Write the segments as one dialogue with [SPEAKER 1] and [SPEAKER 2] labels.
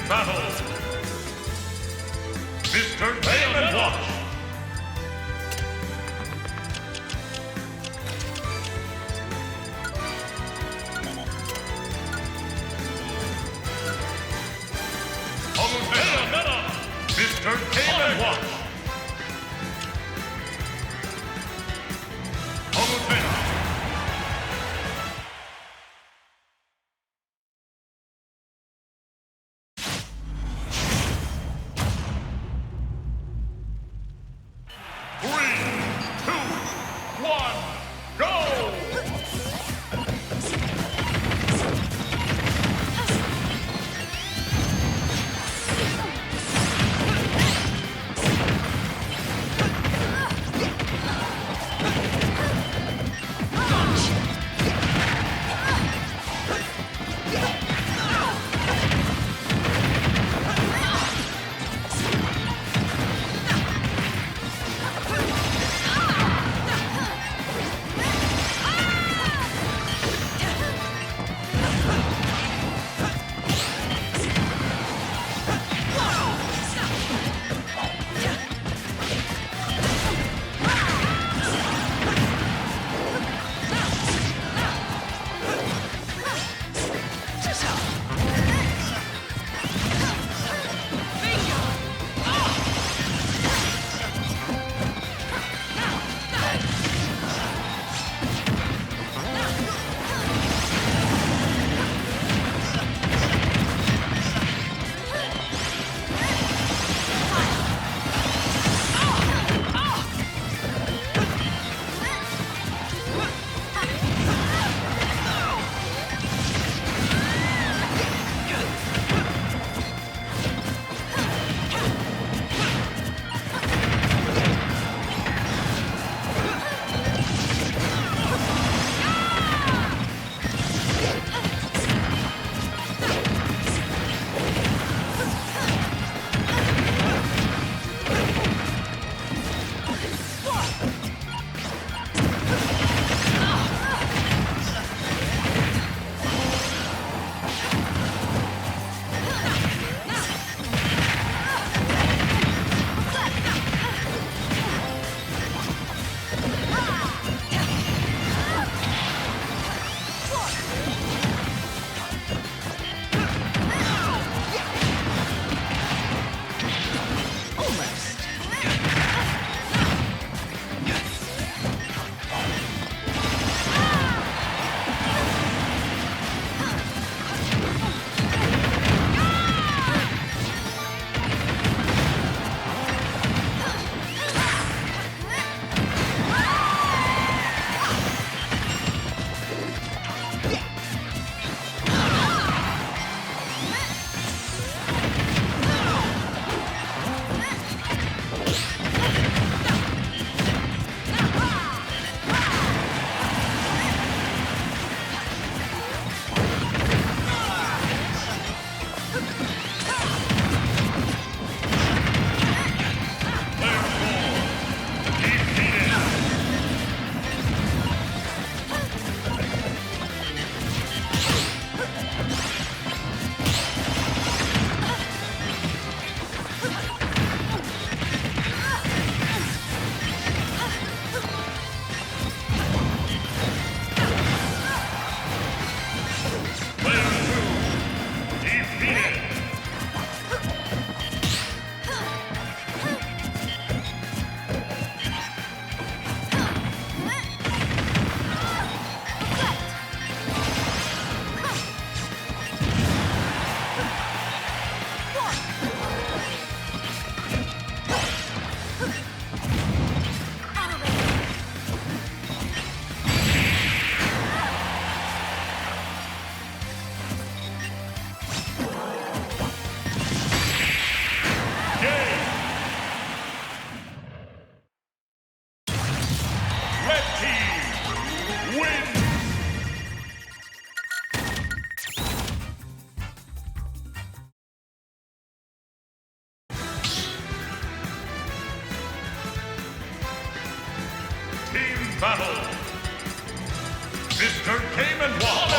[SPEAKER 1] battle. Mr. Game and Watch. Mr. Game and Watch. battle. Mr. Game and Watch.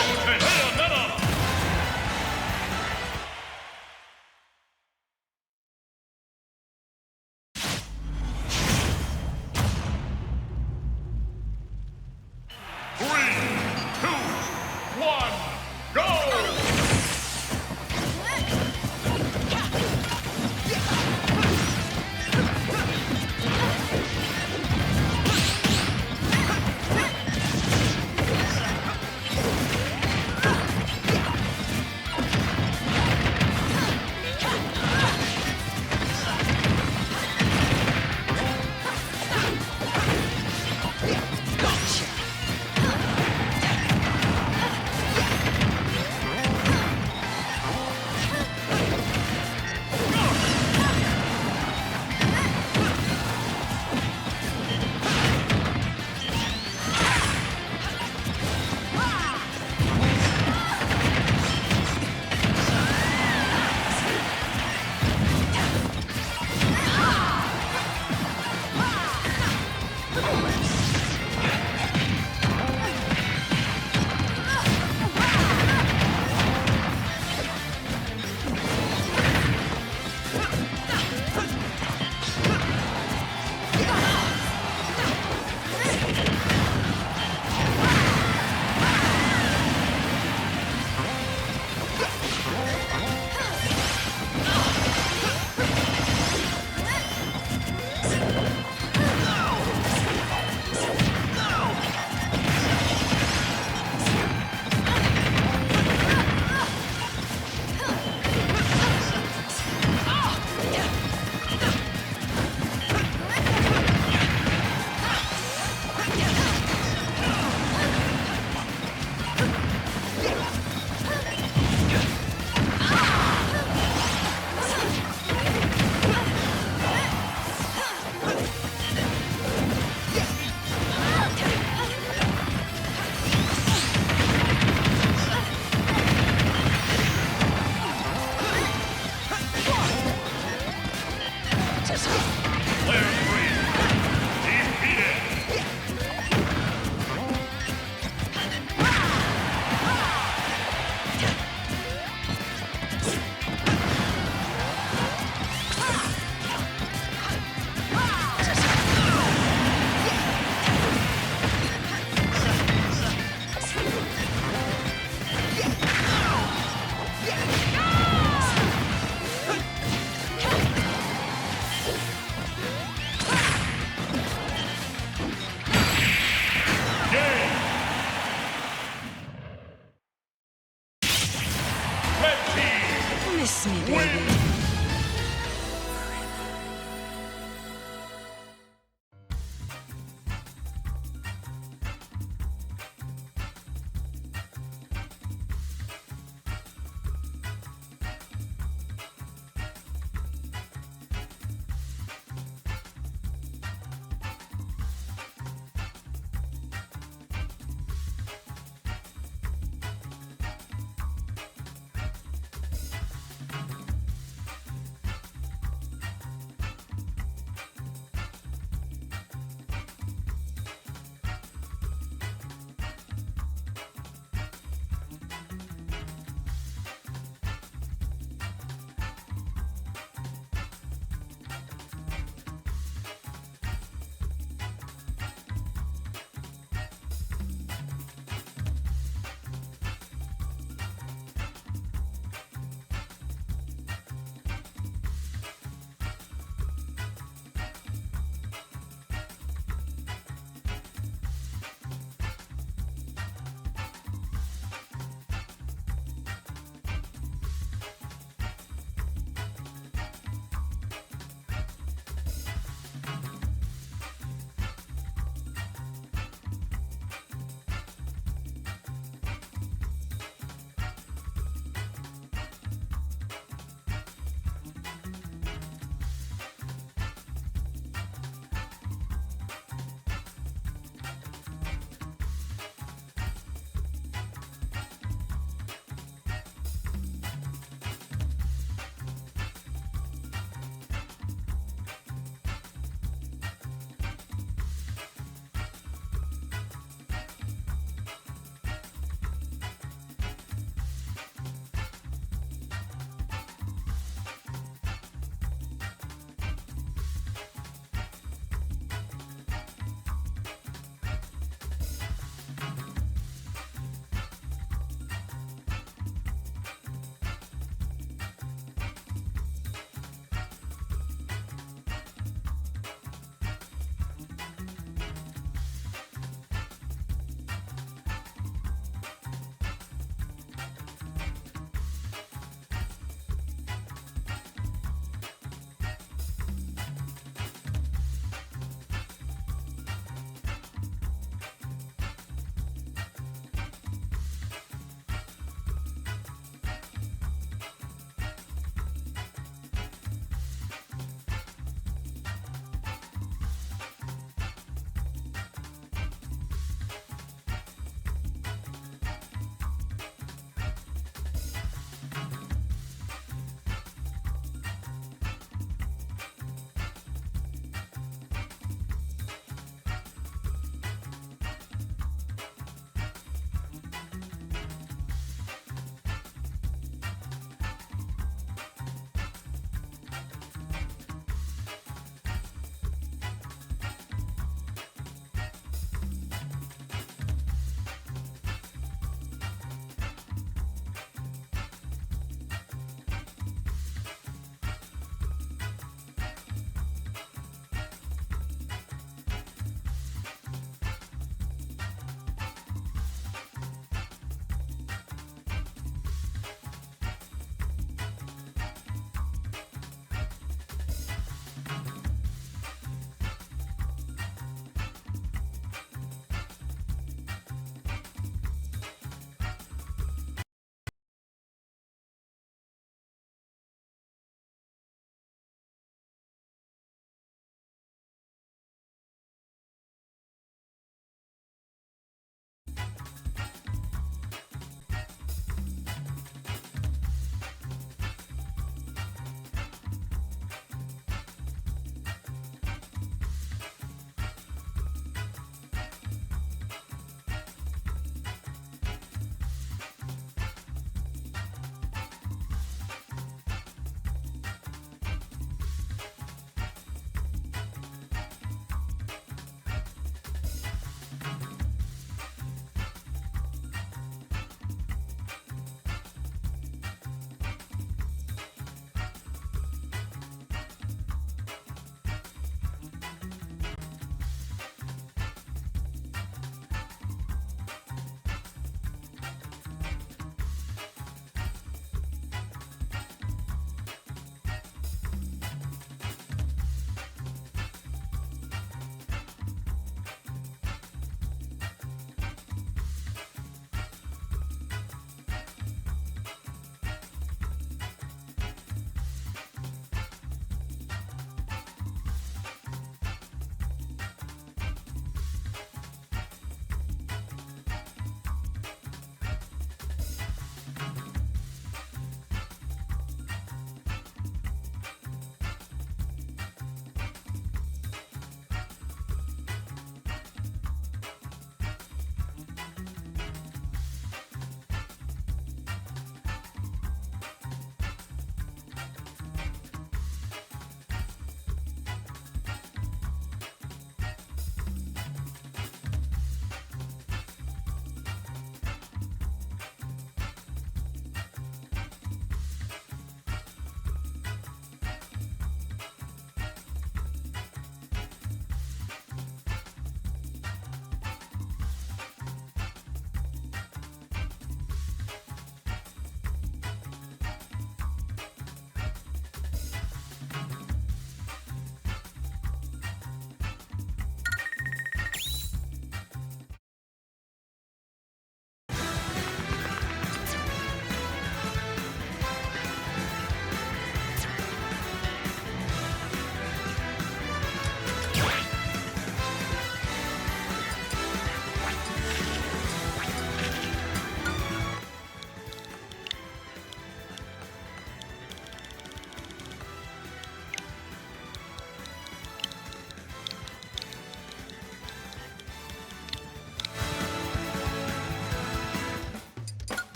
[SPEAKER 2] Kiss me, baby.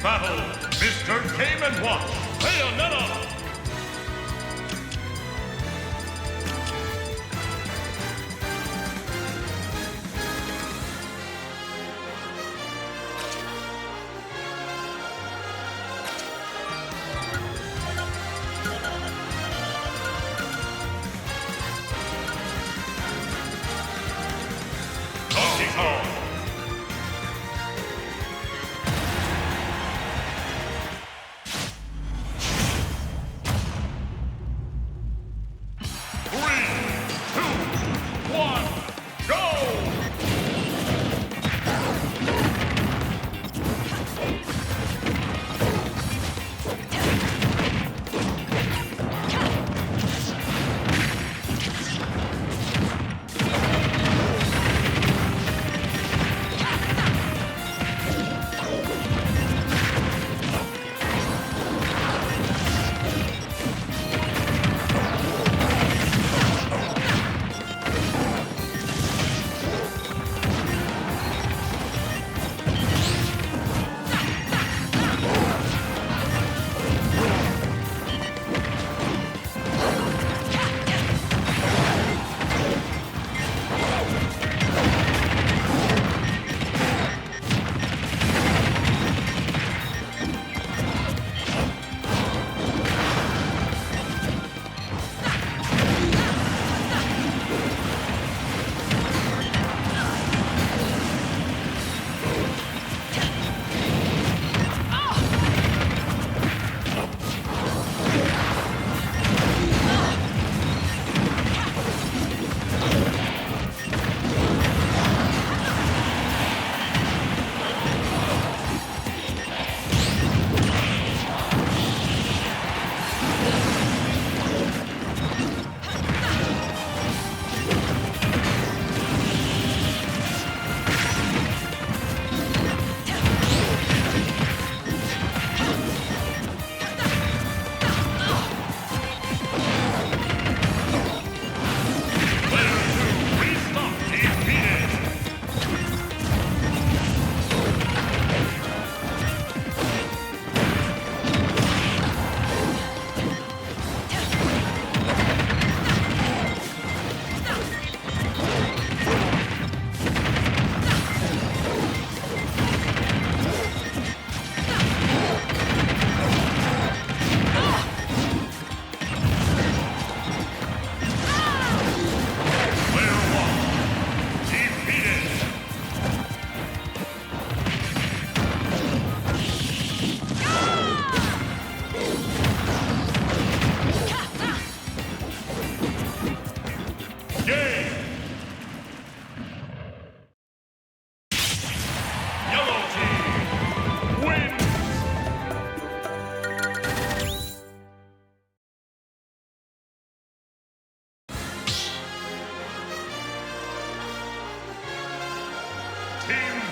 [SPEAKER 1] battle, Mr. Game and Watch. Bayonetta!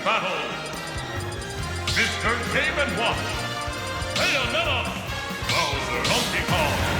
[SPEAKER 1] Battle, Mr. Game & Watch, Bayonetta, Bowser, Donkey Kong.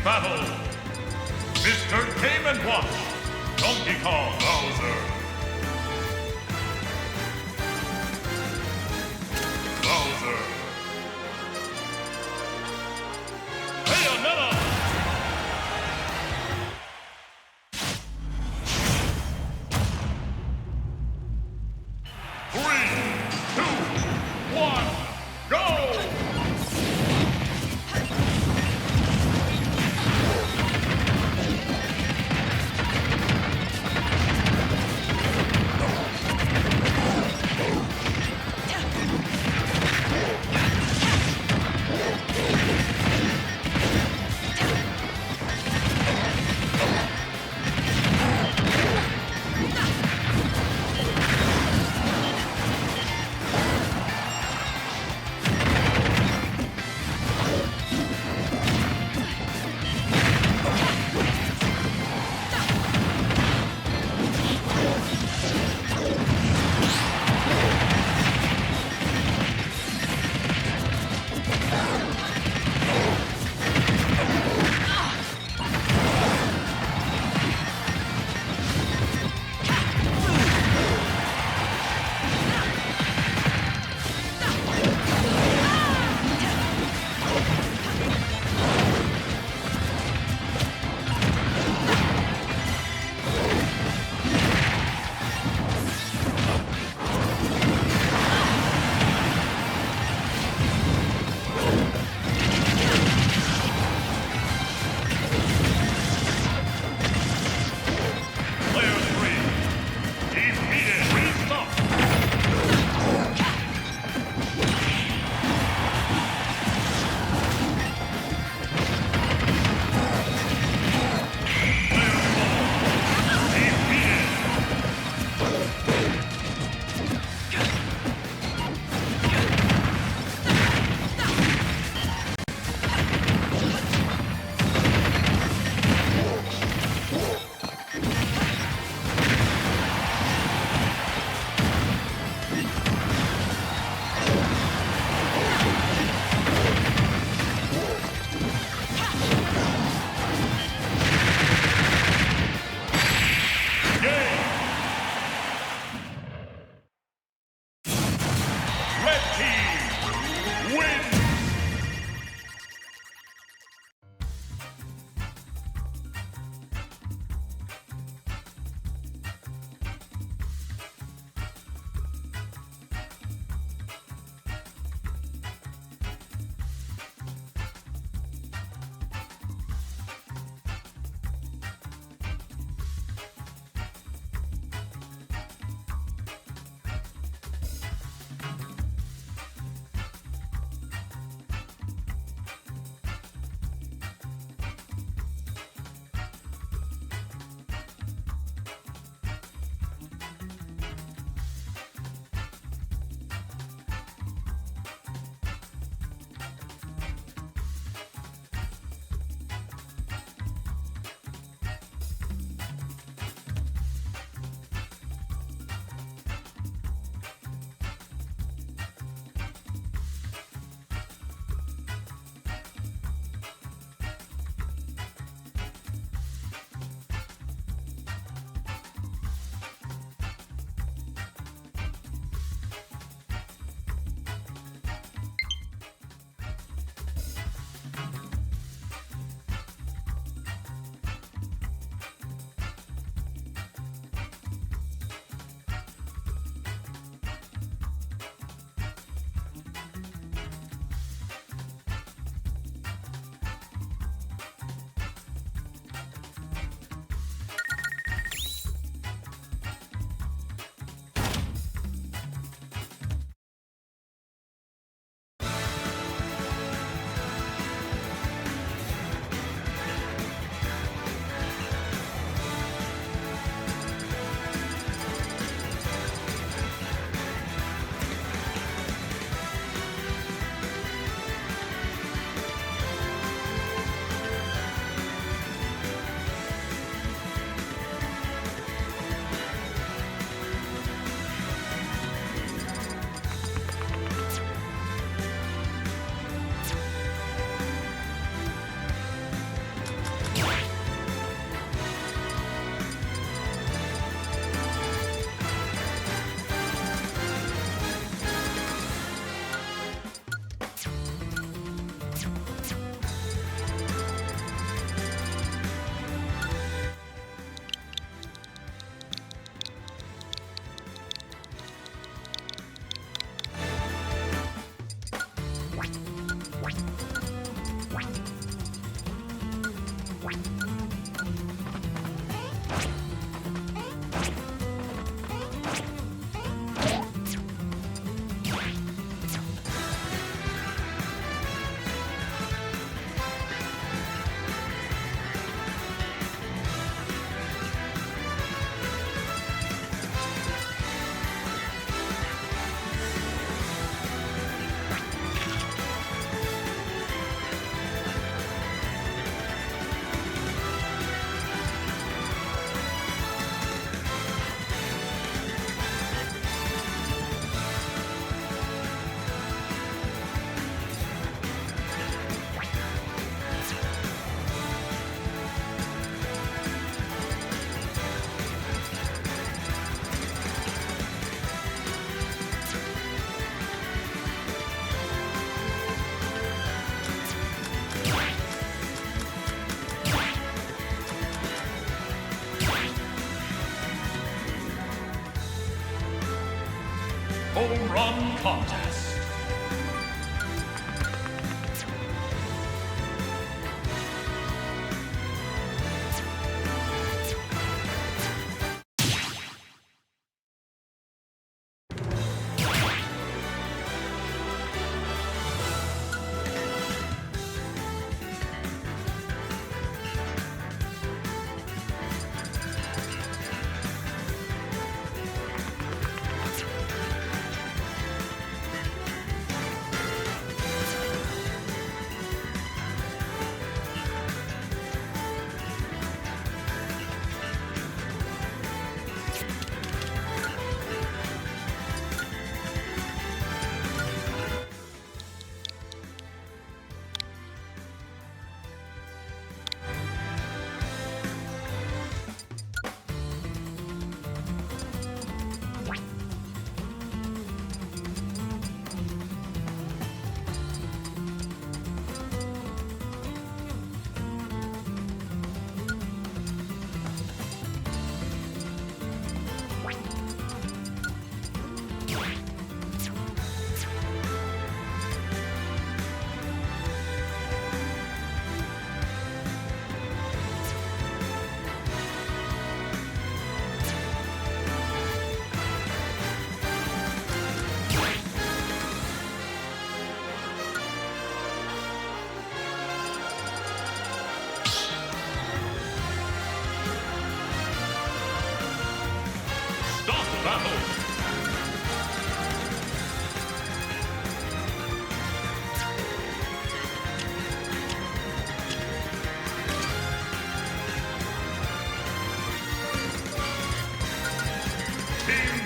[SPEAKER 1] battle. Mr. Game and Watch, Donkey Kong, Bowser. Bowser. Bayonetta. 3, 2, 1, go! home run contest.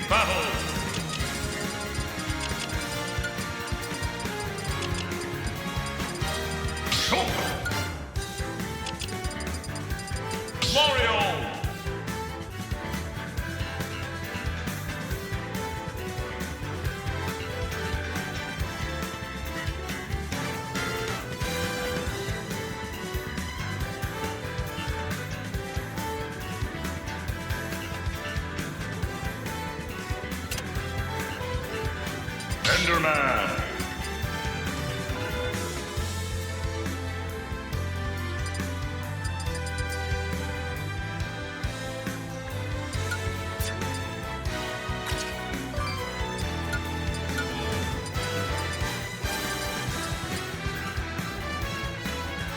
[SPEAKER 1] Battle! Shock! Mario! Enderman!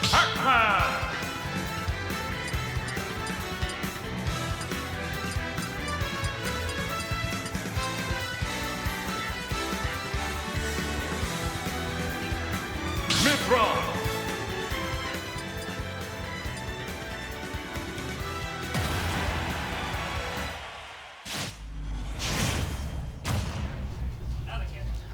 [SPEAKER 1] Pac-Man! Mithra!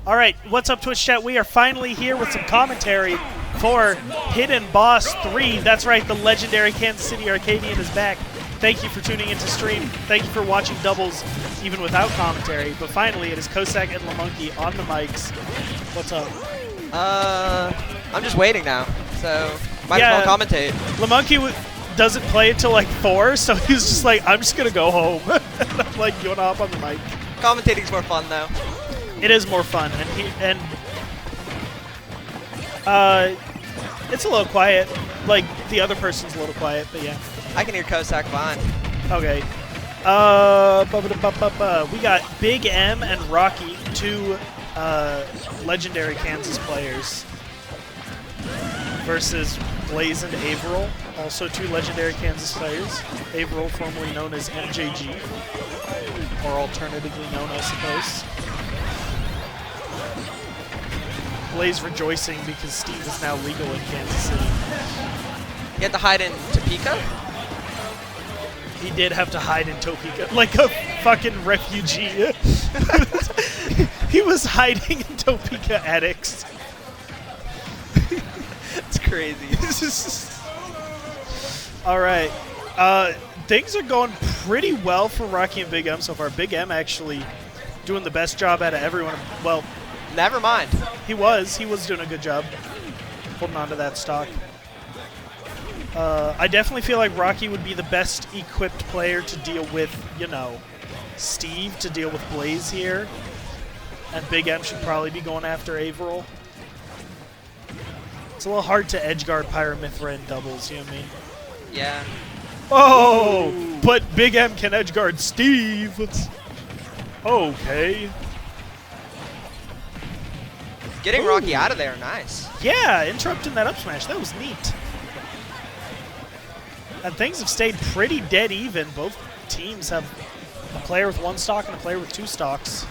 [SPEAKER 2] All right, what's up, Twitch chat? We are finally here with some commentary for Hidden Boss 3. That's right, the legendary Kansas City Arcadian is back. Thank you for tuning into stream. Thank you for watching doubles, even without commentary. But finally, it is Kosak and Lamonkey on the mics. What's up?
[SPEAKER 3] I'm just waiting now, so might as well commentate.
[SPEAKER 2] Lamonkey doesn't play until like 4, so he's just like, I'm just gonna go home. And I'm like, you wanna hop on the mic?
[SPEAKER 3] Commentating's more fun though.
[SPEAKER 2] It is more fun, and it's a little quiet. Like the other person's a little quiet, but yeah.
[SPEAKER 3] I can hear Kosak fine.
[SPEAKER 2] Okay. We got BigM and Rocke, two legendary Kansas players, versus Blaze and Averil, also two legendary Kansas players. Averil, formerly known as MJG, or alternatively known, I suppose. Blaze rejoicing because Steve is now legal in Kansas City.
[SPEAKER 3] You had to hide in Topeka?
[SPEAKER 2] He did have to hide in Topeka, like a fucking refugee. He was hiding in Topeka attics.
[SPEAKER 3] It's crazy.
[SPEAKER 2] All right. Things are going pretty well for Rocke and BigM so far. BigM actually doing the best job out of everyone. Well,
[SPEAKER 3] never mind.
[SPEAKER 2] He was doing a good job holding on to that stock. I definitely feel like Rocke would be the best equipped player to deal with, you know, Steve, to deal with Blaze here. And BigM should probably be going after Averil. It's a little hard to edgeguard Pyramithra in doubles, you know what I mean?
[SPEAKER 3] Yeah.
[SPEAKER 2] Oh! Ooh. But BigM can edgeguard Steve. Okay.
[SPEAKER 3] Getting Rocke out of there, nice.
[SPEAKER 2] Yeah, interrupting that up smash. That was neat. And things have stayed pretty dead even. Both teams have a player with 1 stock and a player with 2 stocks.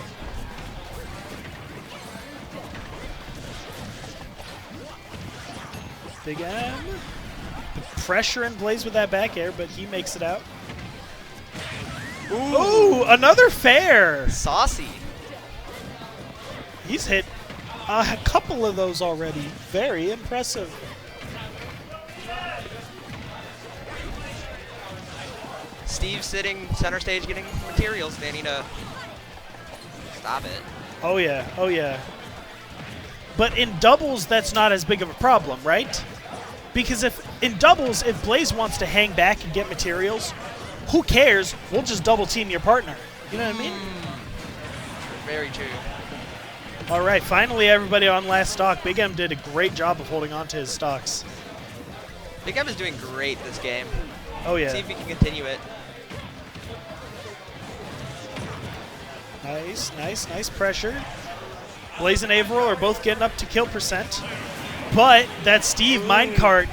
[SPEAKER 2] BigM. Pressure and Blaize with that back air, but he makes it out. Ooh, another fair.
[SPEAKER 3] Saucy.
[SPEAKER 2] He's hit a couple of those already. Very impressive.
[SPEAKER 3] Steve sitting center stage getting materials. They need to stop it.
[SPEAKER 2] Oh, yeah. Oh, yeah. But in doubles, that's not as big of a problem, right? Because if in doubles, if Blaize wants to hang back and get materials, who cares? We'll just double team your partner. You know what I mean?
[SPEAKER 3] Very true.
[SPEAKER 2] All right, finally everybody on last stock. BigM did a great job of holding on to his stocks.
[SPEAKER 3] BigM is doing great this game.
[SPEAKER 2] Oh, yeah.
[SPEAKER 3] See if he can continue it.
[SPEAKER 2] Nice, nice, nice pressure. Blaize and Averil are both getting up to kill percent. But that Steve minecart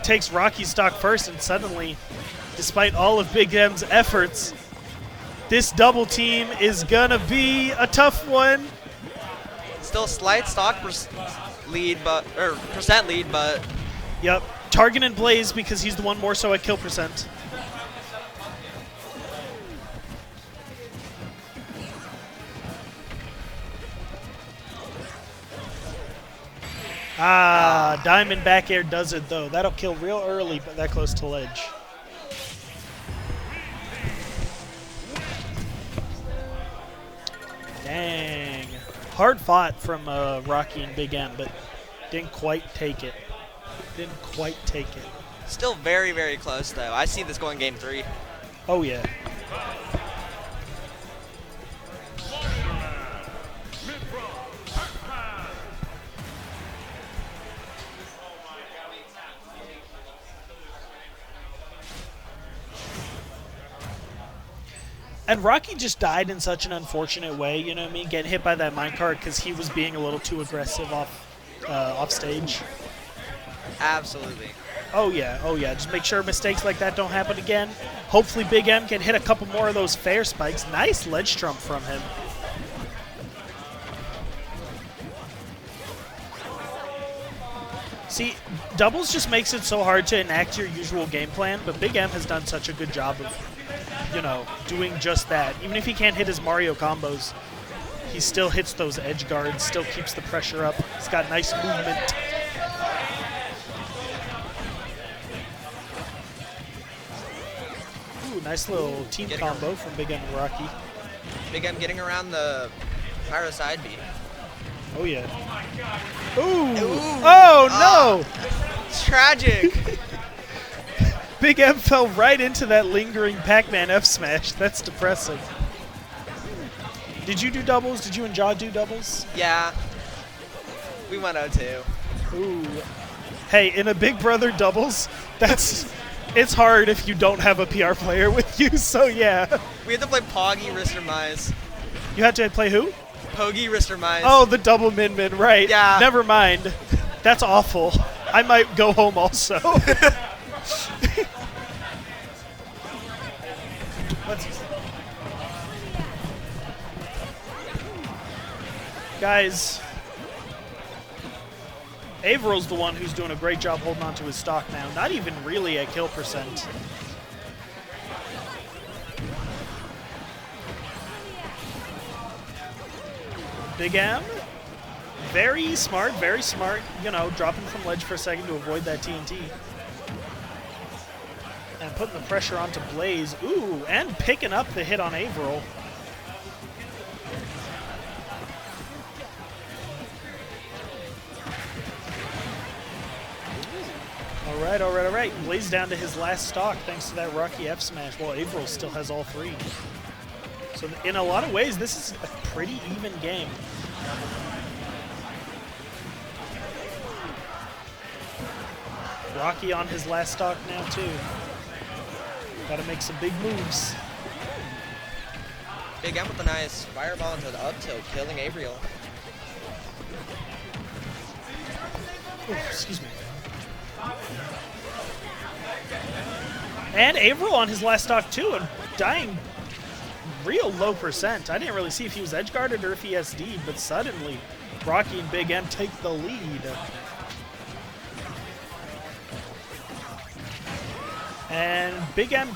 [SPEAKER 2] takes Rocke's stock first, and suddenly, despite all of BigM's efforts, this double team is gonna be a tough one.
[SPEAKER 3] Still slight stock lead, but percent lead, but
[SPEAKER 2] Yep, targeting Blaize because he's the one more so at kill percent. Ah, Diamond back air does it though. That'll kill real early, but that close to ledge. Dang. Hard fought from Rocke and BigM, but didn't quite take it. Didn't quite take it.
[SPEAKER 3] still very, very close though. I see this going game 3.
[SPEAKER 2] Oh yeah. And Rocke just died in such an unfortunate way, you know what I mean? Getting hit by that minecart because he was being a little too aggressive off stage.
[SPEAKER 3] Absolutely.
[SPEAKER 2] Oh yeah, oh yeah. Just make sure mistakes like that don't happen again. Hopefully BigM can hit a couple more of those fair spikes. Nice ledge trump from him. See, doubles just makes it so hard to enact your usual game plan, but BigM has done such a good job of, you know, doing just that. Even if he can't hit his Mario combos, he still hits those edge guards, still keeps the pressure up. He's got nice movement. Ooh, nice little team combo from BigM and Rocke.
[SPEAKER 3] BigM getting around the Pyro side B.
[SPEAKER 2] Oh yeah. Ooh! Oh no!
[SPEAKER 3] Tragic!
[SPEAKER 2] BigM fell right into that lingering Pac-Man F smash. That's depressing. Did you do doubles? Did you and Jaw do doubles?
[SPEAKER 3] Yeah. We went 0-2.
[SPEAKER 2] Ooh. Hey, in a Big Brother doubles, it's hard if you don't have a PR player with you, so yeah.
[SPEAKER 3] We had to play Poggy, Rister Mize.
[SPEAKER 2] You had to play who?
[SPEAKER 3] Pogi, Rister Mize.
[SPEAKER 2] Oh, the double min-min, right.
[SPEAKER 3] Yeah.
[SPEAKER 2] Never mind. That's awful. I might go home also. Guys, Averil's the one who's doing a great job holding on to his stock now. Not even really at kill percent. BigM, very smart, you know, dropping from ledge for a second to avoid that TNT. And putting the pressure onto Blaize. Ooh, and picking up the hit on Averil. All right. Blaize down to his last stock thanks to that Rocke F smash, while Averil still has all 3. So in a lot of ways, this is a pretty even game. Rocke on his last stock now too. Got to make some big moves.
[SPEAKER 3] BigM with a nice fireball into the up tilt, killing Averil.
[SPEAKER 2] Oh, excuse me. And Averil on his last stock too, and dying real low percent. I didn't really see if he was edge guarded or if he SD'd, but suddenly Rocke and BigM take the lead. And BigM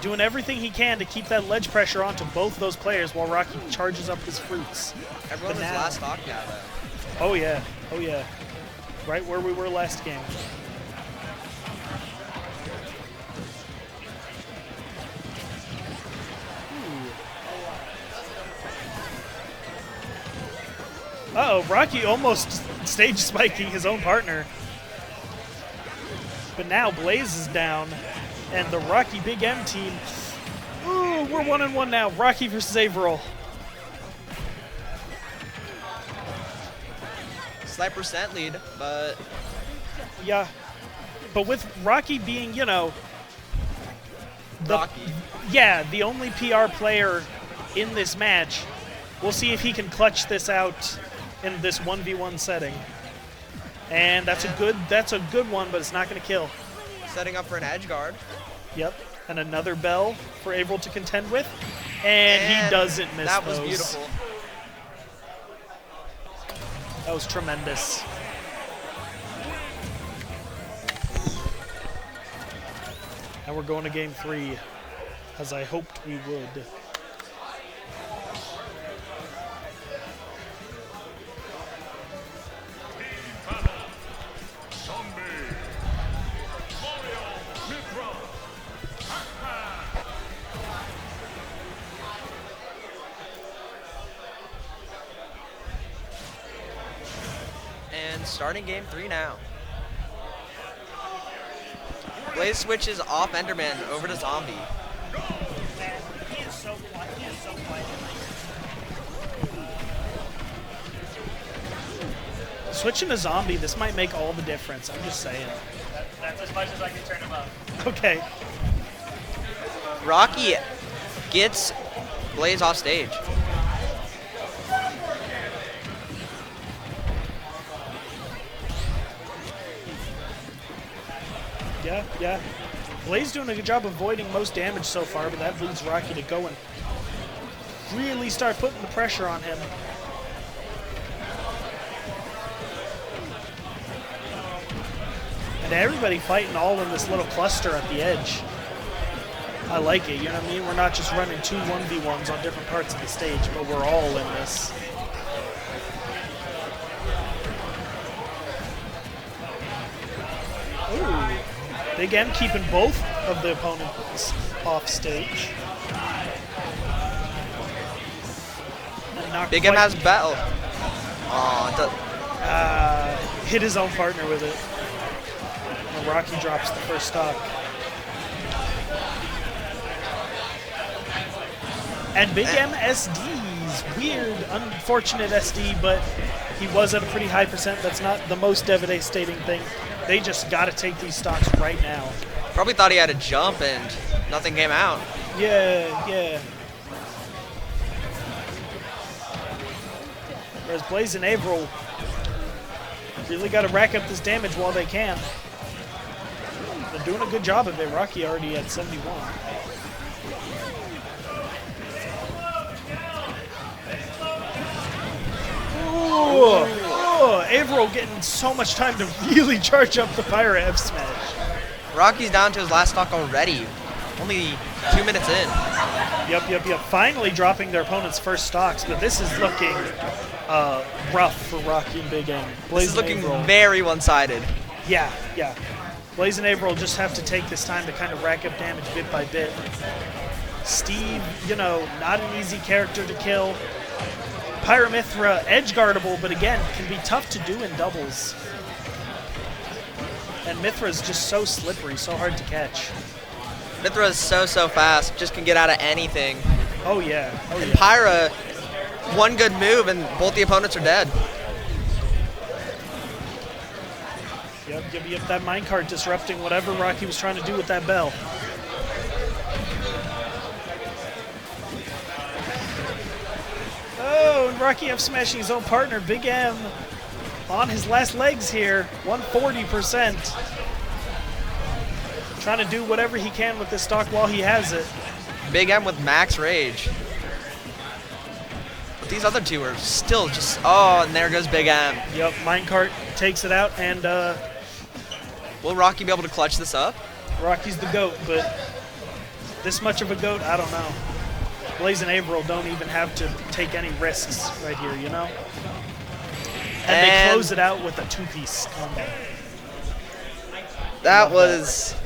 [SPEAKER 2] doing everything he can to keep that ledge pressure onto both those players while Rocke charges up his fruits.
[SPEAKER 3] Everyone's his last stock now, though.
[SPEAKER 2] Oh yeah, oh yeah. Right where we were last game. Uh-oh, Rocke almost stage spiking his own partner. But now Blaize is down, and the Rocke BigM team, ooh, we're 1-1 now. Rocke versus Averil.
[SPEAKER 3] Slight percent lead, but...
[SPEAKER 2] Yeah, but with Rocke being, you know...
[SPEAKER 3] Rocke.
[SPEAKER 2] Yeah, the only PR player in this match, we'll see if he can clutch this out in this 1v1 setting. And that's a good one, but it's not going to kill.
[SPEAKER 3] Setting up for an edge guard.
[SPEAKER 2] Yep, and another bell for Averil to contend with, and he doesn't miss
[SPEAKER 3] that
[SPEAKER 2] those.
[SPEAKER 3] Was beautiful.
[SPEAKER 2] That was tremendous. And we're going to game 3, as I hoped we would.
[SPEAKER 3] Starting game 3 now. Blaize switches off Enderman over to Zombie.
[SPEAKER 2] He is so quiet. He is so quiet. Switching to Zombie, this might make all the difference. I'm just saying. That's as much as I can turn him up. Okay.
[SPEAKER 3] Rocke gets Blaize off stage.
[SPEAKER 2] Yeah. Blaize doing a good job avoiding most damage so far, but that leads Rocke to go and really start putting the pressure on him. And everybody fighting all in this little cluster at the edge. I like it, you know what I mean? We're not just running 2 1v1s on different parts of the stage, but we're all in this. Ooh. BigM keeping both of the opponents off stage.
[SPEAKER 3] BigM has battle.
[SPEAKER 2] Hit his own partner with it. And Rocke drops the first stock. And BigM SDs. Weird, unfortunate SD, but he was at a pretty high percent. That's not the most devastating thing. They just got to take these stocks right now.
[SPEAKER 3] Probably thought he had a jump and nothing came out.
[SPEAKER 2] Yeah. Whereas Blaize and Averil really got to rack up this damage while they can. They're doing a good job of it. Rocke already at 71. Oh, Averil getting so much time to really charge up the Pirate F smash.
[SPEAKER 3] Rocky's down to his last stock already. Only 2 minutes in.
[SPEAKER 2] Yep. Finally dropping their opponent's first stocks, but this is looking rough for Rocke and BigM.
[SPEAKER 3] This is looking very one-sided.
[SPEAKER 2] Yeah. Blaize and Averil just have to take this time to kind of rack up damage bit by bit. Steve, not an easy character to kill. Pyramithra, edge guardable, but again, can be tough to do in doubles. And Mithra's just so slippery, so hard to catch.
[SPEAKER 3] Mithra is so fast, just can get out of anything.
[SPEAKER 2] Oh, yeah. Oh,
[SPEAKER 3] And
[SPEAKER 2] yeah.
[SPEAKER 3] Pyra, one good move and both the opponents are dead.
[SPEAKER 2] Yep, that minecart disrupting whatever Rocke was trying to do with that bell. Oh, and Rocke up smashing his own partner, BigM, on his last legs here, 140%. Trying to do whatever he can with this stock while he has it.
[SPEAKER 3] BigM with max rage. But these other two are still just, oh, and there goes BigM.
[SPEAKER 2] Yep, minecart takes it out, and
[SPEAKER 3] Will Rocke be able to clutch this up?
[SPEAKER 2] Rocke's the GOAT, but this much of a GOAT, I don't know. Blaize and Averil don't even have to take any risks right here, you know? And they close it out with a two-piece combo.
[SPEAKER 3] That was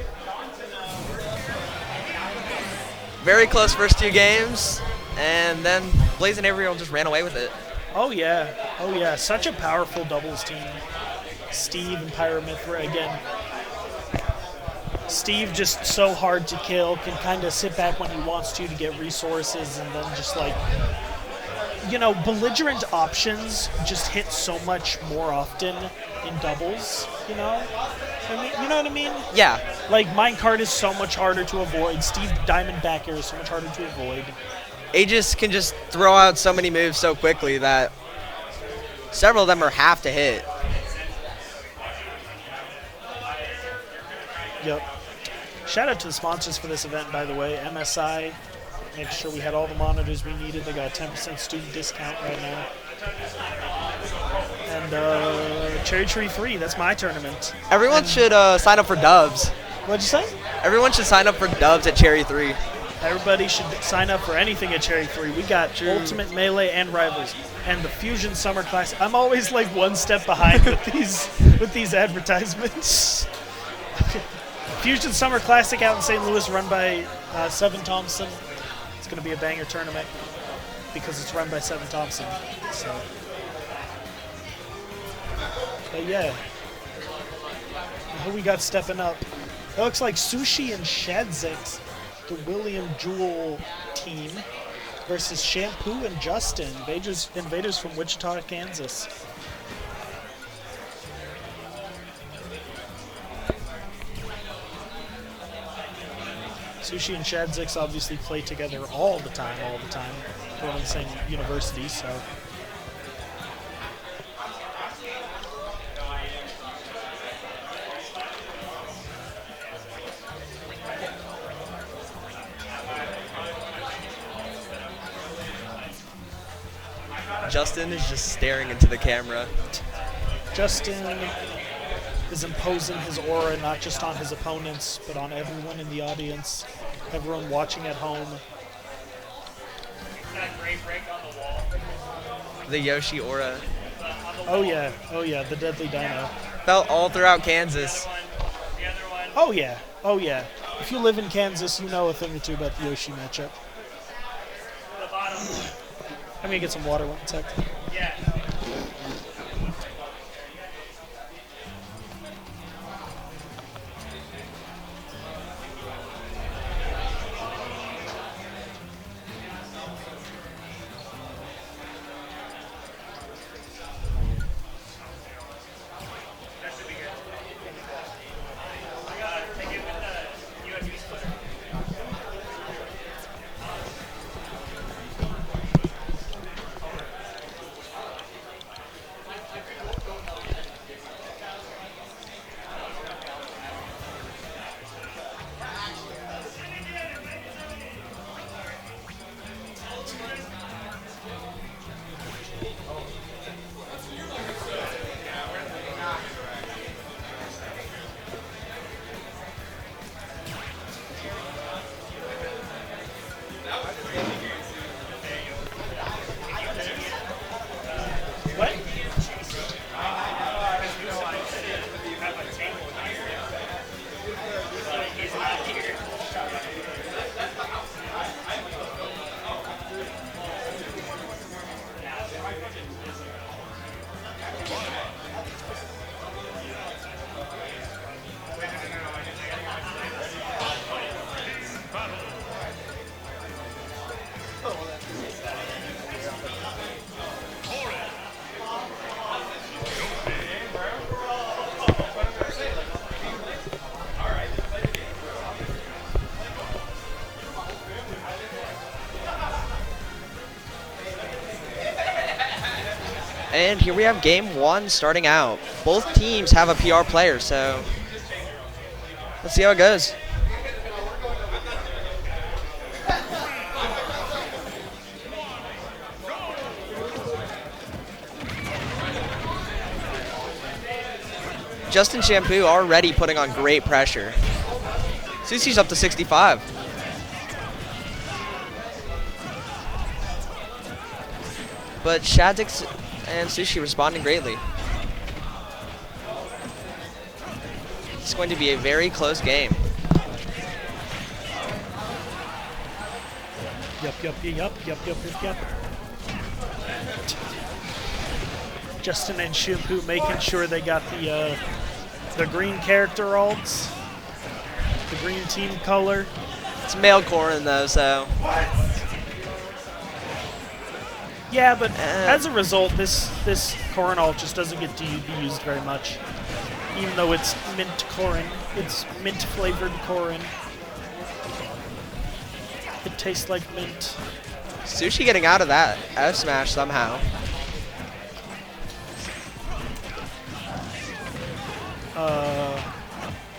[SPEAKER 3] very close first two games, and then Blaize and Averil just ran away with it.
[SPEAKER 2] Oh yeah, such a powerful doubles team. Steve and Pyramithra again. Steve just so hard to kill, can kind of sit back when he wants to get resources, and then just like, you know, belligerent options just hit so much more often in doubles, you know? I mean, you know what I mean?
[SPEAKER 3] Yeah.
[SPEAKER 2] Like, minecart is so much harder to avoid. Steve Diamondback Air is so much harder to avoid.
[SPEAKER 3] Aegis can just throw out so many moves so quickly that several of them are half to hit.
[SPEAKER 2] Yep. Shout out to the sponsors for this event, by the way. MSI, make sure we had all the monitors we needed. They got a 10% student discount right now. And Cherry Tree Free, that's my tournament.
[SPEAKER 3] Everyone should sign up for dubs.
[SPEAKER 2] What'd you say?
[SPEAKER 3] Everyone should sign up for dubs at Cherry 3.
[SPEAKER 2] Everybody should sign up for anything at Cherry 3. We got Ultimate, Melee, and Rivals. And the Fusion Summer Classic. I'm always like one step behind with these advertisements. Fusion Summer Classic out in St. Louis, run by Seven Thompson. It's going to be a banger tournament because it's run by Seven Thompson. So, but yeah, who we got stepping up? It looks like Sushii and Shadzix, the William Jewell team, versus Shampoo and Justin, invaders from Wichita, Kansas. Sushii and Shadzix obviously play together all the time. Going to the same university, so.
[SPEAKER 3] Justin is just staring into the camera.
[SPEAKER 2] Justin is imposing his aura not just on his opponents, but on everyone in the audience, everyone watching at home.
[SPEAKER 3] The Yoshi aura.
[SPEAKER 2] Oh yeah, the Deadly Dino.
[SPEAKER 3] Felt all throughout Kansas.
[SPEAKER 2] Oh yeah. If you live in Kansas, you know a thing or two about the Yoshi matchup. I'm gonna get some water one sec. Yeah.
[SPEAKER 3] And here we have game 1 starting out. Both teams have a PR player, so let's see how it goes. Justin Shampoo already putting on great pressure. Sushii's up to 65. But Shadzix and Sushii responding greatly. It's going to be a very close game.
[SPEAKER 2] Yep. Justin and Shampoo making sure they got the green character alts, the green team color.
[SPEAKER 3] It's male Corin though, so.
[SPEAKER 2] Yeah, but as a result, this Corin alt just doesn't get to be used very much. Even though it's mint Corin, it's mint flavored Corin. It tastes like mint.
[SPEAKER 3] Sushii getting out of that F smash somehow.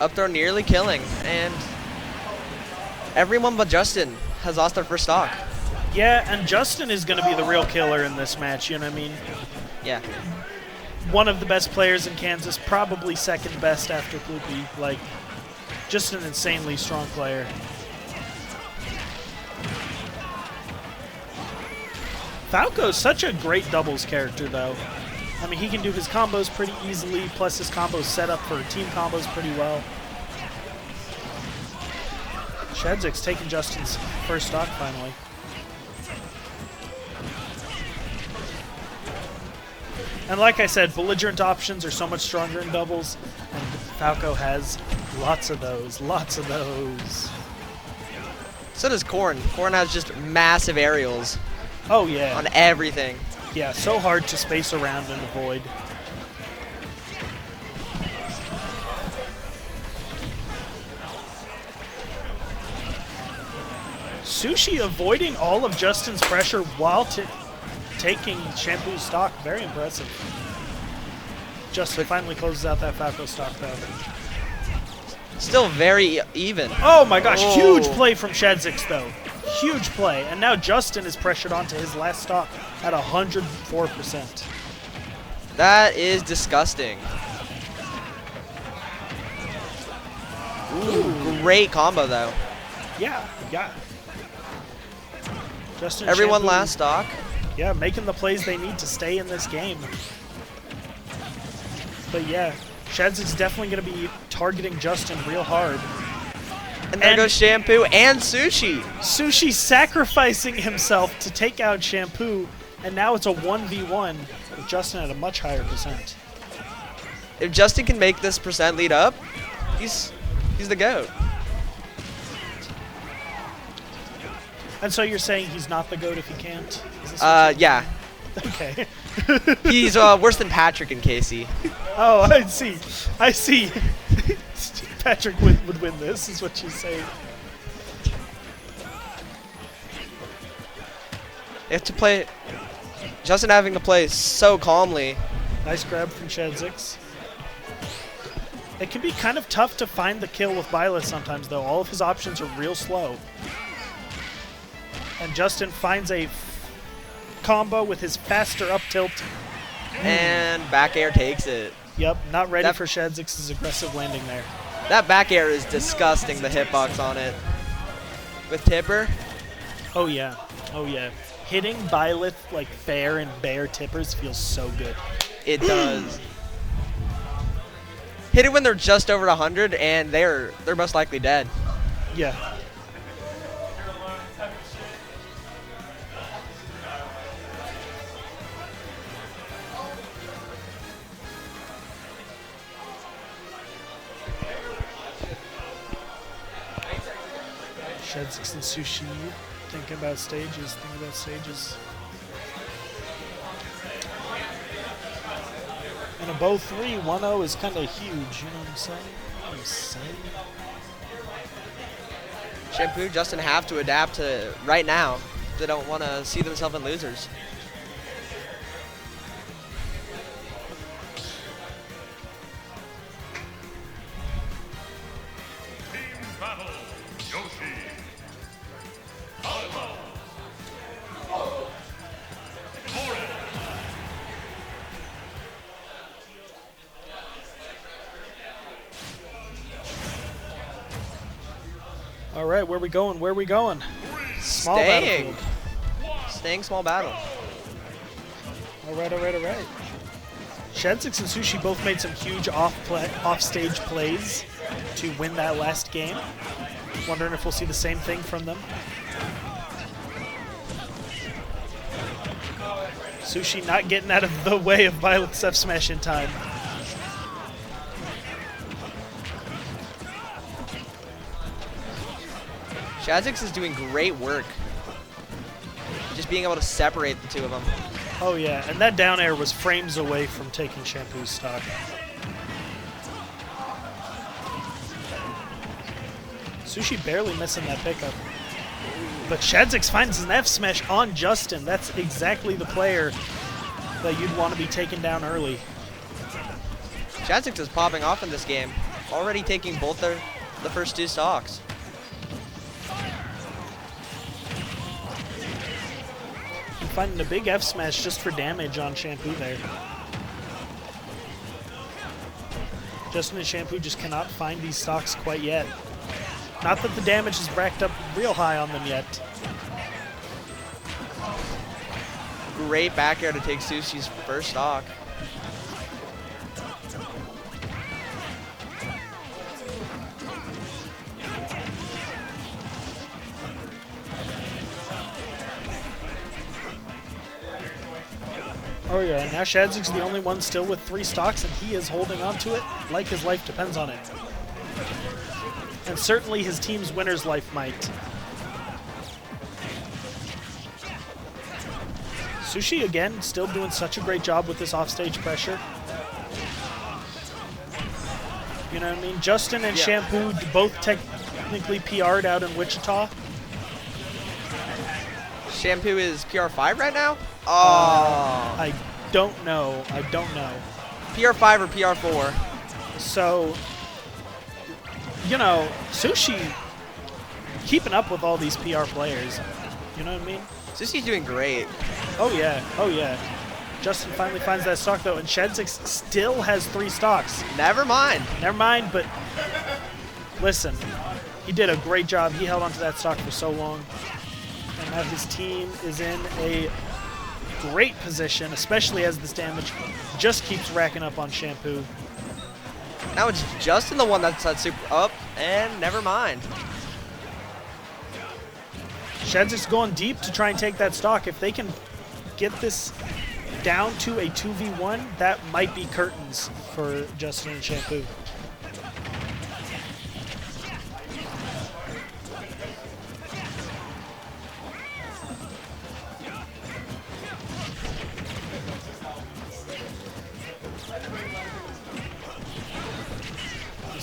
[SPEAKER 3] Up throw nearly killing, and everyone but Justin has lost their first stock.
[SPEAKER 2] Yeah, and Justin is going to be the real killer in this match, you know what I mean?
[SPEAKER 3] Yeah.
[SPEAKER 2] One of the best players in Kansas, probably second best after Ploopy. Like, just an insanely strong player. Falco's such a great doubles character, though. I mean, he can do his combos pretty easily, plus his combos set up for team combos pretty well. Shadzix taking Justin's first stock finally. And like I said, belligerent options are so much stronger in doubles, and Falco has lots of those,
[SPEAKER 3] So does Corn. Corn has just massive aerials.
[SPEAKER 2] Oh yeah.
[SPEAKER 3] On everything.
[SPEAKER 2] Yeah, so hard to space around and avoid. Sushii avoiding all of Justin's pressure while taking Shampoo's stock. Very impressive. Justin finally closes out that Falco stock, though.
[SPEAKER 3] Still very even.
[SPEAKER 2] Oh my gosh, huge play from Shadzix, though. Huge play. And now Justin is pressured onto his last stock at 104%.
[SPEAKER 3] That is disgusting. Ooh, great combo, though.
[SPEAKER 2] Yeah. Justin
[SPEAKER 3] Everyone
[SPEAKER 2] Shampoo,
[SPEAKER 3] last stock.
[SPEAKER 2] Yeah, making the plays they need to stay in this game. But yeah, Shadzix definitely going to be targeting Justin real hard.
[SPEAKER 3] And there goes Shampoo and Sushii.
[SPEAKER 2] Sushii sacrificing himself to take out Shampoo, and now it's a 1v1 with Justin at a much higher percent.
[SPEAKER 3] If Justin can make this percent lead up, he's the GOAT.
[SPEAKER 2] And so you're saying he's not the GOAT if he can't?
[SPEAKER 3] Yeah.
[SPEAKER 2] Okay.
[SPEAKER 3] He's worse than Patrick and Casey.
[SPEAKER 2] Oh, I see. Patrick would win this, is what she's saying.
[SPEAKER 3] You have to play. Justin having to play so calmly.
[SPEAKER 2] Nice grab from Shadzix. It can be kind of tough to find the kill with Byleth sometimes, though. All of his options are real slow. And Justin finds a combo with his faster up tilt.
[SPEAKER 3] And back air takes it.
[SPEAKER 2] Yep, not ready for Shadzix's aggressive landing there.
[SPEAKER 3] That back air is disgusting, the hitbox on it. With Tipper.
[SPEAKER 2] Oh yeah. Hitting Byleth like fair and bare tippers feels so good.
[SPEAKER 3] It does. Hit it when they're just over 100 and they're most likely dead.
[SPEAKER 2] Yeah. Shadzix and Sushii thinking about stages, And a bow 3, 1-0 is kind of huge, you know what I'm saying?
[SPEAKER 3] Shampoo, Justin have to adapt to right now. They don't want to see themselves in losers.
[SPEAKER 2] All right, where we going? Where we going? Small
[SPEAKER 3] Staying.
[SPEAKER 2] battlefield.
[SPEAKER 3] Staying small battle.
[SPEAKER 2] All right, all right, all right. Shadzix and Sushii both made some huge off-stage plays to win that last game. Wondering if we'll see the same thing from them. Sushii not getting out of the way of Violet's F smash in time.
[SPEAKER 3] Shadzix is doing great work. Just being able to separate the two of them.
[SPEAKER 2] Oh yeah, and that down air was frames away from taking Shampoo's stock. Sushii barely missing that pickup. But Shadzix finds an F smash on Justin. That's exactly the player that you'd want to be taken down early.
[SPEAKER 3] Shadzix is popping off in this game. Already taking both the first two stocks.
[SPEAKER 2] And finding a big F smash just for damage on Shampoo there. Justin and Shampoo just cannot find these stocks quite yet. Not that the damage is racked up real high on them yet.
[SPEAKER 3] Great back air to take Sushii's first stock.
[SPEAKER 2] Oh yeah, now Shadzix is the only one still with 3 stocks, and he is holding on to it like his life depends on it. And certainly his team's winner's life might. Sushii, again, still doing such a great job with this offstage pressure. You know what I mean? Justin and Shampoo both technically PR'd out in Wichita.
[SPEAKER 3] Shampoo is PR5 right now? Oh.
[SPEAKER 2] I don't know. I don't know.
[SPEAKER 3] PR5 or PR4?
[SPEAKER 2] So, you know, Sushii keeping up with all these PR players. You know what I mean?
[SPEAKER 3] Sushii's doing great.
[SPEAKER 2] Oh yeah, oh yeah. Justin finally finds that stock though, and Shadzix still has 3 stocks.
[SPEAKER 3] Never mind.
[SPEAKER 2] Never mind, but listen, he did a great job. He held onto that stock for so long. And now his team is in a great position, especially as this damage just keeps racking up on Shampoo.
[SPEAKER 3] Now it's Justin the one that's super up, and never mind.
[SPEAKER 2] Shadzix going deep to try and take that stock. If they can get this down to a 2v1, that might be curtains for Justin and Shampoo.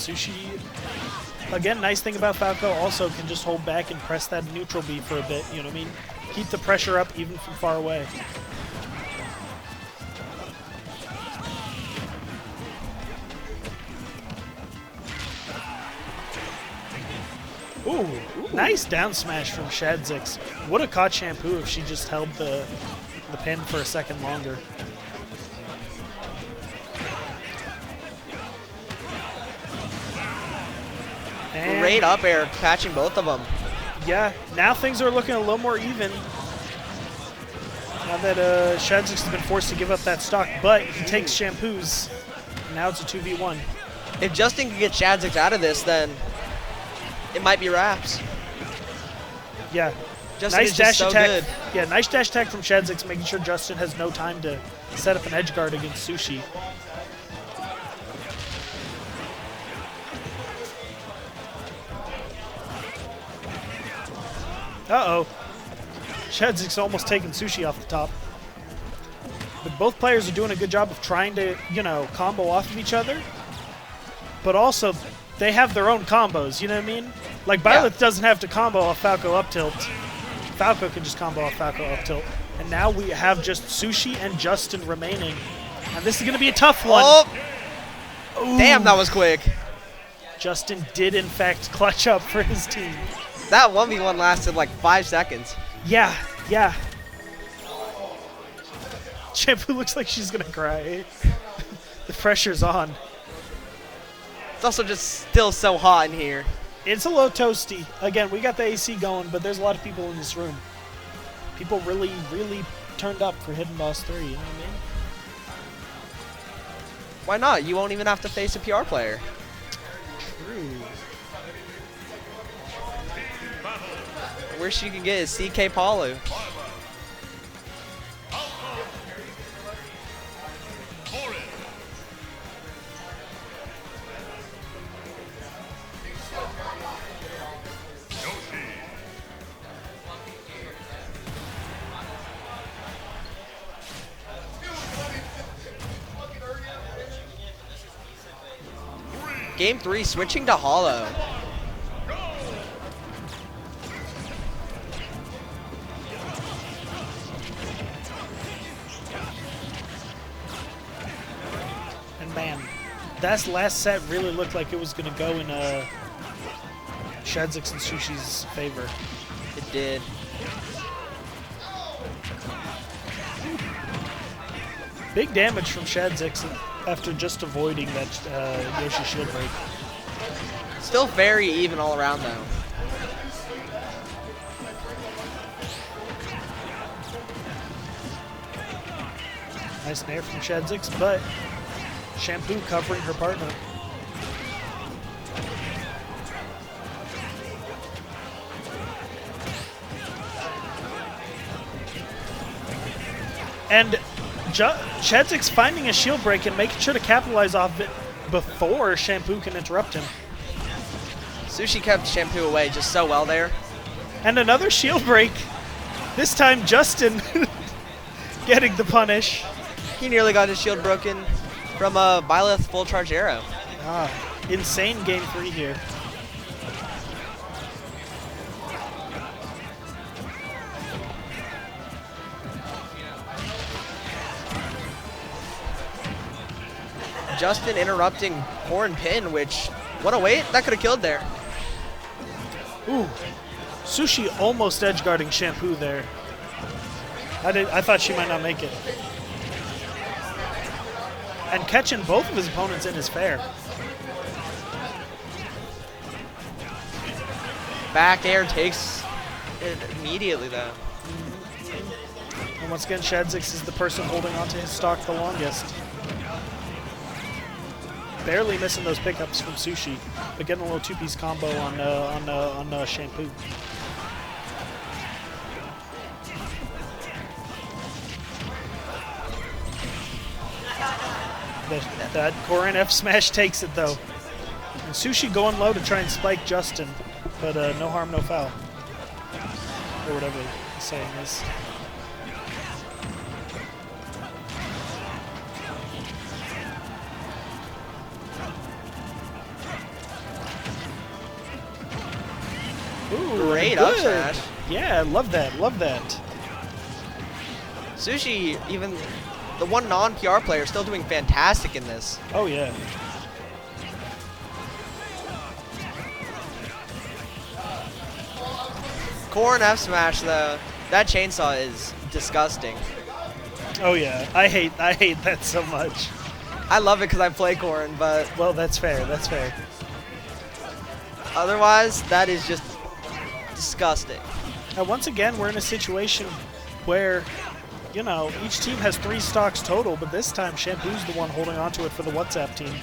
[SPEAKER 2] Sushii, again, nice thing about Falco, also can just hold back and press that neutral B for a bit, you know what I mean? Keep the pressure up even from far away. Ooh, nice down smash from Shadzix. Would have caught Shampoo if she just held the pin for a second longer. And
[SPEAKER 3] great up air, catching both of them.
[SPEAKER 2] yeah, now things are looking a little more even. Now that Shadzix has been forced to give up that stock, but he takes Shampoo's. Now it's a 2v1.
[SPEAKER 3] If Justin can get Shadzix out of this, then it might be wraps.
[SPEAKER 2] Yeah.
[SPEAKER 3] Justin
[SPEAKER 2] Nice
[SPEAKER 3] is
[SPEAKER 2] dash
[SPEAKER 3] just so
[SPEAKER 2] attack.
[SPEAKER 3] good.
[SPEAKER 2] Yeah, nice dash attack from Shadzix, making sure Justin has no time to set up an edge guard against Sushii. Uh-oh. Shadzix almost taking Sushii off the top. But both players are doing a good job of trying to, you know, combo off of each other. But also, they have their own combos, you know what I mean? Like, Violet doesn't have to combo off Falco up tilt. Falco can just combo off Falco up tilt. And now we have just Sushii and Justin remaining. And this is going to be a tough one.
[SPEAKER 3] Oh! Damn, that was quick.
[SPEAKER 2] Justin did, in fact, clutch up for his team.
[SPEAKER 3] That 1v1 lasted like 5 seconds.
[SPEAKER 2] Yeah, yeah. Shampoo looks like she's going to cry. The pressure's on.
[SPEAKER 3] It's also just still so hot in here.
[SPEAKER 2] It's a little toasty. Again, we got the AC going, but there's a lot of people in this room. People really, really turned up for Hidden Boss 3, you know what I mean?
[SPEAKER 3] Why not? You won't even have to face a PR player.
[SPEAKER 2] True.
[SPEAKER 3] Worst you can get is CK Palu. Game 3, switching to Hollow.
[SPEAKER 2] And man, that last set really looked like it was going to go in Shadzix and Sushii's favor.
[SPEAKER 3] It did.
[SPEAKER 2] Big damage from Shadzix after just avoiding that Yoshi shield break.
[SPEAKER 3] Still very even all around, though.
[SPEAKER 2] Nice nair from Shadzix, but Shampoo covering her partner. And Shadzix finding a shield break and making sure to capitalize off it before Shampoo can interrupt him.
[SPEAKER 3] Sushii kept Shampoo away just so well there.
[SPEAKER 2] And another shield break. This time Justin getting the punish.
[SPEAKER 3] He nearly got his shield broken from a Byleth full charge arrow.
[SPEAKER 2] Ah, insane game 3 here.
[SPEAKER 3] Justin interrupting horn pin, which, what a wait, that could have killed there.
[SPEAKER 2] Ooh, Sushii almost edge guarding Shampoo there. I thought she might not make it. And catching both of his opponents in is fair.
[SPEAKER 3] Back air takes it immediately, though.
[SPEAKER 2] And once again, Shadzix is the person holding onto his stock the longest. Barely missing those pickups from Sushii, but getting a little two-piece combo on Shampoo. That Koran F smash takes it though. And Sushii going low to try and spike Justin, but no harm, no foul. Or whatever the saying is. Ooh,
[SPEAKER 3] Great
[SPEAKER 2] good.
[SPEAKER 3] up smash.
[SPEAKER 2] Yeah, love that, love that.
[SPEAKER 3] Sushii, even the one non-PR player, still doing fantastic in this.
[SPEAKER 2] Oh yeah.
[SPEAKER 3] Koran F smash though, that chainsaw is disgusting.
[SPEAKER 2] Oh yeah, I hate that so much.
[SPEAKER 3] I love it because I play Koran, but
[SPEAKER 2] Well, that's fair, that's fair.
[SPEAKER 3] otherwise, that is just disgusting.
[SPEAKER 2] Now, once again, we're in a situation where, you know, each team has 3 stocks total, but this time Shampoo's the one holding onto it for the WhatsApp team.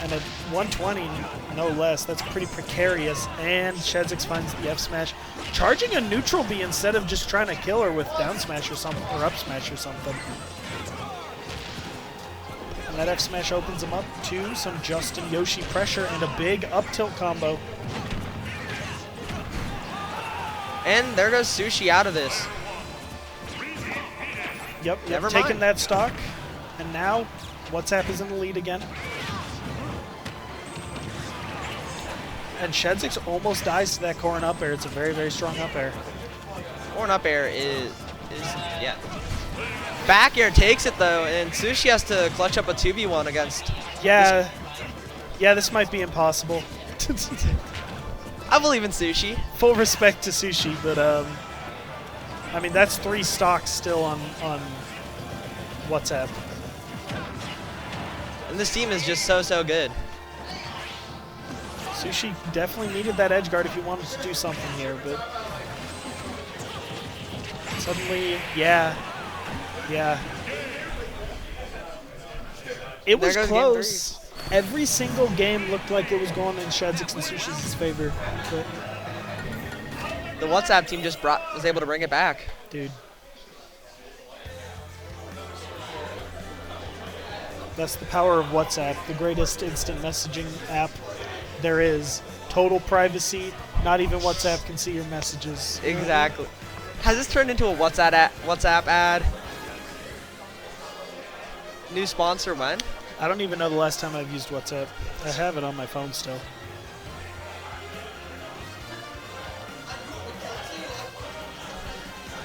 [SPEAKER 2] And at 120, no less, that's pretty precarious. And Shadzix finds the F smash, charging a neutral B instead of just trying to kill her with down smash or something, or up smash or something. And that F smash opens him up to some Justin Yoshi pressure and a big up tilt combo.
[SPEAKER 3] And there goes Sushii out of this.
[SPEAKER 2] Yep,
[SPEAKER 3] Never
[SPEAKER 2] taking
[SPEAKER 3] mind.
[SPEAKER 2] that stock. And now, WhatsApp is in the lead again. And Shadzix almost dies to that Koran up air. It's a very, very strong up air.
[SPEAKER 3] Koran up air is yeah. Back air takes it though, and Sushii has to clutch up a 2v1 against.
[SPEAKER 2] Yeah, yeah, this might be impossible.
[SPEAKER 3] I believe in Sushii.
[SPEAKER 2] Full respect to Sushii, but I mean that's 3 stocks still on WhatsApp.
[SPEAKER 3] And this team is just so good.
[SPEAKER 2] Sushii definitely needed that edge guard if he wanted to do something here, but suddenly, yeah. It was close. Every single game looked like it was going in Shadzix and Sushii's favor. But
[SPEAKER 3] the WhatsApp team just was able to bring it back.
[SPEAKER 2] Dude. That's the power of WhatsApp, the greatest instant messaging app there is. Total privacy. Not even WhatsApp can see your messages.
[SPEAKER 3] Exactly. Has this turned into a WhatsApp ad? New sponsor when?
[SPEAKER 2] I don't even know the last time I've used WhatsApp. I have it on my phone still.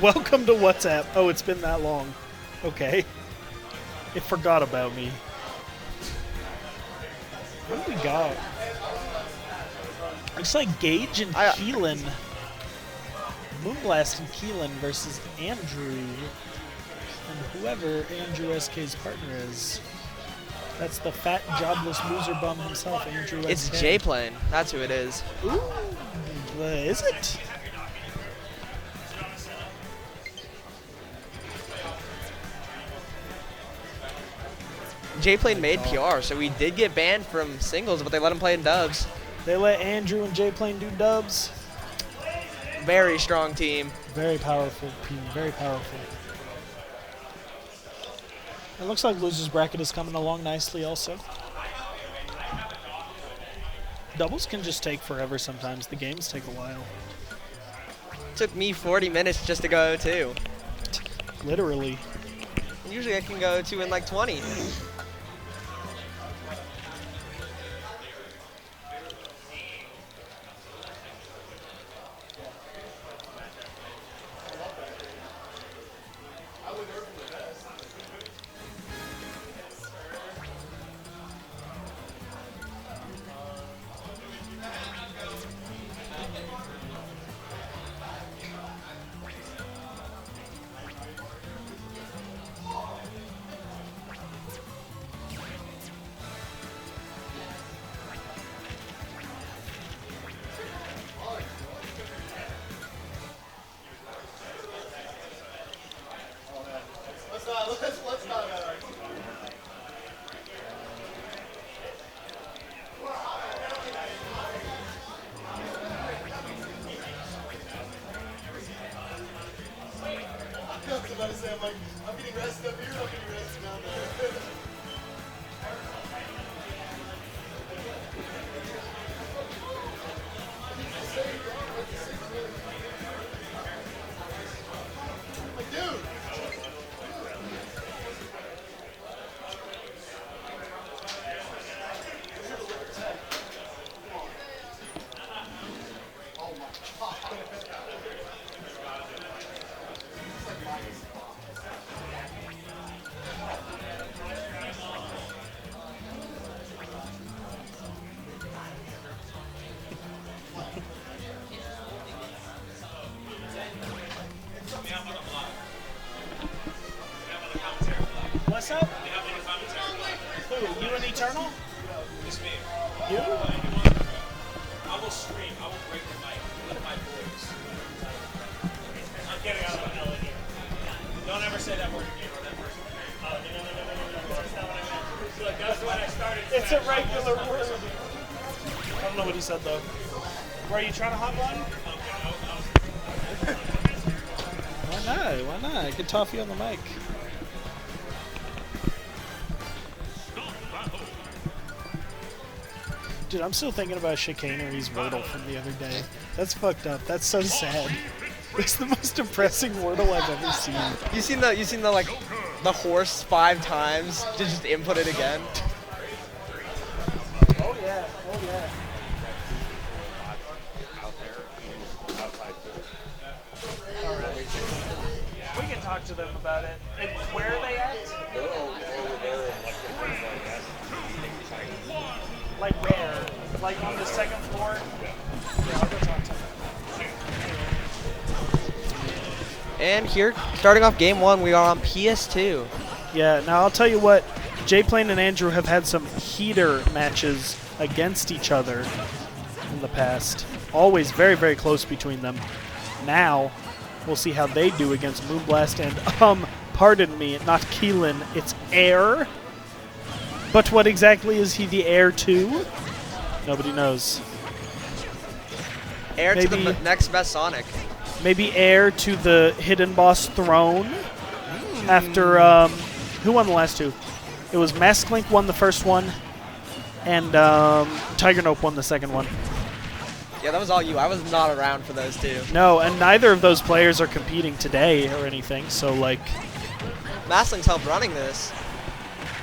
[SPEAKER 2] Welcome to WhatsApp. Oh, it's been that long. Okay. It forgot about me. What do we got? Looks like Gage and Keelan. Moonblast and Keelan versus Andrew. And whoever AndrewSK's partner is. That's the fat, jobless loser bum himself, AndrewSK.
[SPEAKER 3] It's Jplane. That's who it is.
[SPEAKER 2] Ooh, is it?
[SPEAKER 3] Jplane made PR, so we did get banned from singles, but they let him play in dubs.
[SPEAKER 2] They let Andrew and Jplane do dubs.
[SPEAKER 3] Very strong team.
[SPEAKER 2] Very powerful team. Very powerful. It looks like losers bracket is coming along nicely also. Doubles can just take forever sometimes. The games take a while.
[SPEAKER 3] Took me 40 minutes just to go 2.
[SPEAKER 2] Literally.
[SPEAKER 3] Usually I can go 2 in like 20.
[SPEAKER 4] I'm getting rested up here, I'm getting rested down there. Like, dude!
[SPEAKER 2] What's up? Who? You and Eternal?
[SPEAKER 5] It's me.
[SPEAKER 2] You?
[SPEAKER 5] I will scream. I will break the mic with my voice. I'm getting out of hell here. Don't ever say that word again or that person. Oh, no. That's not what I meant. Look, that's when I started.
[SPEAKER 2] It's a regular word. I don't know what he said though. Were you trying to hotline? Why not? Why not? Get Toffee on the mic. Dude, I'm still thinking about Chicanery's Wordle from the other day. That's fucked up. That's so sad. It's the most depressing Wordle I've ever seen.
[SPEAKER 3] You seen the like the horse 5 times to just input it again?
[SPEAKER 2] Oh yeah, oh yeah. Alright. We can talk to them about it. And where are they at?
[SPEAKER 4] They're over there in like the first
[SPEAKER 2] Like where? Like on the second floor? Yeah, I'll go talk to them.
[SPEAKER 3] And here, starting off game 1, we are on PS2.
[SPEAKER 2] Yeah, now I'll tell you what, Jplane and Andrew have had some heater matches against each other in the past. Always very, very close between them. Now, we'll see how they do against Moonblast and, pardon me, not Keelan, it's Heir. But what exactly is he the heir to? Nobody knows.
[SPEAKER 3] Heir to the next best Sonic.
[SPEAKER 2] Maybe heir to the hidden boss throne. After, who won the last two? It was Mask Link won the first one, and Tiger Nope won the second one.
[SPEAKER 3] Yeah, that was all you. I was not around for those two.
[SPEAKER 2] No, and neither of those players are competing today or anything, so like...
[SPEAKER 3] Mask Link's helped running this.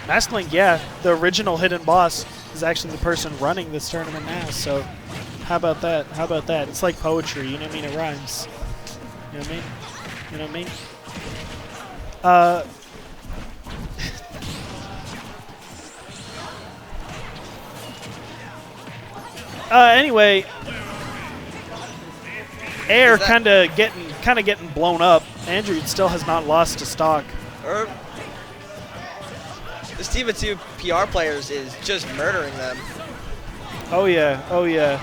[SPEAKER 2] Mask Link, yeah, the original hidden boss is actually the person running this tournament now, so how about that? How about that? It's like poetry, you know what I mean? It rhymes. You know what I mean? You know what I mean? Anyway, Heir kind of getting blown up. Andrew still has not lost to stock.
[SPEAKER 3] This team of two PR players is just murdering them.
[SPEAKER 2] Oh yeah, oh yeah.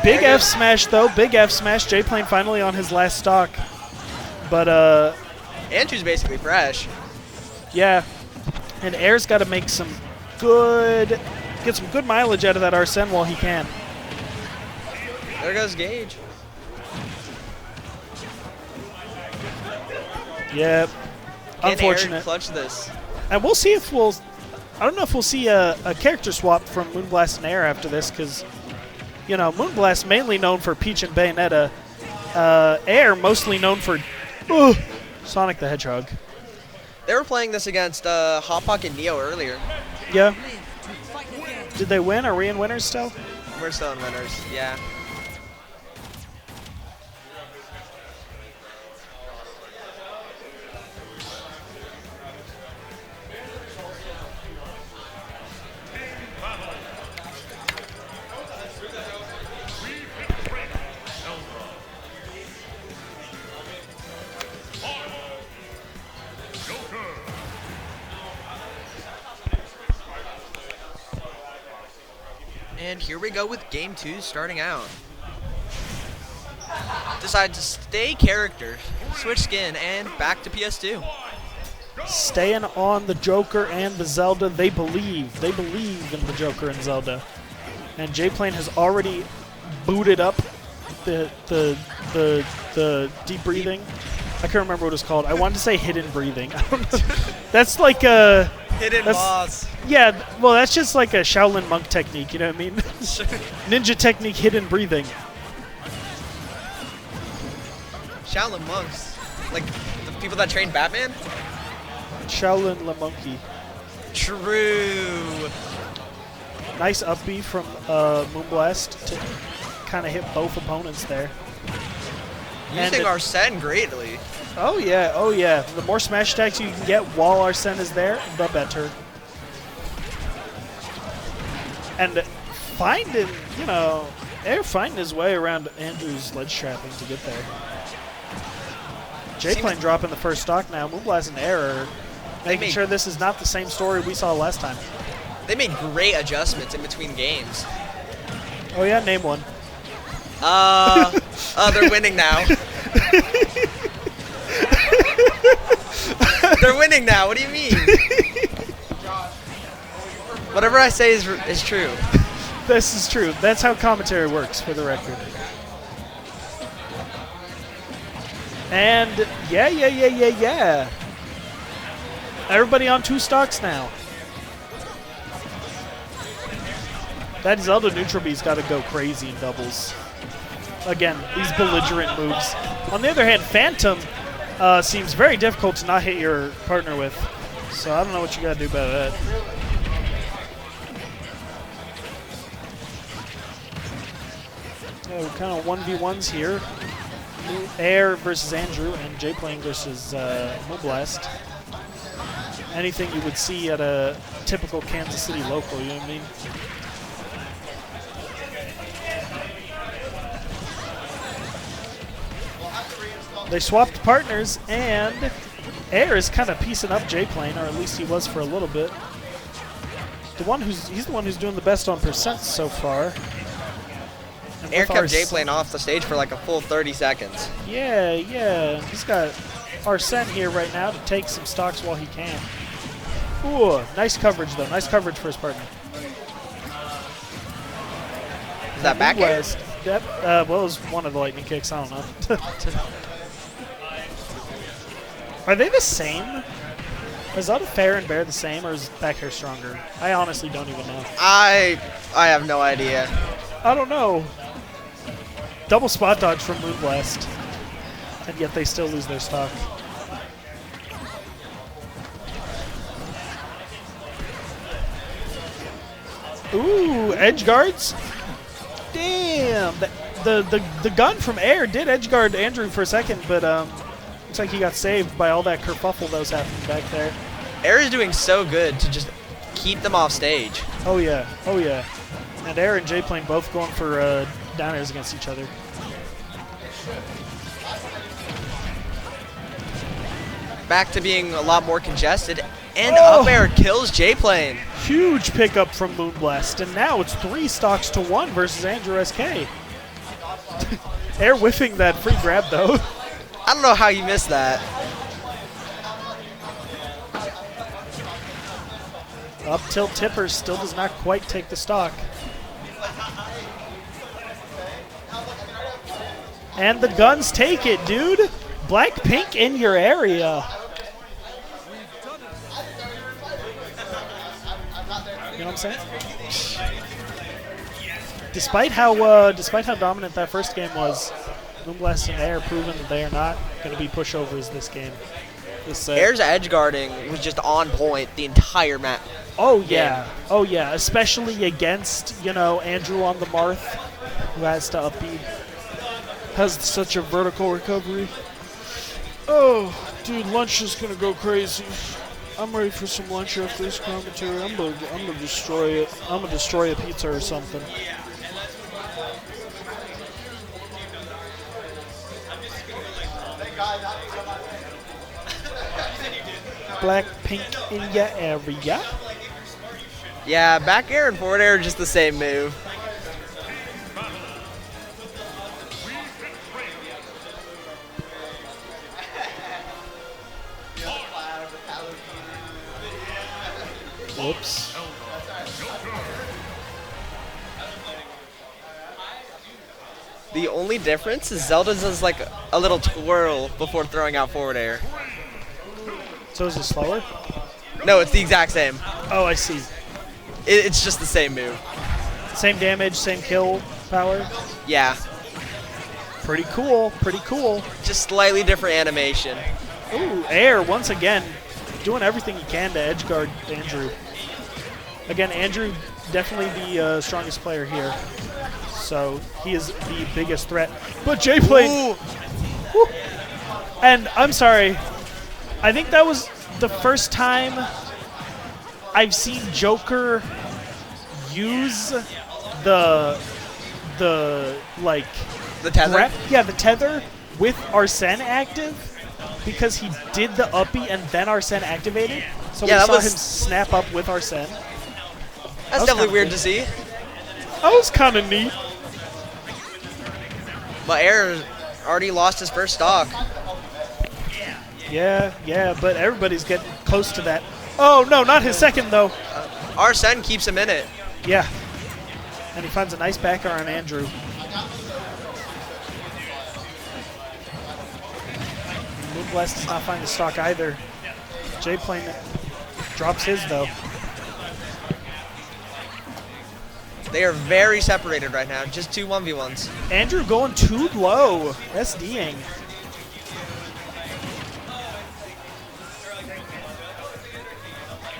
[SPEAKER 2] Big F smash though, big F smash. Jplane finally on his last stock, but
[SPEAKER 3] Andrew's basically fresh.
[SPEAKER 2] Yeah, and Heir's got to make some good, get some good mileage out of that Arsene while he can.
[SPEAKER 3] There goes Gage.
[SPEAKER 2] Yep.
[SPEAKER 3] Can
[SPEAKER 2] Unfortunate.
[SPEAKER 3] Heir clutch this?
[SPEAKER 2] And we'll see if we'll. I don't know if we'll see a character swap from Moonblast and Heir after this, because, you know, Moonblast mainly known for Peach and Bayonetta. Heir mostly known for Sonic the Hedgehog.
[SPEAKER 3] They were playing this against Hot Pocket Neo earlier.
[SPEAKER 2] Yeah. Did they win? Are we in winners still?
[SPEAKER 3] We're still in winners, yeah. And here we go with game 2 starting out. Decide to stay character, switch skin, and back to PS2.
[SPEAKER 2] Staying on the Joker and the Zelda, they believe. They believe in the Joker and Zelda. And Jplane has already booted up the deep breathing. I can't remember what it's called. I wanted to say hidden breathing. I don't know. That's like a
[SPEAKER 3] hidden boss.
[SPEAKER 2] Yeah, well, that's just like a Shaolin monk technique, you know what I mean? Ninja technique, hidden breathing.
[SPEAKER 3] Shaolin monks, like the people that train Batman?
[SPEAKER 2] Shaolin La Monkey.
[SPEAKER 3] True.
[SPEAKER 2] Nice up B from Moonblast to kind of hit both opponents there.
[SPEAKER 3] Using Arsene greatly.
[SPEAKER 2] Oh yeah, oh yeah. The more smash attacks you can get while Arsene is there, the better. And finding, you know, Heir finding his way around Andrew's ledge trapping to get there. Jplane dropping the first stock now. Moonblast and Heir are making sure this is not the same story we saw last time.
[SPEAKER 3] They made great adjustments in between games.
[SPEAKER 2] Oh yeah, name one.
[SPEAKER 3] They're winning now. They're winning now. What do you mean? Whatever I say is true.
[SPEAKER 2] This is true. That's how commentary works, for the record. And yeah. Everybody on 2 stocks now. That Zelda neutral B's got to go crazy in doubles. Again, these belligerent moves. On the other hand, Phantom seems very difficult to not hit your partner with. So I don't know what you got to do about that. Yeah, we're kind of 1v1s here. Heir versus Andrew and Jplane versus Moonblast. Anything you would see at a typical Kansas City local, you know what I mean? They swapped partners, and Heir is kind of piecing up Jplane, or at least he was for a little bit. He's the one who's doing the best on percents so far. And
[SPEAKER 3] Heir
[SPEAKER 2] with
[SPEAKER 3] kept Jplane off the stage for like a full 30 seconds.
[SPEAKER 2] Yeah, yeah. He's got Arsene here right now to take some stocks while he can. Ooh, nice coverage though. Nice coverage for his partner.
[SPEAKER 3] Is that back air?
[SPEAKER 2] Yep. Well, it was one of the lightning kicks. I don't know. Are they the same? Is that a fair and bear the same, or is back air stronger? I honestly don't even know.
[SPEAKER 3] I have no idea.
[SPEAKER 2] I don't know. Double spot dodge from Moonblast, and yet they still lose their stock. Ooh, edge guards. Damn. The gun from Heir did edge guard Andrew for a second, but looks like he got saved by all that kerfuffle that was happening back there.
[SPEAKER 3] Heir is doing so good to just keep them off stage.
[SPEAKER 2] Oh yeah, oh yeah. And Heir and Jplane both going for down airs against each other.
[SPEAKER 3] Back to being a lot more congested, and up air kills Jplane.
[SPEAKER 2] Huge pickup from Moonblast, and now it's 3 stocks to 1 versus AndrewSK. Heir whiffing that free grab though.
[SPEAKER 3] I don't know how you missed that.
[SPEAKER 2] Up tilt tipper still does not quite take the stock. And the guns take it, dude. Black-pink in your area. You know what I'm saying? Despite how dominant that first game was, Moonblast and Heir proving that they are not going to be pushovers this game.
[SPEAKER 3] Heir's edge guarding was just on point the entire map.
[SPEAKER 2] Oh yeah, oh yeah, especially against, you know, Andrew on the Marth, who has to up B. Has such a vertical recovery. Oh, dude, lunch is gonna go crazy. I'm ready for some lunch after this commentary. I'm gonna destroy it. I'm gonna destroy a pizza or something. Black pink in your area.
[SPEAKER 3] Yeah, back air and forward air are just the same move.
[SPEAKER 2] Whoops.
[SPEAKER 3] The only difference is Zelda's does like a little twirl before throwing out forward air.
[SPEAKER 2] So is it slower?
[SPEAKER 3] No, it's the exact same.
[SPEAKER 2] Oh, I see.
[SPEAKER 3] It's just the same move.
[SPEAKER 2] Same damage, same kill power.
[SPEAKER 3] Yeah,
[SPEAKER 2] Pretty cool, pretty cool.
[SPEAKER 3] just slightly different animation.
[SPEAKER 2] Ooh, Heir once again doing everything he can to edge guard Andrew. Again, Andrew definitely the strongest player here. So he is the biggest threat. But Jplane, and I'm sorry, I think that was the first time I've seen Joker use the like
[SPEAKER 3] The tether?
[SPEAKER 2] the tether with Arsene active, because he did the uppy and then Arsene activated. So
[SPEAKER 3] Yeah,
[SPEAKER 2] we
[SPEAKER 3] that
[SPEAKER 2] saw
[SPEAKER 3] was-
[SPEAKER 2] him snap up with Arsene.
[SPEAKER 3] That's
[SPEAKER 2] was
[SPEAKER 3] definitely
[SPEAKER 2] kinda
[SPEAKER 3] weird
[SPEAKER 2] cool.
[SPEAKER 3] to see.
[SPEAKER 2] That was kind of neat.
[SPEAKER 3] But Heir already lost his first stock.
[SPEAKER 2] Yeah, but everybody's getting close to that. Oh, no, not his second, though.
[SPEAKER 3] Arsene keeps him in it.
[SPEAKER 2] Yeah. And he finds a nice backer on Andrew. Moonblast does not find the stock either. Jplane drops his, though.
[SPEAKER 3] They are very separated right now. Just 2 1v1s.
[SPEAKER 2] Andrew going too low. SDing.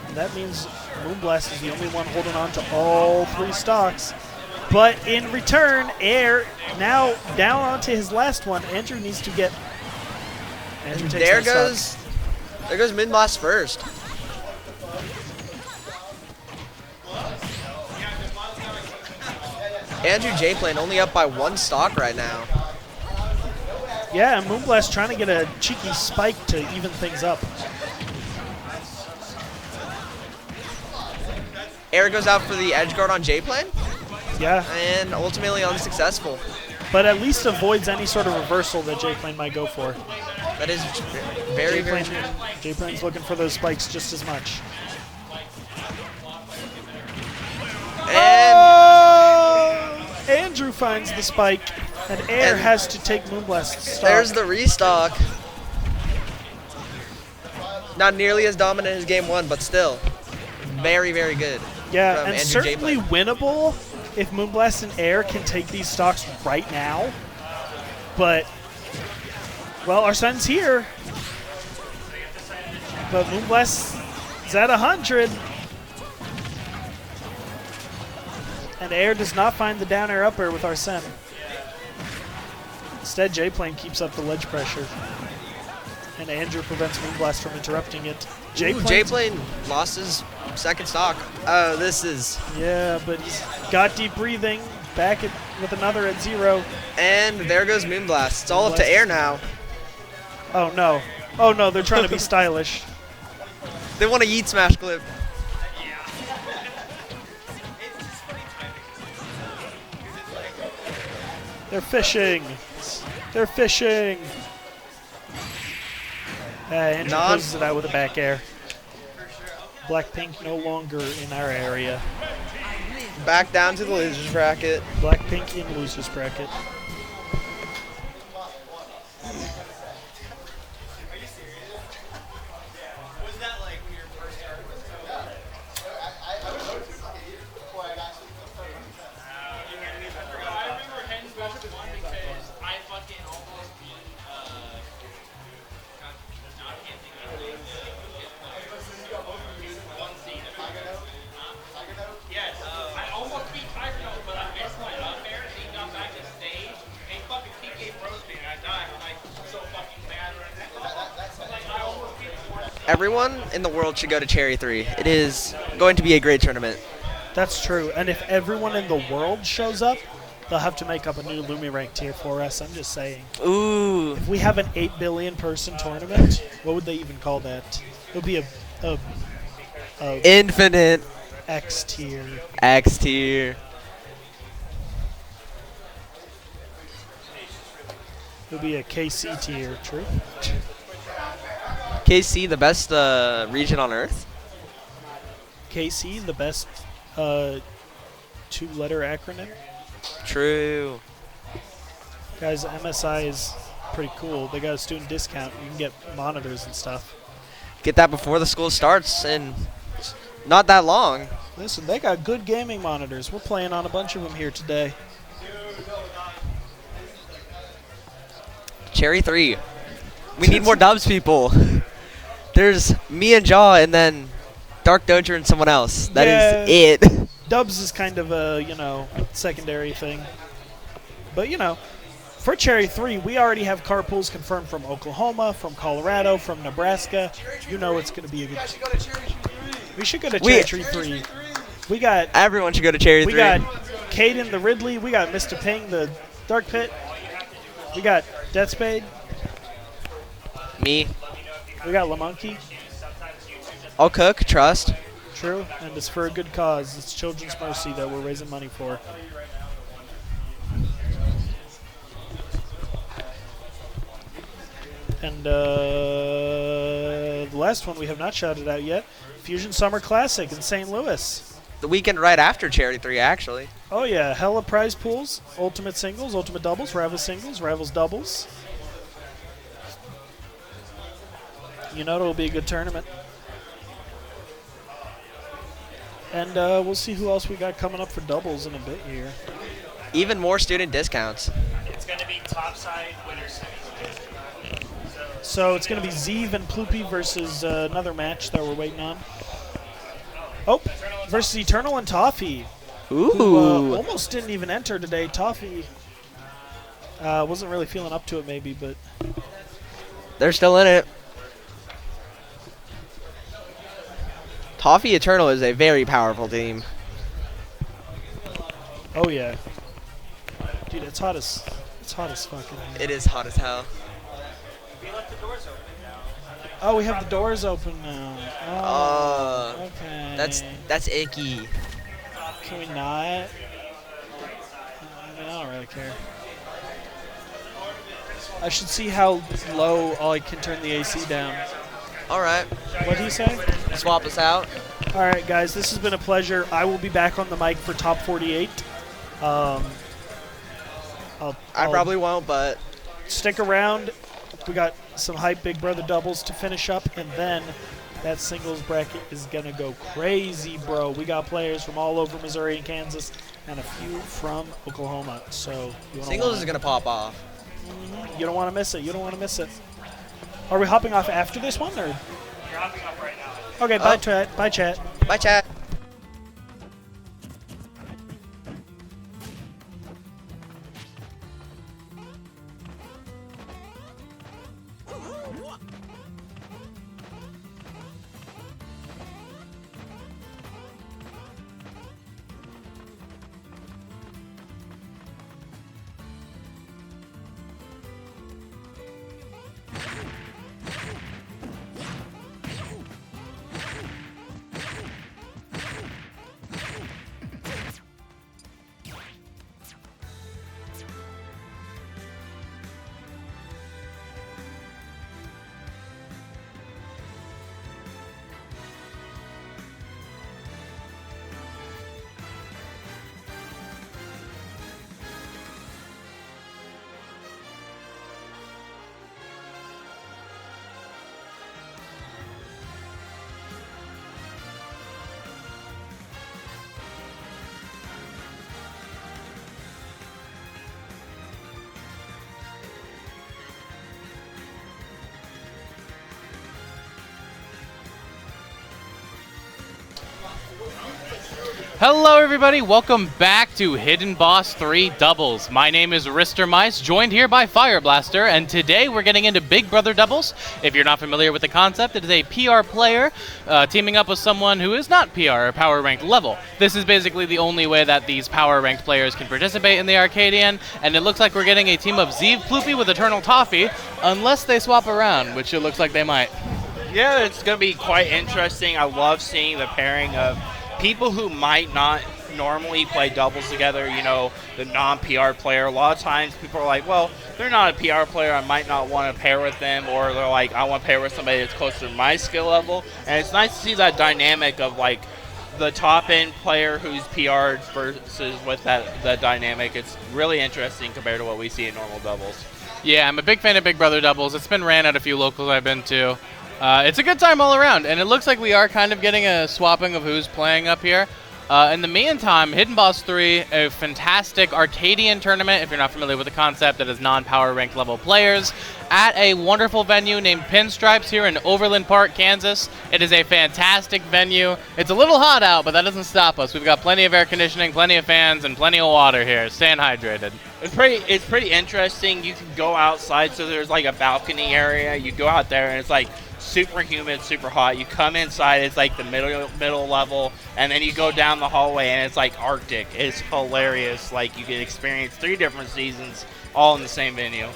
[SPEAKER 2] And that means Moonblast is the only one holding on to all 3 stocks. But in return, Heir now down onto his last one. Andrew needs to get. Andrew takes
[SPEAKER 3] There
[SPEAKER 2] that
[SPEAKER 3] goes,
[SPEAKER 2] stock.
[SPEAKER 3] there goes Moonblast first. Andrew Jplane only up by 1 stock right now.
[SPEAKER 2] Yeah, and Moonblast trying to get a cheeky spike to even things up.
[SPEAKER 3] Heir goes out for the edge guard on Jplane,
[SPEAKER 2] Yeah,
[SPEAKER 3] and ultimately unsuccessful.
[SPEAKER 2] but at least avoids any sort of reversal that Jplane might go for.
[SPEAKER 3] That is very, very true.
[SPEAKER 2] Jplane's looking for those spikes just as much.
[SPEAKER 3] And
[SPEAKER 2] Oh! Andrew finds the spike, and Heir
[SPEAKER 3] And
[SPEAKER 2] has to take Moonblast's stock.
[SPEAKER 3] there's the restock. Not nearly as dominant as game 1, but still very, very good.
[SPEAKER 2] Yeah,
[SPEAKER 3] from
[SPEAKER 2] and
[SPEAKER 3] Andrew
[SPEAKER 2] certainly
[SPEAKER 3] Jplane.
[SPEAKER 2] winnable if Moonblast and Heir can take these stocks right now. But, well, our son's here. But Moonblast is at 100. And Heir does not find the down air up air with Arsene. Instead, Jplane keeps up the ledge pressure. And Andrew prevents Moonblast from interrupting it.
[SPEAKER 3] Jplane lost his second stock. This is...
[SPEAKER 2] Yeah, but he's got deep breathing. Back at, with another at 0.
[SPEAKER 3] And there goes Moonblast. It's all up to
[SPEAKER 2] Moonblast.
[SPEAKER 3] Heir now.
[SPEAKER 2] Oh, no. Oh, no, they're trying to be stylish.
[SPEAKER 3] They want a yeet smash clip.
[SPEAKER 2] They're fishing. They're fishing. Andrew closes it out with a back air. Blackpink no longer in our area.
[SPEAKER 3] Back down to the losers bracket.
[SPEAKER 2] Blackpink in losers bracket.
[SPEAKER 3] Everyone in the world should go to Cherry 3. It is going to be a great tournament.
[SPEAKER 2] That's true. And if everyone in the world shows up, they'll have to make up a new Lumi rank tier for us. I'm just saying.
[SPEAKER 3] Ooh.
[SPEAKER 2] If we have an 8 billion person tournament, what would they even call that? It would be a
[SPEAKER 3] Infinite
[SPEAKER 2] X tier.
[SPEAKER 3] X tier.
[SPEAKER 2] It would be a KC tier. True.
[SPEAKER 3] KC, the best region on Earth.
[SPEAKER 2] KC, the best two-letter acronym.
[SPEAKER 3] True.
[SPEAKER 2] Guys, MSI is pretty cool. They got a student discount. You can get monitors and stuff.
[SPEAKER 3] Get that before the school starts in not that long.
[SPEAKER 2] Listen, they got good gaming monitors. We're playing on a bunch of them here today.
[SPEAKER 3] Cherry 3. We need more dubs, people. There's me and Jaw, and then Dark Doger and someone else. That is it.
[SPEAKER 2] Dubs is kind of a, secondary thing. But, for Cherry 3, we already have carpools confirmed from Oklahoma, from Colorado, from Nebraska. You know it's going to be a good... We should go to Cherry 3. We got...
[SPEAKER 3] Everyone should go to Cherry 3.
[SPEAKER 2] We got Caden the Ridley. We got Mr. Ping the Dark Pit. We got Death Spade.
[SPEAKER 3] Me.
[SPEAKER 2] We got LaMonkey.
[SPEAKER 3] I'll cook, trust.
[SPEAKER 2] True, and it's for a good cause. It's Children's Mercy that we're raising money for. And the last one we have not shouted out yet, Fusion Summer Classic in St. Louis.
[SPEAKER 3] The weekend right after Cherry 3, actually.
[SPEAKER 2] Oh yeah, hella prize pools, ultimate singles, ultimate doubles, Rivals singles, Rivals doubles. You know it'll be a good tournament. And we'll see who else we got coming up for doubles in a bit here.
[SPEAKER 3] Even more student discounts.
[SPEAKER 5] It's going to be topside winner semis.
[SPEAKER 2] So it's going to be Zeve and Ploopy versus another match that we're waiting on. Oh, versus Eternal and Toffee.
[SPEAKER 3] Ooh.
[SPEAKER 2] Who almost didn't even enter today. Toffee wasn't really feeling up to it maybe, but...
[SPEAKER 3] They're still in it. Toffee Eternal is a very powerful team.
[SPEAKER 2] Oh yeah. Dude, it's hot It's hot as fuck in here.
[SPEAKER 3] It is hot as hell.
[SPEAKER 5] We left the doors open now.
[SPEAKER 2] Oh, we have the doors open now. Oh, okay.
[SPEAKER 3] That's icky.
[SPEAKER 2] Can we not? I don't really care. I should see how low I can turn the AC down.
[SPEAKER 3] All right.
[SPEAKER 2] What do you say?
[SPEAKER 3] Swap us out.
[SPEAKER 2] All right, guys, this has been a pleasure. I will be back on the mic for top 48.
[SPEAKER 3] I probably won't, but
[SPEAKER 2] stick around. We got some hype Big Brother doubles to finish up, and then that singles bracket is going to go crazy, bro. We got players from all over Missouri and Kansas, and a few from Oklahoma. So
[SPEAKER 3] singles is going to pop off.
[SPEAKER 2] You don't want to miss it. You don't want to miss it. Are we hopping off after this one, or?
[SPEAKER 5] You're hopping up right now.
[SPEAKER 2] Okay, bye, chat. Bye, chat.
[SPEAKER 3] Bye, chat.
[SPEAKER 6] Hello everybody, welcome back to Hidden Boss 3 Doubles. My name is Rister Mice, joined here by Fire Blaster, and today we're getting into Big Brother Doubles. If you're not familiar with the concept, it is a PR player teaming up with someone who is not PR or power ranked level. This is basically the only way that these power ranked players can participate in the Arcadian, and it looks like we're getting a team of Zeve Ploopy with Eternal Toffee, unless they swap around, which it looks like they might.
[SPEAKER 7] Yeah, it's going to be quite interesting. I love seeing the pairing of people who might not normally play doubles together, you know, the non-PR player. A lot of times people are like, well, they're not a PR player, I might not want to pair with them, or they're like, I want to pair with somebody that's closer to my skill level. And it's nice to see that dynamic of like the top-end player who's PR'd versus with that dynamic. It's really interesting compared to what we see in normal doubles.
[SPEAKER 6] Yeah, I'm a big fan of Big Brother Doubles. It's been ran at a few locals I've been to. It's a good time all around, and it looks like we are kind of getting a swapping of who's playing up here. In the meantime, Hidden Boss 3, a fantastic Arcadian tournament, if you're not familiar with the concept, that is non-power ranked level players, at a wonderful venue named Pinstripes here in Overland Park, Kansas. It is a fantastic venue. It's a little hot out, but that doesn't stop us. We've got plenty of air conditioning, plenty of fans, and plenty of water here. Staying hydrated.
[SPEAKER 7] It's pretty interesting. You can go outside, so there's like a balcony area. You go out there, and it's like super humid, super hot. You come inside, it's like the middle level, and then you go down the hallway, and it's like Arctic. It's hilarious. Like, you can experience 3 different seasons all in the same venue.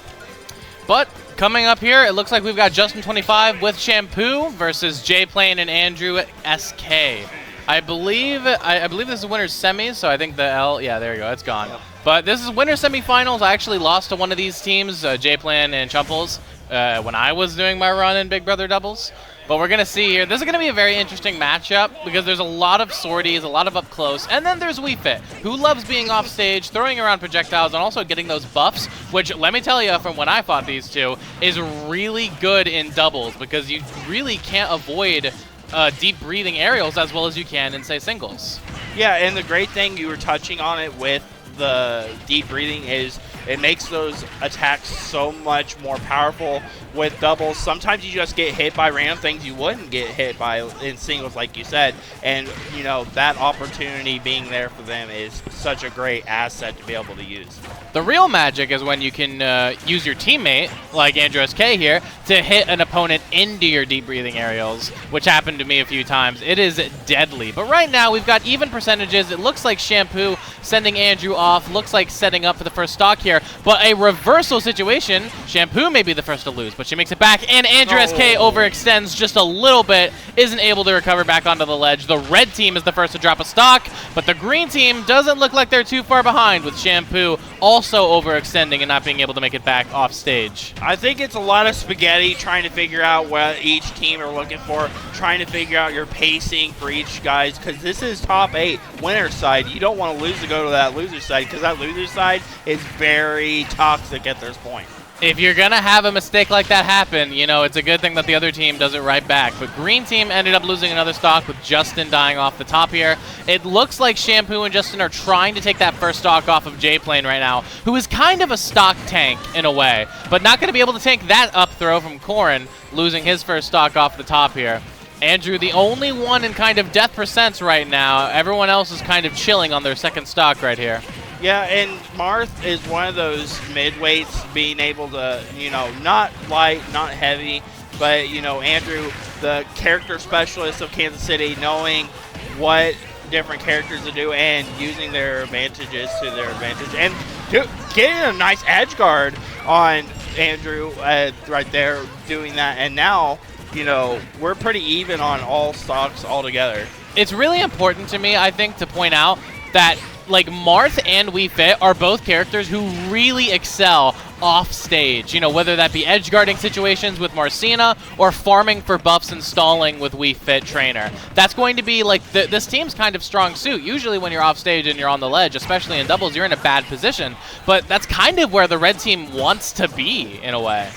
[SPEAKER 6] But coming up here, it looks like we've got Justin25 with Shampoo versus Jplane and AndrewSK. I believe this is winner's semis, so I think the L, yeah, there you go, it's gone. Yep. But this is winner semifinals. I actually lost to one of these teams, Jplane and Chumples, when I was doing my run in Big Brother Doubles. But we're going to see here. This is going to be a very interesting matchup because there's a lot of sorties, a lot of up close, and then there's WeFit, who loves being off stage, throwing around projectiles, and also getting those buffs, which, let me tell you, from when I fought these two, is really good in doubles because you really can't avoid deep breathing aerials as well as you can in, say, singles.
[SPEAKER 7] Yeah, and the great thing, you were touching on it with the deep breathing, is it makes those attacks so much more powerful with doubles. Sometimes you just get hit by random things you wouldn't get hit by in singles, like you said. And, you know, that opportunity being there for them is such a great asset to be able to use.
[SPEAKER 6] The real magic is when you can use your teammate like AndrewSK here, to hit an opponent into your deep breathing aerials, which happened to me a few times. It is deadly. But right now, we've got even percentages. It looks like Shampoo sending Andrew off, looks like setting up for the first stock here, but a reversal situation. Shampoo may be the first to lose, but she makes it back, and AndrewSK overextends just a little bit, isn't able to recover back onto the ledge. The red team is the first to drop a stock, but the green team doesn't look like they're too far behind, with Shampoo also overextending and not being able to make it back off stage.
[SPEAKER 7] I think it's a lot of spaghetti trying to figure out what each team are looking for, trying to figure out your pacing for each guys, because this is top 8 winner side. You don't want to lose to go to that loser side, because that loser side is very toxic at this point.
[SPEAKER 6] If you're going to have a mistake like that happen, you know, it's a good thing that the other team does it right back. But green team ended up losing another stock with Justin dying off the top here. It looks like Shampoo and Justin are trying to take that first stock off of Jplane right now, who is kind of a stock tank in a way, but not going to be able to tank that up throw from Corin, losing his first stock off the top here. Andrew, the only one in kind of death percents right now. Everyone else is kind of chilling on their second stock right here.
[SPEAKER 7] Yeah, and Marth is one of those midweights being able to, you know, not light, not heavy, but, you know, Andrew, the character specialist of Kansas City, knowing what different characters to do and using their advantages to their advantage. And getting a nice edge guard on Andrew right there doing that. And now, you know, we're pretty even on all stocks altogether.
[SPEAKER 6] It's really important to me, I think, to point out that like Marth and Wii Fit are both characters who really excel off stage, you know, whether that be edge guarding situations with Marcina or farming for buffs and stalling with Wii Fit Trainer. That's going to be like this team's kind of strong suit. Usually when you're off stage and you're on the ledge, especially in doubles, you're in a bad position, but that's kind of where the red team wants to be in a way.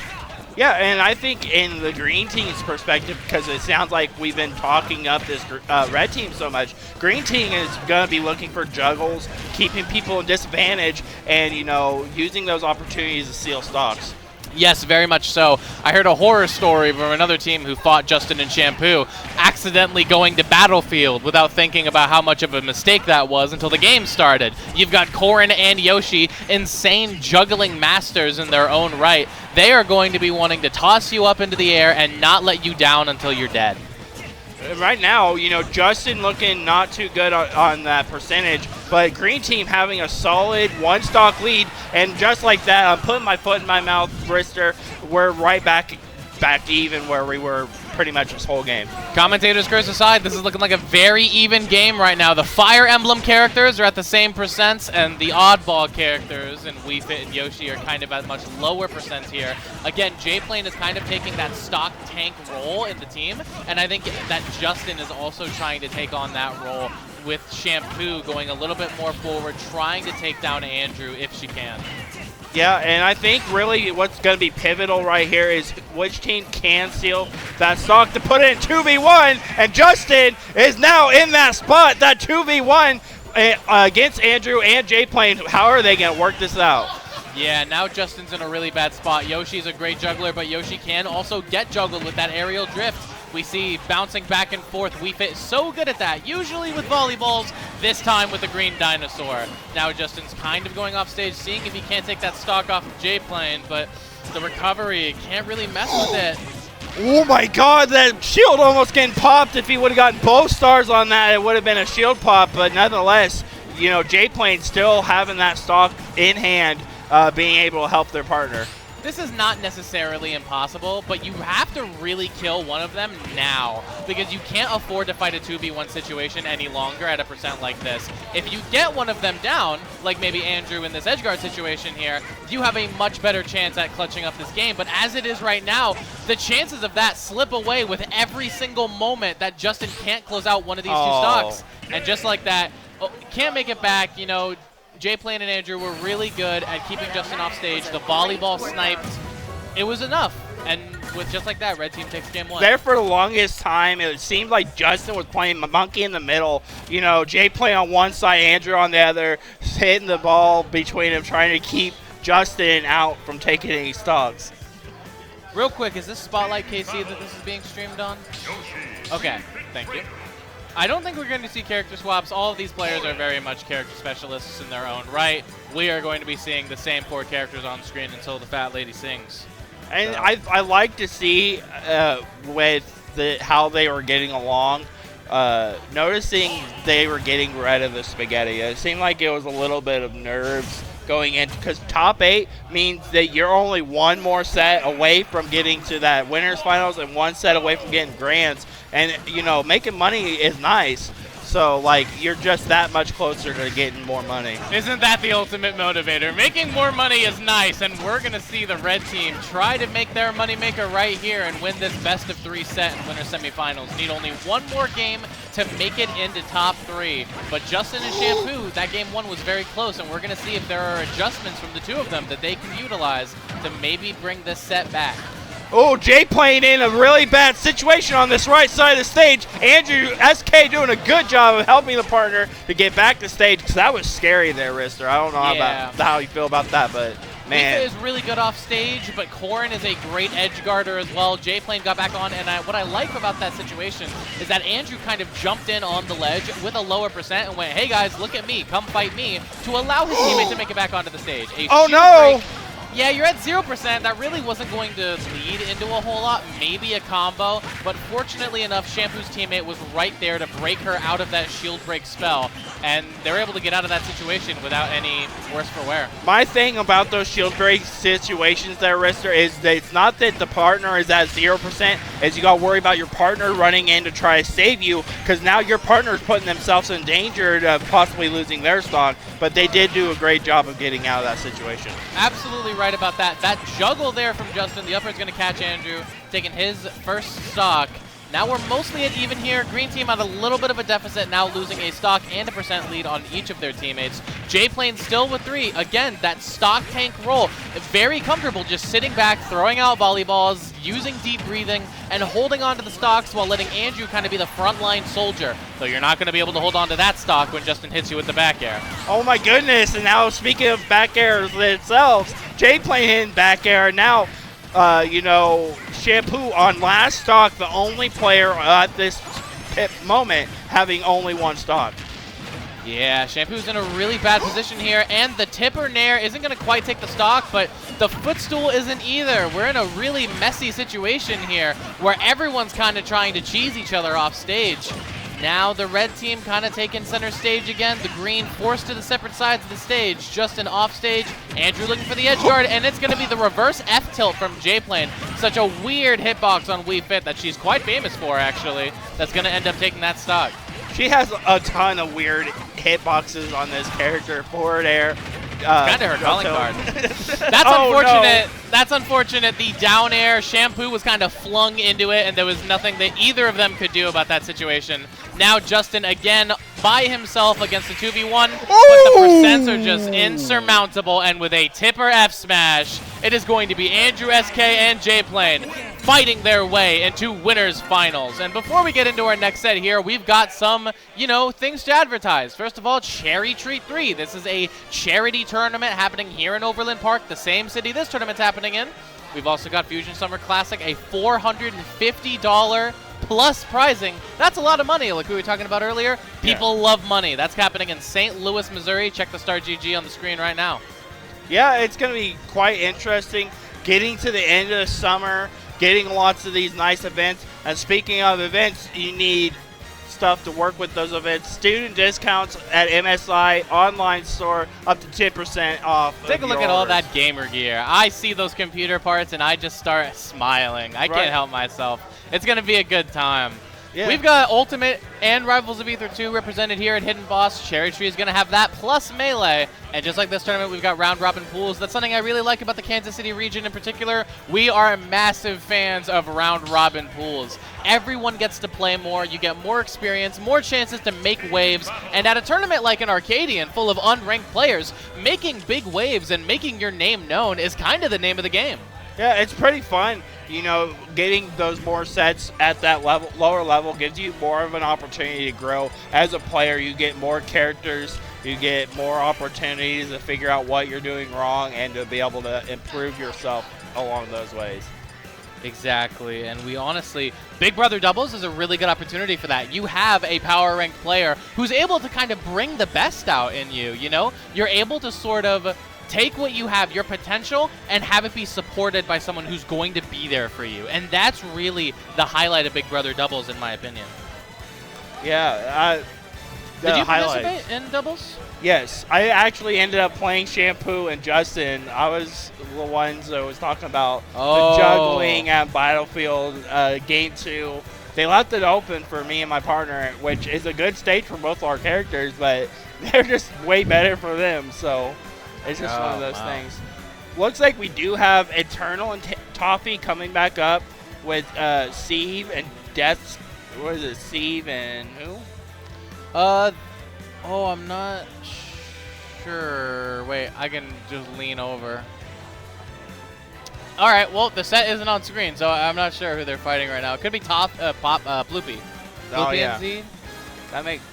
[SPEAKER 7] Yeah, and I think in the green team's perspective, because it sounds like we've been talking up this red team so much, green team is going to be looking for juggles, keeping people in disadvantage, and, you know, using those opportunities to steal stocks.
[SPEAKER 6] Yes, very much so. I heard a horror story from another team who fought Justin and Shampoo, accidentally going to Battlefield without thinking about how much of a mistake that was until the game started. You've got Corin and Yoshi, insane juggling masters in their own right. They are going to be wanting to toss you up into the air and not let you down until you're dead.
[SPEAKER 7] Right now, you know, Justin looking not too good on that percentage, but green team having a solid one stock lead, and just like that, I'm putting my foot in my mouth, Brister. We're right back to even where we were pretty much this whole game.
[SPEAKER 6] Commentators curse aside, this is looking like a very even game right now. The Fire Emblem characters are at the same percents, and the oddball characters and Wii Fit and Yoshi are kind of at much lower percents here. Again, Jplane is kind of taking that stock tank role in the team, and I think that Justin is also trying to take on that role, with Shampoo going a little bit more forward, trying to take down Andrew if she can.
[SPEAKER 7] Yeah, and I think really what's going to be pivotal right here is which team can steal that stock to put it in 2v1, and Justin is now in that spot, that 2v1 against Andrew and Jplane. How are they going to work this out?
[SPEAKER 6] Yeah, now Justin's in a really bad spot. Yoshi's a great juggler, but Yoshi can also get juggled with that aerial drift. We see bouncing back and forth. Wii Fit is so good at that, usually with volleyballs, this time with the green dinosaur. Now Justin's kind of going off stage, seeing if he can't take that stock off of Jplane, but the recovery can't really mess with it.
[SPEAKER 7] Oh my god, that shield almost getting popped. If he would have gotten both stars on that, it would have been a shield pop, but nonetheless, you know, Jplane still having that stock in hand, being able to help their partner.
[SPEAKER 6] This is not necessarily impossible, but you have to really kill one of them now, because you can't afford to fight a 2v1 situation any longer at a percent like this. If you get one of them down, like maybe Andrew in this edgeguard situation here, you have a much better chance at clutching up this game. But as it is right now, the chances of that slip away with every single moment that Justin can't close out one of these two stocks. And just like that, can't make it back, you know. Jplane and Andrew were really good at keeping Justin off stage. The volleyball sniped. It was enough. And with just like that, red team takes game one.
[SPEAKER 7] There for the longest time, it seemed like Justin was playing monkey in the middle. You know, Jplane on one side, Andrew on the other, hitting the ball between them, trying to keep Justin out from taking any stocks.
[SPEAKER 6] Real quick, is this Spotlight KC that this is being streamed on? Okay, thank you. I don't think we're going to see character swaps. All of these players are very much character specialists in their own right. We are going to be seeing the same 4 characters on screen until the fat lady sings.
[SPEAKER 7] And
[SPEAKER 6] So.
[SPEAKER 7] I like to see with how they were getting along. Noticing they were getting rid of the spaghetti. It seemed like it was a little bit of nerves going in, because top 8 means that you're only one more set away from getting to that winners finals and one set away from getting grands. And you know, making money is nice. So, like, you're just that much closer to getting more money.
[SPEAKER 6] Isn't that the ultimate motivator? Making more money is nice, and we're going to see the red team try to make their moneymaker right here and win this best-of-3 set in winter semifinals. Need only one more game to make it into top 3. But Justin and Shampoo, that game 1 was very close, and we're going to see if there are adjustments from the two of them that they can utilize to maybe bring this set back.
[SPEAKER 7] Oh, Jplane in a really bad situation on this right side of the stage. AndrewSK doing a good job of helping the partner to get back to stage, because that was scary there, Rister. I don't know about how you feel about that, but man.
[SPEAKER 6] Lisa is really good off stage, but Corrin is a great edge guarder as well. Jplane got back on, and what I like about that situation is that Andrew kind of jumped in on the ledge with a lower percent and went, hey guys, look at me, come fight me, to allow his teammate to make it back onto the stage.
[SPEAKER 7] Oh no!
[SPEAKER 6] Yeah, you're at 0%. That really wasn't going to lead into a whole lot, maybe a combo, but fortunately enough, Shampoo's teammate was right there to break her out of that shield break spell, and they were able to get out of that situation without any worse for wear.
[SPEAKER 7] My thing about those shield break situations there, Rister, is that it's not that the partner is at 0%, is you got to worry about your partner running in to try to save you, because now your partner is putting themselves in danger of possibly losing their stock, but they did do a great job of getting out of that situation.
[SPEAKER 6] Absolutely right about that. That juggle there from Justin. The upper is going to catch Andrew, taking his first stock. Now we're mostly at even here. Green team at a little bit of a deficit, now losing a stock and a percent lead on each of their teammates. Jplane still with 3. Again, that stock tank role. Very comfortable just sitting back, throwing out volleyballs, using deep breathing, and holding on to the stocks while letting Andrew kind of be the frontline soldier. Though you're not going to be able to hold on to that stock when Justin hits you with the back air.
[SPEAKER 7] Oh my goodness, and now speaking of back airs themselves, Jplane hitting back air. Now, you know, Shampoo on last stock, the only player at this moment having only one stock.
[SPEAKER 6] Yeah, Shampoo's in a really bad position here, and the tipper nair isn't going to quite take the stock, but the footstool isn't either. We're in a really messy situation here where everyone's kind of trying to cheese each other off stage. Now the red team kind of taking center stage again. The green forced to the separate sides of the stage. Justin off stage. Andrew looking for the edge guard, and it's going to be the reverse F tilt from Jplane. Such a weird hitbox on Wii Fit that she's quite famous for, actually. That's going to end up taking that stock.
[SPEAKER 7] She has a ton of weird hitboxes on this character. Forward air.
[SPEAKER 6] Kind of her calling card. That's
[SPEAKER 7] Oh,
[SPEAKER 6] unfortunate.
[SPEAKER 7] no.
[SPEAKER 6] That's unfortunate. The down air, Shampoo was kind of flung into it, and there was nothing that either of them could do about that situation. Now Justin again by himself against the 2v1, but the percents are just insurmountable, and with a tipper F smash, it is going to be AndrewSK and Jplane fighting their way into winners finals. And before we get into our next set here, we've got some, you know, things to advertise. First of all, Cherry Treat 3. This is a charity tournament happening here in Overland Park, the same city this tournament's happening in. We've also got Fusion Summer Classic, a $450 plus prizing. That's a lot of money, like we were talking about earlier. People love money. That's happening in St. Louis, Missouri. Check the Star GG on the screen right now.
[SPEAKER 7] Yeah, it's going to be quite interesting getting to the end of the summer, getting lots of these nice events. And speaking of events, you need stuff to work with those events. Student discounts at MSI online store up to 10% off.
[SPEAKER 6] Take a look at all that gamer gear. I see those computer parts and I just start smiling. I can't help myself. It's going to be a good time.
[SPEAKER 7] Yeah.
[SPEAKER 6] We've got Ultimate and Rivals of Ether 2 represented here at Hidden Boss. Cherry Tree is going to have that plus Melee. And just like this tournament, we've got round robin pools. That's something I really like about the Kansas City region in particular. We are massive fans of round robin pools. Everyone gets to play more. You get more experience, more chances to make waves. And at a tournament like an Arcadian full of unranked players, making big waves and making your name known is kind of the name of the game.
[SPEAKER 7] Yeah, it's pretty fun. You know, getting those more sets at that level, lower level, gives you more of an opportunity to grow as a player. You get more characters, you get more opportunities to figure out what you're doing wrong and to be able to improve yourself along those ways.
[SPEAKER 6] Exactly, and we honestly, Big Brother Doubles is a really good opportunity for that. You have a power ranked player who's able to kind of bring the best out in you, you know? You're able to sort of take what you have, your potential, and have it be supported by someone who's going to be there for you. And that's really the highlight of Big Brother doubles, in my opinion.
[SPEAKER 7] Yeah.
[SPEAKER 6] Did you
[SPEAKER 7] highlights.
[SPEAKER 6] participate in doubles?
[SPEAKER 7] Yes, I actually ended up playing Shampoo and Justin. I was the ones that was talking about the juggling at Battlefield Game 2. They left it open for me and my partner, which is a good stage for both our characters, but they're just way better for them. So it's just one of those things. Looks like we do have Eternal and Toffee coming back up with Zeve and DESC. What is it, Zeve and who?
[SPEAKER 6] I'm not sure. Wait, I can just lean over. All right, well, the set isn't on screen, so I'm not sure who they're fighting right now. It could be Ploopy.
[SPEAKER 7] Oh, yeah.
[SPEAKER 6] And Zede?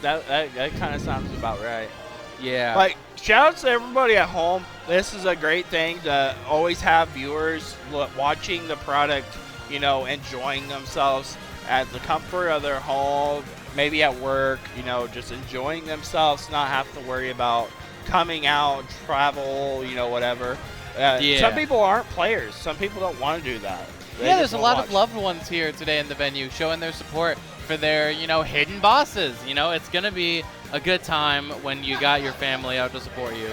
[SPEAKER 7] That kind of sounds about right.
[SPEAKER 6] Yeah.
[SPEAKER 7] Like, shout out to everybody at home. This is a great thing to always have viewers watching the product, you know, enjoying themselves at the comfort of their home, maybe at work, you know, just enjoying themselves, not have to worry about coming out, travel, you know, whatever. Some people aren't players. Some people don't want to do that.
[SPEAKER 6] Yeah, there's a lot of loved ones here today in the venue showing their support for their, you know, hidden bosses. You know, it's going to be a good time when you got your family out to support you.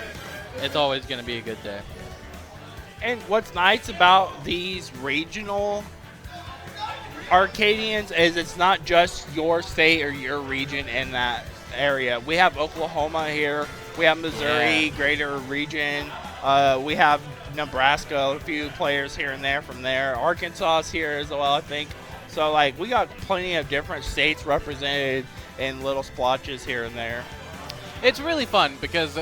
[SPEAKER 6] It's always going to be a good day.
[SPEAKER 7] And what's nice about these regional Arcadians is it's not just your state or your region in that area. We have Oklahoma here. We have Missouri, greater region. We have Nebraska, a few players here and there from there. Arkansas is here as well, I think. So, like, we got plenty of different states represented in little splotches here and there.
[SPEAKER 6] It's really fun because,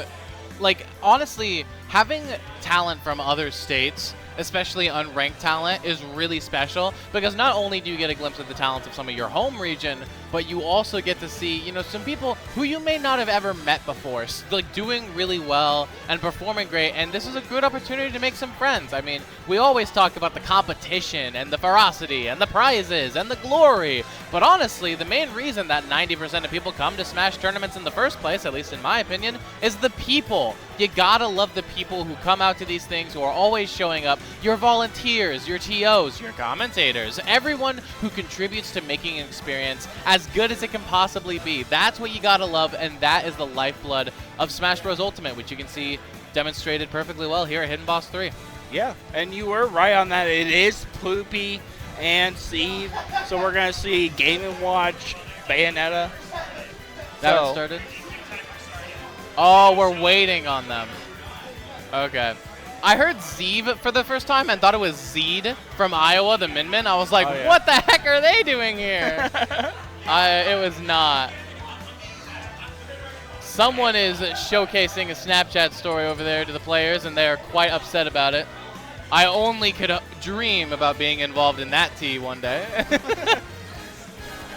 [SPEAKER 6] like, honestly, having talent from other states, especially unranked talent, is really special because not only do you get a glimpse of the talents of some of your home region, but you also get to see, you know, some people who you may not have ever met before, like doing really well and performing great, and this is a good opportunity to make some friends. I mean, we always talk about the competition and the ferocity and the prizes and the glory, but honestly, the main reason that 90% of people come to Smash tournaments in the first place, at least in my opinion, is the people. You gotta love the people who come out to these things, who are always showing up, your volunteers, your TOs, your commentators, everyone who contributes to making an experience as good as it can possibly be. That's what you gotta love, and that is the lifeblood of Smash Bros. Ultimate, which you can see demonstrated perfectly well here at Hidden Boss 3.
[SPEAKER 7] Yeah, and you were right on that. It is Ploopy and Zeve, so we're going to see Game & Watch, Bayonetta.
[SPEAKER 6] That started? Oh, we're waiting on them. Okay. I heard Zeve for the first time and thought it was Zede from Iowa, the Min Min. I was like, what the heck are they doing here? It was not. Someone is showcasing a Snapchat story over there to the players, and they are quite upset about it. I only could dream about being involved in that tea one day.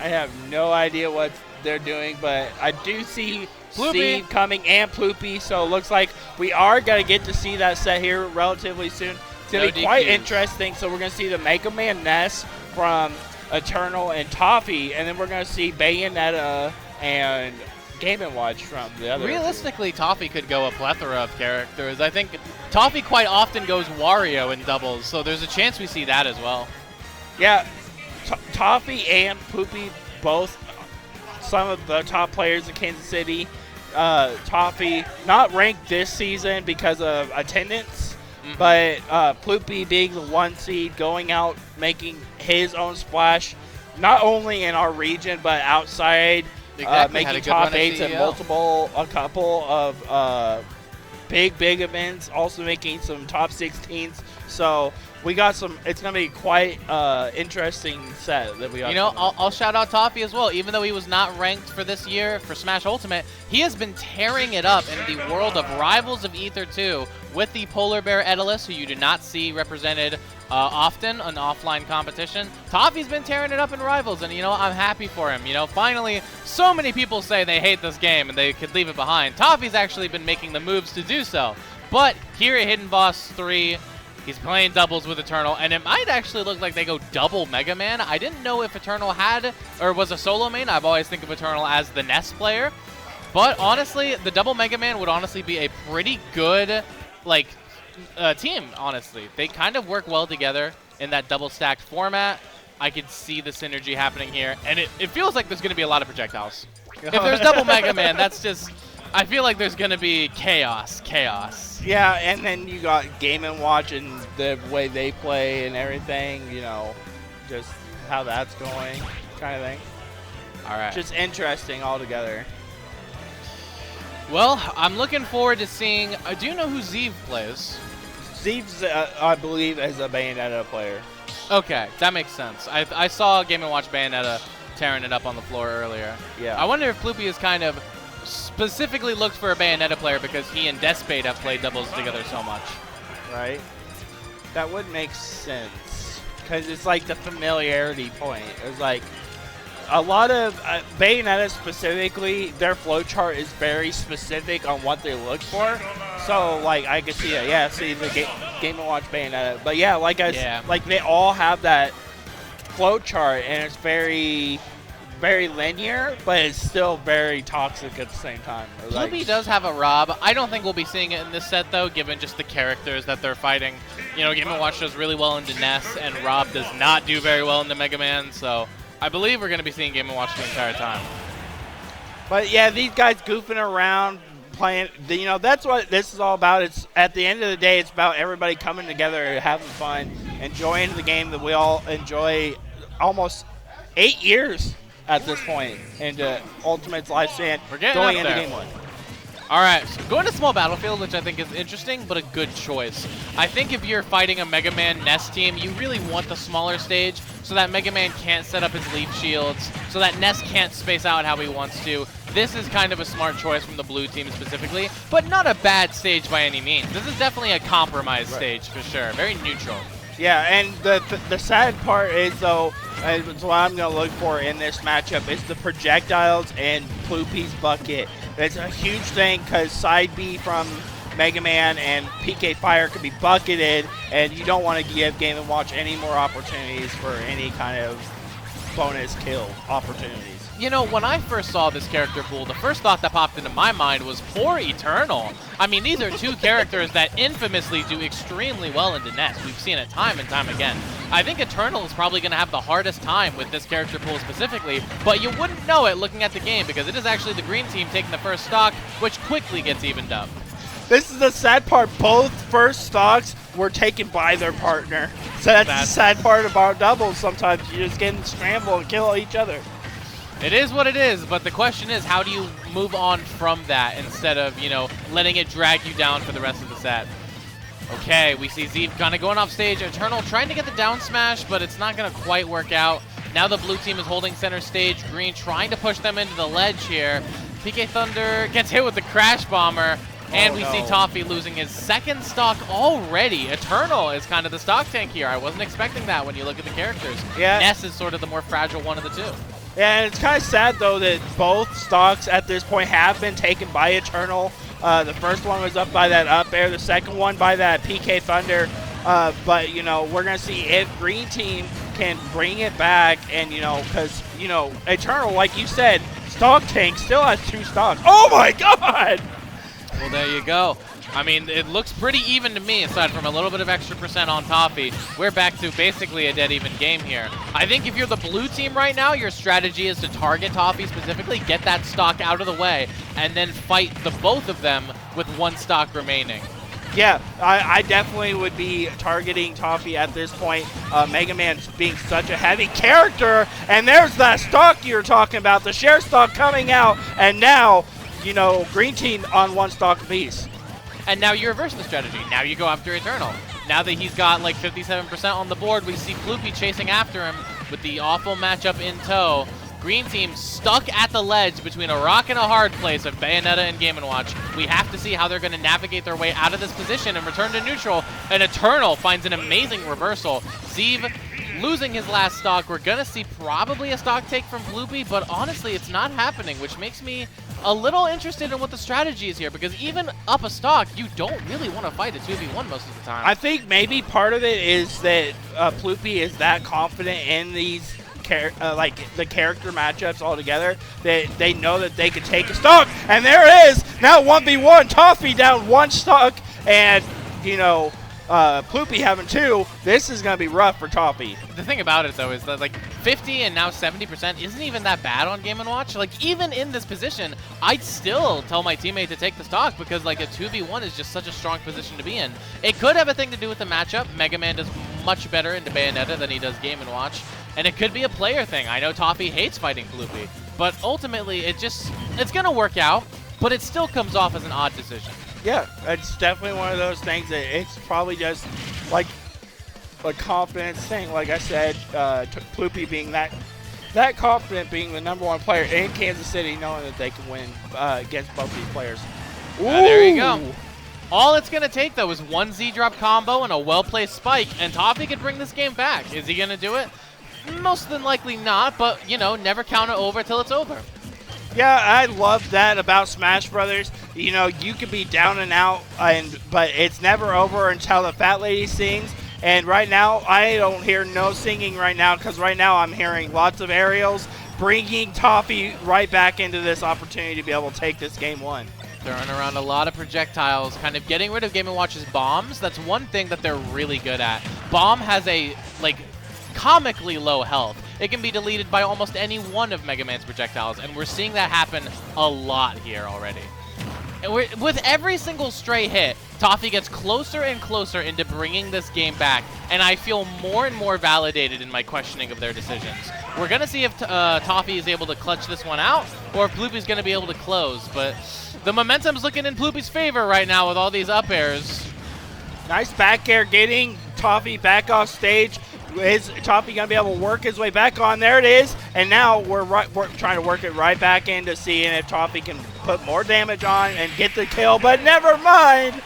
[SPEAKER 7] I have no idea what they're doing, but I do see
[SPEAKER 6] Ploopy
[SPEAKER 7] Zeve coming and Ploopy, so it looks like we are going to get to see that set here relatively soon. It's going to be quite interesting. So we're going to see the Mega Man Ness from Eternal and Toffee, and then we're going to see Bayonetta and Game & Watch from the other.
[SPEAKER 6] Realistically, Toffee could go a plethora of characters. I think Toffee quite often goes Wario in doubles, so there's a chance we see that as well.
[SPEAKER 7] Yeah, Toffee and Ploopy, both some of the top players in Kansas City. Toffee not ranked this season because of attendance, but Ploopy being the 1 seed, going out, making his own splash, not only in our region but outside, making top 8s at a couple of big events, also making some top 16s. So we got some. It's gonna be quite interesting set that we got.
[SPEAKER 6] You know, I'll shout out Toffee as well. Even though he was not ranked for this year for Smash Ultimate, he has been tearing it up in the world of Rivals of Ether 2 with the Polar Bear Edalus, who you do not see represented often in offline competition. Toffee's been tearing it up in Rivals, and you know, I'm happy for him. You know, finally, so many people say they hate this game and they could leave it behind. Toffee's actually been making the moves to do so. But here at Hidden Boss 3, he's playing doubles with Eternal, and it might actually look like they go double Mega Man. I didn't know if Eternal had or was a solo main. I've always think of Eternal as the NES player. But honestly, the double Mega Man would honestly be a pretty good like team, honestly. They kind of work well together in that double stacked format. I could see the synergy happening here, and it feels like there's going to be a lot of projectiles. If there's double Mega Man, that's just, I feel like there's going to be chaos.
[SPEAKER 7] Yeah, and then you got Game & Watch and the way they play and everything, you know, just how that's going kind of thing.
[SPEAKER 6] All right.
[SPEAKER 7] Just interesting altogether.
[SPEAKER 6] Well, I'm looking forward to seeing, do you know who Zeve plays?
[SPEAKER 7] Zeve's, I believe, is a Bayonetta player.
[SPEAKER 6] Okay, that makes sense. I saw Game & Watch Bayonetta tearing it up on the floor earlier.
[SPEAKER 7] Yeah.
[SPEAKER 6] I wonder if Ploopy is kind of specifically looked for a Bayonetta player because he and DESC have played doubles together so much.
[SPEAKER 7] Right? That would make sense. Because it's like the familiarity point. It's like a lot of Bayonetta specifically, their flowchart is very specific on what they look for. So, like, I could see it. Yeah, see the Game & Watch Bayonetta. But yeah, like like they all have that flowchart, and it's very, very linear, but it's still very toxic at the same time.
[SPEAKER 6] Ploopy does have a Rob. I don't think we'll be seeing it in this set, though, given just the characters that they're fighting. You know, Game & Watch does really well into NES, and Rob does not do very well into Mega Man, so I believe we're going to be seeing Game & Watch the entire time.
[SPEAKER 7] But yeah, these guys goofing around, playing, you know, that's what this is all about. It's at the end of the day, it's about everybody coming together, having fun, enjoying the game that we all enjoy almost 8 years at this point into Ultimate's lifespan.
[SPEAKER 6] We're getting
[SPEAKER 7] going
[SPEAKER 6] up
[SPEAKER 7] into
[SPEAKER 6] there.
[SPEAKER 7] Game 1.
[SPEAKER 6] All right, so going to Small Battlefield, which I think is interesting, but a good choice. I think if you're fighting a Mega Man NES team, you really want the smaller stage so that Mega Man can't set up his leaf shields, so that NES can't space out how he wants to. This is kind of a smart choice from the blue team specifically, but not a bad stage by any means. This is definitely a compromise stage for sure, very neutral.
[SPEAKER 7] Yeah, and the sad part is, though, it's what I'm going to look for in this matchup, is the projectiles and Ploopy's bucket. It's a huge thing because side B from Mega Man and PK Fire could be bucketed, and you don't want to give Game & Watch any more opportunities for any kind of bonus kill opportunities.
[SPEAKER 6] You know, when I first saw this character pool, the first thought that popped into my mind was poor Eternal. I mean, these are two characters that infamously do extremely well into NES. We've seen it time and time again. I think Eternal is probably going to have the hardest time with this character pool specifically, but you wouldn't know it looking at the game because it is actually the green team taking the first stock, which quickly gets evened up.
[SPEAKER 7] This is the sad part. Both first stocks were taken by their partner. So that's the sad part about doubles. Sometimes you just get in scramble and kill each other.
[SPEAKER 6] It is what it is, but the question is, how do you move on from that instead of, you know, letting it drag you down for the rest of the set? Okay, we see Zeve kind of going off stage. Eternal trying to get the down smash, but it's not going to quite work out. Now the blue team is holding center stage. Green trying to push them into the ledge here. PK Thunder gets hit with the Crash Bomber. And we see Toffee losing his second stock already. Eternal is kind of the stock tank here. I wasn't expecting that when you look at the characters.
[SPEAKER 7] Yeah.
[SPEAKER 6] Ness is sort of the more fragile one of the two.
[SPEAKER 7] Yeah, and it's kind of sad, though, that both stocks at this point have been taken by Eternal. The first one was up by that up air, the second one by that PK Thunder. But, you know, we're going to see if Green Team can bring it back. And, you know, because, you know, Eternal, like you said, stock tank still has 2 stocks. Oh, my God!
[SPEAKER 6] Well, there you go. I mean, it looks pretty even to me, aside from a little bit of extra percent on Toffee. We're back to basically a dead even game here. I think if you're the blue team right now, your strategy is to target Toffee specifically, get that stock out of the way, and then fight the both of them with 1 stock remaining.
[SPEAKER 7] Yeah, I definitely would be targeting Toffee at this point. Mega Man being such a heavy character, and there's that stock you're talking about, the share stock coming out, and now, you know, Green Team on 1 stock apiece.
[SPEAKER 6] And now you reverse the strategy. Now you go after Eternal. Now that he's got like 57% on the board, we see Ploopy chasing after him with the awful matchup in tow. Green team stuck at the ledge between a rock and a hard place of Bayonetta and Game & Watch. We have to see how they're going to navigate their way out of this position and return to neutral. And Eternal finds an amazing reversal. Zeve losing his last stock. We're going to see probably a stock take from Ploopy, but honestly, it's not happening, which makes me a little interested in what the strategy is here, because even up a stock, you don't really want to fight a 2v1 most of the time.
[SPEAKER 7] I think maybe part of it is that Ploopy is that confident in these like the character matchups altogether that they know that they could take a stock. And there it is. Now 1v1. Toffee down 1 stock, and Ploopy having 2, this is going to be rough for Toffee.
[SPEAKER 6] The thing about it, though, is that, like, 50 and now 70% isn't even that bad on Game & Watch. Like, even in this position, I'd still tell my teammate to take the stock because, like, a 2v1 is just such a strong position to be in. It could have a thing to do with the matchup. Mega Man does much better into Bayonetta than he does Game & Watch. And it could be a player thing. I know Toffee hates fighting Ploopy, but ultimately, it's going to work out, but it still comes off as an odd decision.
[SPEAKER 7] Yeah, it's definitely one of those things that it's probably just like a confidence thing. Like I said, Ploopy being that confident, being the #1 player in Kansas City, knowing that they can win against both these players.
[SPEAKER 6] There you go. All it's going to take, though, is one Z-drop combo and a well-placed spike, and Toffee can bring this game back. Is he going to do it? Most than likely not, but, never count it over till it's over.
[SPEAKER 7] Yeah, I love that about Smash Brothers. You can be down and out, but it's never over until the fat lady sings. And right now, I don't hear no singing right now because right now I'm hearing lots of aerials, bringing Toffee right back into this opportunity to be able to take this game 1.
[SPEAKER 6] Throwing around a lot of projectiles, kind of getting rid of Game & Watch's bombs. That's one thing that they're really good at. Bomb has a, comically low health. It can be deleted by almost any one of Mega Man's projectiles, and we're seeing that happen a lot here already. And with every single stray hit, Toffee gets closer and closer into bringing this game back, and I feel more and more validated in my questioning of their decisions. We're going to see if Toffee is able to clutch this one out, or if Ploopy's going to be able to close, but the momentum's looking in Ploopy's favor right now with all these up airs.
[SPEAKER 7] Nice back air getting Toffee back off stage. Is Toffee going to be able to work his way back on? There it is. And now we're trying to work it right back into seeing if Toffee can put more damage on and get the kill. But never mind.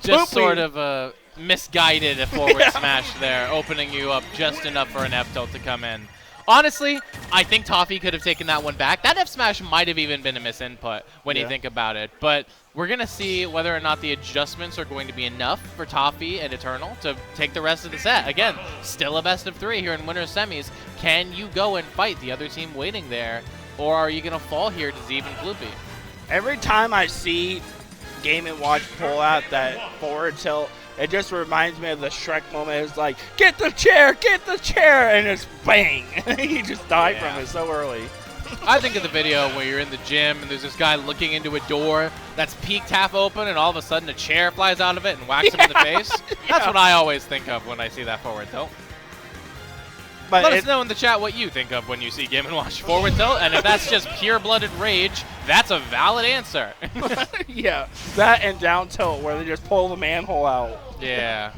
[SPEAKER 6] Just sort of misguided a forward smash there, opening you up just enough for an F tilt to come in. Honestly, I think Toffee could have taken that one back. That F smash might have even been a misinput when you think about it. But we're going to see whether or not the adjustments are going to be enough for Toffee and Eternal to take the rest of the set. Again, still a best of 3 here in winner's semis. Can you go and fight the other team waiting there, or are you going to fall here to Zeve and Ploopy?
[SPEAKER 7] Every time I see Game & Watch pull out that forward tilt, it just reminds me of the Shrek moment. It's like, get the chair, and it's bang. You just die from it so early.
[SPEAKER 6] I think of the video where you're in the gym and there's this guy looking into a door that's peaked half open and all of a sudden a chair flies out of it and whacks him in the face. That's what I always think of when I see that forward tilt.
[SPEAKER 7] But
[SPEAKER 6] let us know in the chat what you think of when you see Game & Watch forward tilt, and if that's just pure-blooded rage, that's a valid answer.
[SPEAKER 7] Yeah, that and down tilt where they just pull the manhole out.
[SPEAKER 6] Yeah.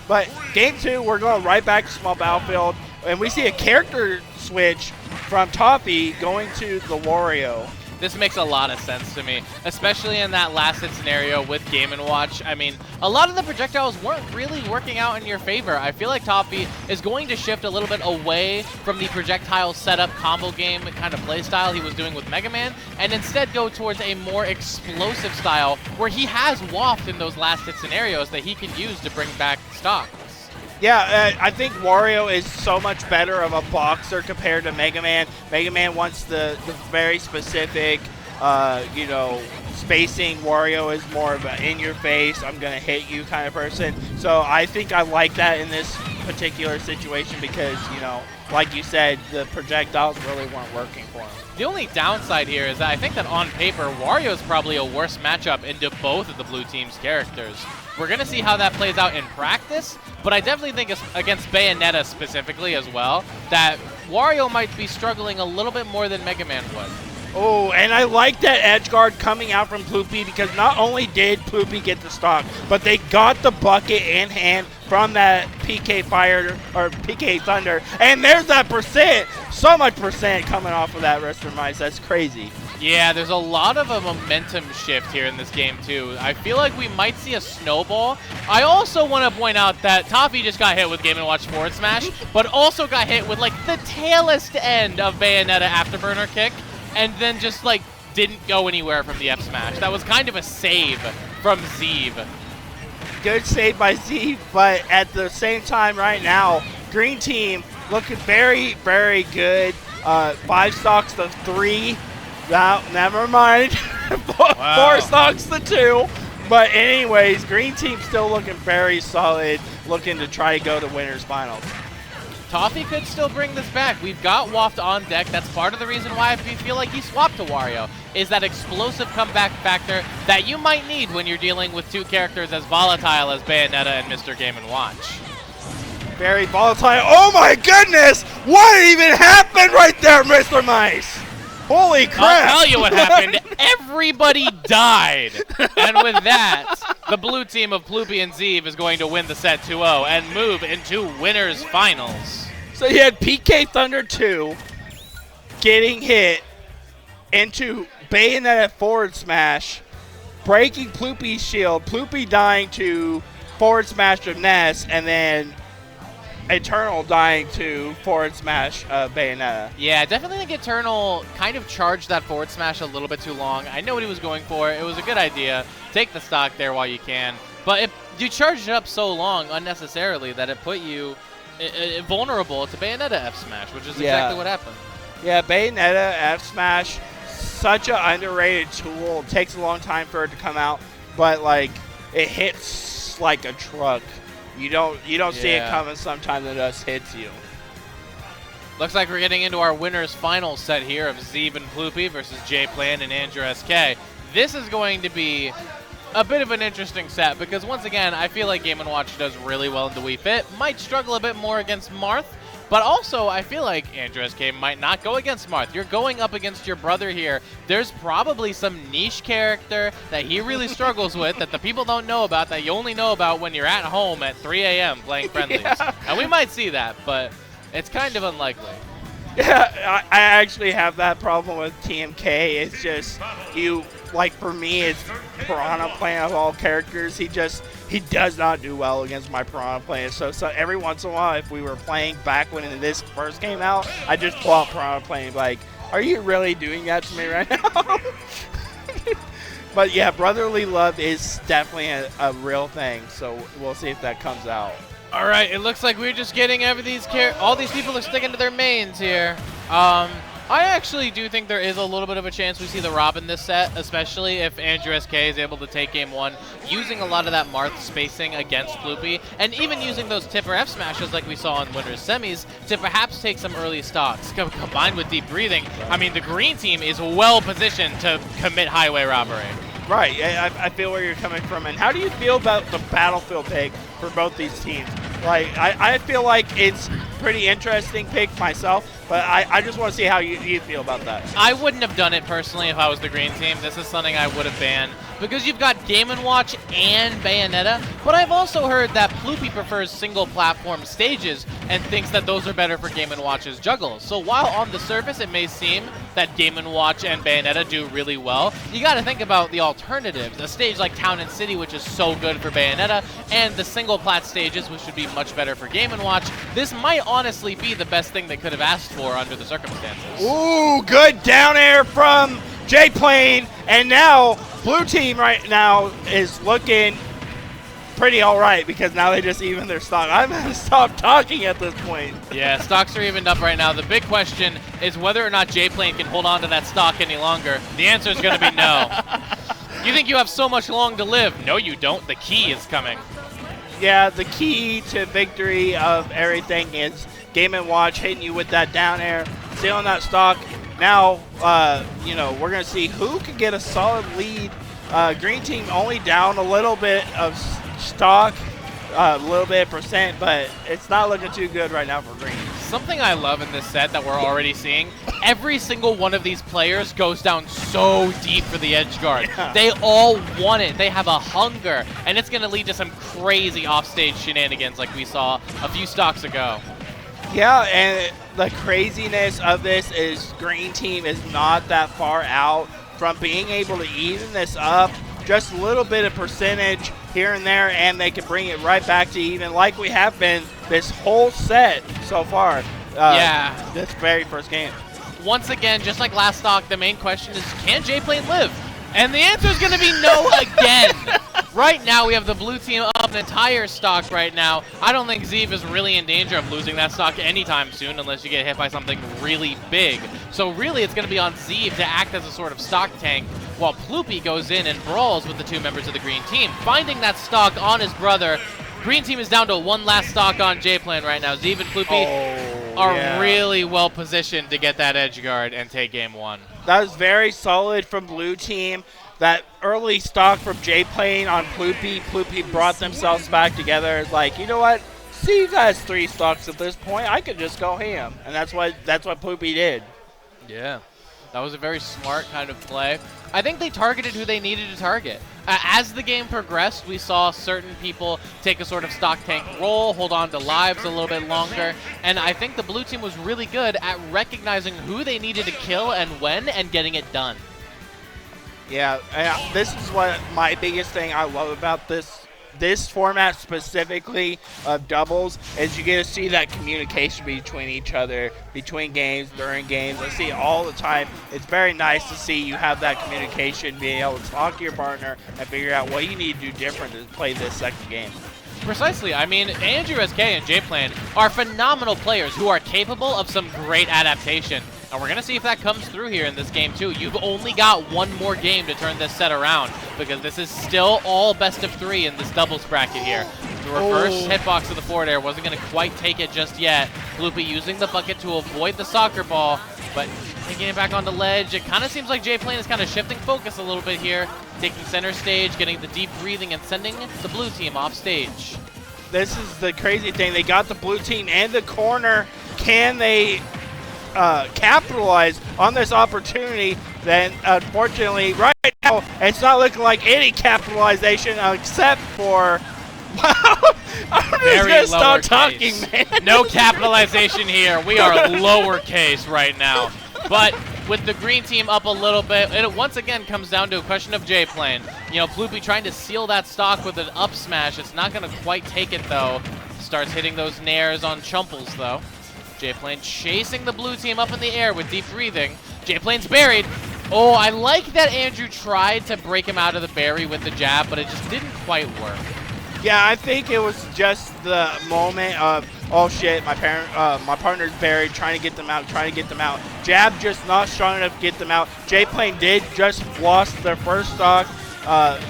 [SPEAKER 7] But game 2, we're going right back to small battlefield, and we see a character switch from Toffee going to the Wario.
[SPEAKER 6] This makes a lot of sense to me, especially in that last hit scenario with Game & Watch. I mean, a lot of the projectiles weren't really working out in your favor. I feel like Toffee is going to shift a little bit away from the projectile setup combo game kind of play style he was doing with Mega Man, and instead go towards a more explosive style where he has waft in those last hit scenarios that he can use to bring back stock.
[SPEAKER 7] Yeah, I think Wario is so much better of a boxer compared to Mega Man. Mega Man wants the very specific, spacing. Wario is more of an in-your-face, I'm going to hit you kind of person. So I think I like that in this particular situation because, like you said, the projectiles really weren't working for him.
[SPEAKER 6] The only downside here is that I think that on paper, Wario is probably a worse matchup into both of the blue team's characters. We're going to see how that plays out in practice, but I definitely think it's against Bayonetta specifically as well, that Wario might be struggling a little bit more than Mega Man would.
[SPEAKER 7] Oh, and I like that edge guard coming out from Ploopy because not only did Ploopy get the stock, but they got the bucket in hand from that PK Fire or PK Thunder. And there's that percent, so much percent coming off of that Rest of Mice. That's crazy.
[SPEAKER 6] Yeah, there's a lot of a momentum shift here in this game, too. I feel like we might see a snowball. I also want to point out that Toffee just got hit with Game & Watch forward smash, but also got hit with, the tailest end of Bayonetta Afterburner kick, and then just, didn't go anywhere from the F smash. That was kind of a save from Zeve.
[SPEAKER 7] Good save by Zeve, but at the same time right now, Green Team looking very, very good. 5 stocks to 3. Never mind. 4 stocks to 2. But anyways, green team still looking very solid, looking to try to go to winners finals.
[SPEAKER 6] Toffee could still bring this back. We've got Waft on deck. That's part of the reason why I feel like he swapped to Wario, is that explosive comeback factor that you might need when you're dealing with two characters as volatile as Bayonetta and Mr. Game & Watch.
[SPEAKER 7] Very volatile. Oh my goodness! What even happened right there, Mr. Mice? Holy crap!
[SPEAKER 6] I'll tell you what happened. Everybody died. And with that, the blue team of Ploopy and Zeve is going to win the set 2-0 and move into winners finals.
[SPEAKER 7] So you had PK Thunder 2 getting hit into Bayonetta forward smash, breaking Ploopy's shield, Ploopy dying to forward smash of Ness, and then Eternal dying to forward smash Bayonetta.
[SPEAKER 6] Yeah, definitely think Eternal kind of charged that forward smash a little bit too long. I know what he was going for. It was a good idea. Take the stock there while you can. But you charged it up so long unnecessarily that it put you vulnerable to Bayonetta F smash, which is exactly what happened.
[SPEAKER 7] Yeah, Bayonetta F smash, such an underrated tool. It takes a long time for it to come out, but like it hits like a truck. You don't see it coming sometimes, it just hits you.
[SPEAKER 6] Looks like we're getting into our winners final set here of Zeve and Ploopy versus Jplane and AndrewSK. This is going to be a bit of an interesting set because once again, I feel like Game & Watch does really well in the Wii Fit. Might struggle a bit more against Marth, but also I feel like AndrewSK might not go against Marth. You're going up against your brother here. There's probably some niche character that he really struggles with that the people don't know about, that you only know about when you're at home at 3 a.m. playing friendlies.
[SPEAKER 7] Yeah.
[SPEAKER 6] And we might see that, but it's kind of unlikely.
[SPEAKER 7] Yeah, I actually have that problem with TMK. It's just, like for me, it's Piranha playing of all characters. He does not do well against my Piranha playing. So every once in a while, if we were playing back when this first came out, I just pull out Piranha playing like, are you really doing that to me right now? But yeah, brotherly love is definitely a real thing. So we'll see if that comes out.
[SPEAKER 6] All right, it looks like we're just getting all these people are sticking to their mains here. I actually do think there is a little bit of a chance we see the Rob in this set, especially if AndrewSK is able to take game one, using a lot of that Marth spacing against Ploopy, and even using those tipper F smashes like we saw in Winners Semis to perhaps take some early stocks. Combined with deep breathing, I mean, the green team is well positioned to commit highway robbery.
[SPEAKER 7] Right, I feel where you're coming from. And how do you feel about the battlefield pick for both these teams? Like, I feel like it's pretty interesting pick myself, but I just want to see how you feel about that.
[SPEAKER 6] I wouldn't have done it personally if I was the green team. This is something I would have banned because you've got Game & Watch and Bayonetta, but I've also heard that Ploopy prefers single platform stages and thinks that those are better for Game & Watch's juggles. So while on the surface it may seem that Game & Watch and Bayonetta do really well, you got to think about the alternatives. A stage like Town and City, which is so good for Bayonetta, and the single plat stages, which would be much better for Game & Watch. This might honestly be the best thing they could have asked for under the circumstances.
[SPEAKER 7] Ooh, good down air from Jplane, and now blue team right now is looking pretty all right because now they just even their stock. I'm going to stop talking at this point.
[SPEAKER 6] Yeah, stocks are evened up right now. The big question is whether or not Jplane can hold on to that stock any longer. The answer is going to be no. You think you have so much long to live? No, you don't. The key is coming.
[SPEAKER 7] Yeah, the key to victory of everything is Game & Watch hitting you with that down air, stealing that stock. Now, we're going to see who can get a solid lead. Green team only down a little bit of stock, a little bit of percent, but it's not looking too good right now for green.
[SPEAKER 6] Something I love in this set that we're already seeing, every single one of these players goes down so deep for the edge guard.
[SPEAKER 7] Yeah.
[SPEAKER 6] They all want it. They have a hunger, and it's going to lead to some crazy offstage shenanigans like we saw a few stocks ago.
[SPEAKER 7] Yeah, and the craziness of this is green team is not that far out from being able to even this up just a little bit of percentage here and there, and they can bring it right back to even like we have been this whole set so far. This very first game.
[SPEAKER 6] Once again, just like last stock, the main question is, can Jplane live? And the answer is going to be no again. Right now, we have the blue team up an entire stock right now. I don't think Zeve is really in danger of losing that stock anytime soon unless you get hit by something really big. So really, it's going to be on Zeve to act as a sort of stock tank while Ploopy goes in and brawls with the 2 members of the green team, finding that stock on his brother. Green team is down to 1 last stock on Jplane right now. Zeve and Ploopy are really well positioned to get that edge guard and take game 1.
[SPEAKER 7] That was very solid from blue team. That early stock from Jplane on Ploopy. Ploopy brought themselves back together. It's like, you know what? See, you guys 3 stocks at this point. I could just go ham, and that's what Ploopy did.
[SPEAKER 6] Yeah, that was a very smart kind of play. I think they targeted who they needed to target. As the game progressed, we saw certain people take a sort of stock tank role, hold on to lives a little bit longer, and I think the blue team was really good at recognizing who they needed to kill and when, and getting it done.
[SPEAKER 7] Yeah, this is what my biggest thing I love about this format specifically of doubles is you get to see that communication between each other, between games, during games. I see it all the time. It's very nice to see you have that communication, being able to talk to your partner and figure out what you need to do different to play this second game.
[SPEAKER 6] Precisely. I mean, AndrewSK and Jplane are phenomenal players who are capable of some great adaptation. And we're going to see if that comes through here in this game, too. You've only got 1 more game to turn this set around, because this is still all best of 3 in this doubles bracket here. The reverse hitbox of the forward air wasn't going to quite take it just yet. Ploopy using the bucket to avoid the soccer ball, but taking it back on the ledge. It kind of seems like Jplane is kind of shifting focus a little bit here, taking center stage, getting the deep breathing, and sending the blue team off stage.
[SPEAKER 7] This is the crazy thing. They got the blue team and the corner. Can they capitalize on this opportunity? Then unfortunately right now it's not looking like any capitalization except for I'm just gonna stop talking, man.
[SPEAKER 6] No capitalization here. We are lowercase right now. But with the green team up a little bit, it once again comes down to a question of Jplane. You know, Ploopy trying to seal that stock with an up smash. It's not going to quite take it, though. Starts hitting those nairs on Chumples, though. Jplane chasing the blue team up in the air with deep breathing. Jplane's buried. Oh, I like that Andrew tried to break him out of the berry with the jab, but it just didn't quite work.
[SPEAKER 7] Yeah, I think it was just the moment of, oh shit, my partner's buried, trying to get them out, Jab just not strong enough to get them out. Jplane did just lost their first stock,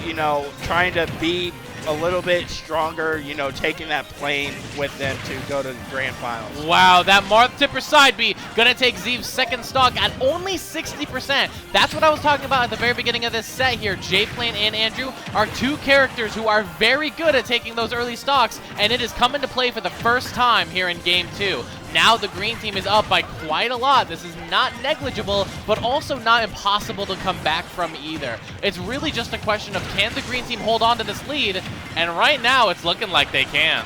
[SPEAKER 7] you know, trying to be a little bit stronger, you know, taking that plane with them to go to the grand finals.
[SPEAKER 6] Wow, that Marth Tipper side B gonna take Zeve's second stock at only 60%. That's what I was talking about at the very beginning of this set here. Jplane and Andrew are 2 characters who are very good at taking those early stocks, and it is coming to play for the first time here in game 2. Now the green team is up by quite a lot. This is not negligible, but also not impossible to come back from either. It's really just a question of, can the green team hold on to this lead? And right now, it's looking like they can.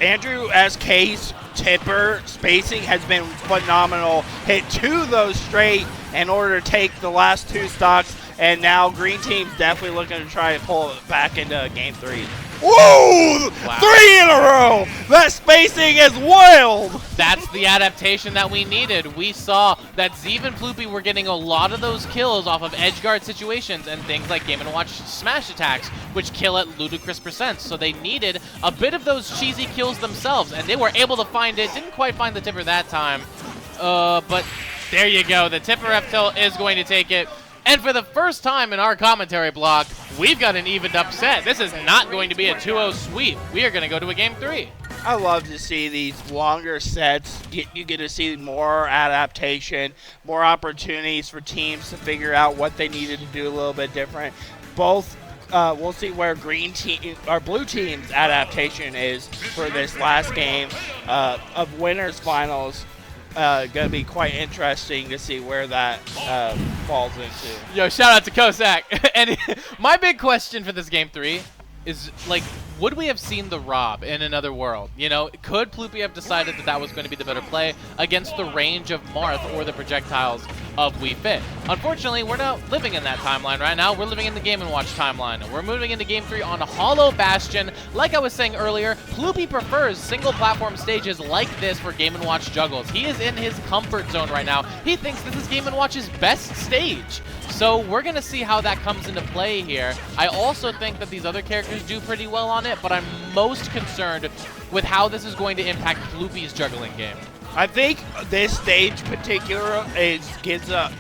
[SPEAKER 7] AndrewSK's tipper spacing has been phenomenal. Hit 2 of those straight in order to take the last 2 stocks, and now green team's definitely looking to try to pull it back into game 3. Whoa! Wow. 3 in a row! That spacing is wild!
[SPEAKER 6] That's the adaptation that we needed. We saw that Zeve and Ploopy were getting a lot of those kills off of edge guard situations and things like Game & Watch smash attacks, which kill at ludicrous percents. So they needed a bit of those cheesy kills themselves, and they were able to find it. Didn't quite find the tipper that time, but there you go. The tipper F-tilt is going to take it. And for the first time in our commentary block, we've got an evened up set. This is not going to be a 2-0 sweep. We are going to go to a game 3.
[SPEAKER 7] I love to see these longer sets. You get to see more adaptation, more opportunities for teams to figure out what they needed to do a little bit different. Both, we'll see where blue team's adaptation is for this last game of winners finals. Going to be quite interesting to see where that falls into.
[SPEAKER 6] Yo, shout out to Cossack. And my big question for this game 3 is, like, would we have seen the Rob in another world? You know, could Ploopy have decided that that was going to be the better play against the range of Marth or the projectiles of Wii Fit? Unfortunately, we're not living in that timeline right now. We're living in the Game & Watch timeline. We're moving into Game 3 on a Hollow Bastion. Like I was saying earlier, Ploopy prefers single platform stages like this for Game & Watch juggles. He is in his comfort zone right now. He thinks this is Game & Watch's best stage. So we're going to see how that comes into play here. I also think that these other characters do pretty well on it, but I'm most concerned with how this is going to impact Ploopy's juggling game.
[SPEAKER 7] I think this stage particular gives a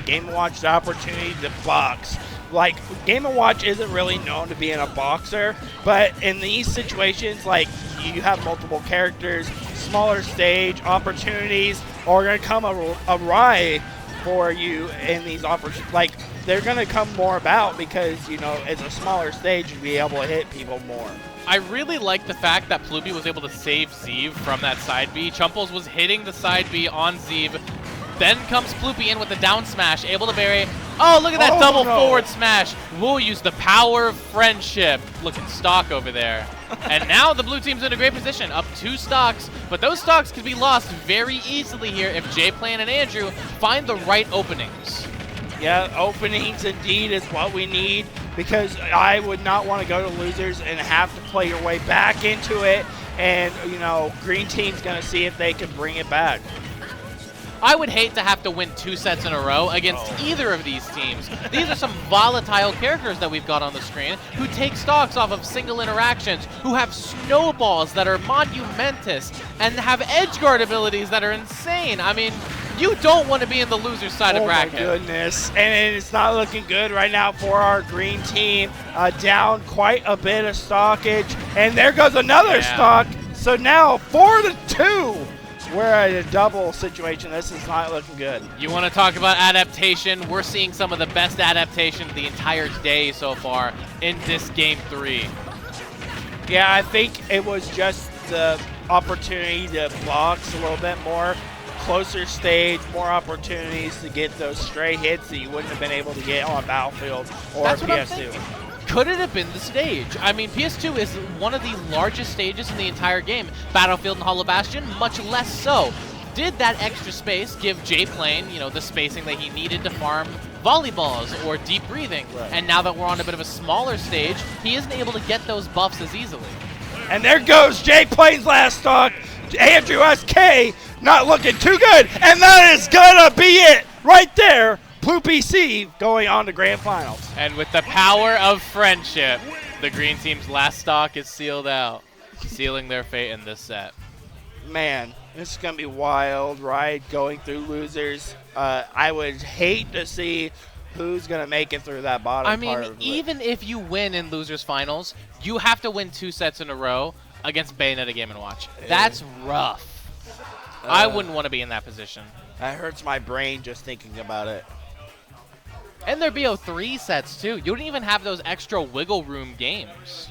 [SPEAKER 7] Game & Watch the opportunity to box. Like, Game & Watch isn't really known to being a boxer, but in these situations, like, you have multiple characters, smaller stage, opportunities are going to come awry for you in these opportunities. Like, they're going to come more about because, you know, it's a smaller stage, you'll be able to hit people more.
[SPEAKER 6] I really like the fact that Ploopy was able to save zeve from that side B. Chumples was hitting the side B on zeve. Then comes Ploopy in with the down smash, able to bury. Oh, look at that double forward smash. We'll use the power of friendship. Looking stock over there. And now the blue team's in a great position, up 2 stocks. But those stocks could be lost very easily here if Jplane and Andrew find the right openings.
[SPEAKER 7] Yeah, openings indeed is what we need, because I would not want to go to losers and have to play your way back into it. And, you know, green team's going to see if they can bring it back.
[SPEAKER 6] I would hate to have to win 2 sets in a row against either of these teams. These are some volatile characters that we've got on the screen who take stocks off of single interactions, who have snowballs that are monumentous, and have edge guard abilities that are insane. I mean, you don't want to be in the loser side of bracket.
[SPEAKER 7] Oh my goodness, and it's not looking good right now for our green team. Down quite a bit of stockage, and there goes another stock. So now 4-2. We're at a double situation. This is not looking good.
[SPEAKER 6] You want to talk about adaptation? We're seeing some of the best adaptation of the entire day so far in this Game 3.
[SPEAKER 7] Yeah, I think it was just the opportunity to box a little bit more. Closer stage, more opportunities to get those stray hits that you wouldn't have been able to get on Battlefield or
[SPEAKER 6] That's what I'm
[SPEAKER 7] PS2.
[SPEAKER 6] thinking. Could it have been the stage? I mean, PS2 is one of the largest stages in the entire game. Battlefield and Hollow Bastion, much less so. Did that extra space give Jplane, you know, the spacing that he needed to farm volleyballs or deep breathing?
[SPEAKER 7] Right.
[SPEAKER 6] And now that we're on a bit of a smaller stage, he isn't able to get those buffs as easily.
[SPEAKER 7] And there goes Jplane's last stock. AndrewSK not looking too good. And that is going to be it right there. Ploopy going on to grand finals.
[SPEAKER 6] And with the power of friendship, the green team's last stock is sealed out, sealing their fate in this set.
[SPEAKER 7] Man, this is going to be wild ride going through losers. I would hate to see who's going to make it through that bottom part
[SPEAKER 6] I
[SPEAKER 7] of
[SPEAKER 6] mean,
[SPEAKER 7] it.
[SPEAKER 6] even if you win in losers finals, you have to win 2 sets in a row against Bayonetta Game & Watch. That's rough. I wouldn't want to be in that position.
[SPEAKER 7] That hurts my brain just thinking about it.
[SPEAKER 6] And their BO3 sets, too. You don't even have those extra wiggle room games.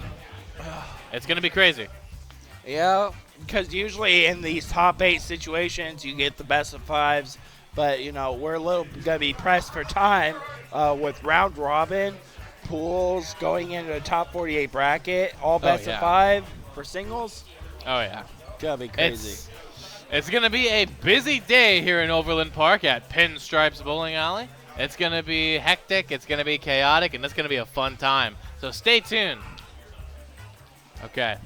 [SPEAKER 6] It's going to be crazy.
[SPEAKER 7] Yeah, because usually in these top 8 situations, you get the best of 5s. But, you know, we're a little going to be pressed for time with round robin, pools going into the top 48 bracket, all best of 5 for singles.
[SPEAKER 6] Oh, yeah.
[SPEAKER 7] Going to be crazy.
[SPEAKER 6] It's going to be a busy day here in Overland Park at Pinstripes Bowling Alley. It's going to be hectic, it's going to be chaotic, and it's going to be a fun time. So stay tuned. Okay.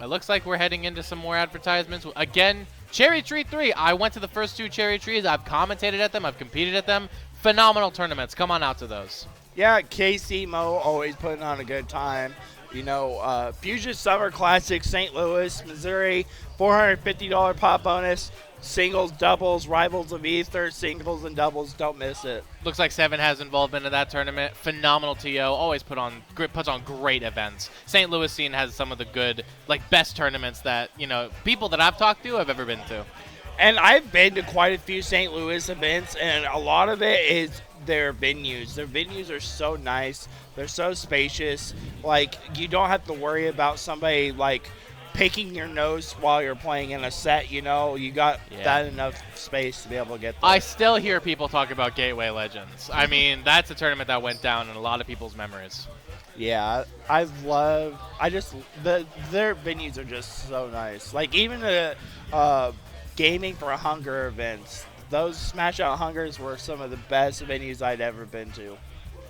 [SPEAKER 6] It looks like we're heading into some more advertisements. Again, Cherry Tree 3. I went to the first 2 Cherry Trees. I've commentated at them. I've competed at them. Phenomenal tournaments. Come on out to those.
[SPEAKER 7] Yeah, KC Mo always putting on a good time. You know, Fusion Summer Classic, St. Louis, Missouri, $450 pop bonus. Singles, doubles, Rivals of Ether, singles and doubles. Don't miss it.
[SPEAKER 6] Looks like Seven has involvement in that tournament. Phenomenal TO. Always puts on great events. St. Louis scene has some of the good, like, best tournaments that, you know, people that I've talked to have ever been to.
[SPEAKER 7] And I've been to quite a few St. Louis events, and a lot of it is their venues. Their venues are so nice. They're so spacious. Like, you don't have to worry about somebody, like, picking your nose while you're playing in a set, you know. You got that enough space to be able to get there.
[SPEAKER 6] I still hear people talk about Gateway Legends. I mean, that's a tournament that went down in a lot of people's memories.
[SPEAKER 7] Yeah, their venues are just so nice. Like, even the Gaming for Hunger events, those Smash Out Hungers were some of the best venues I'd ever been to.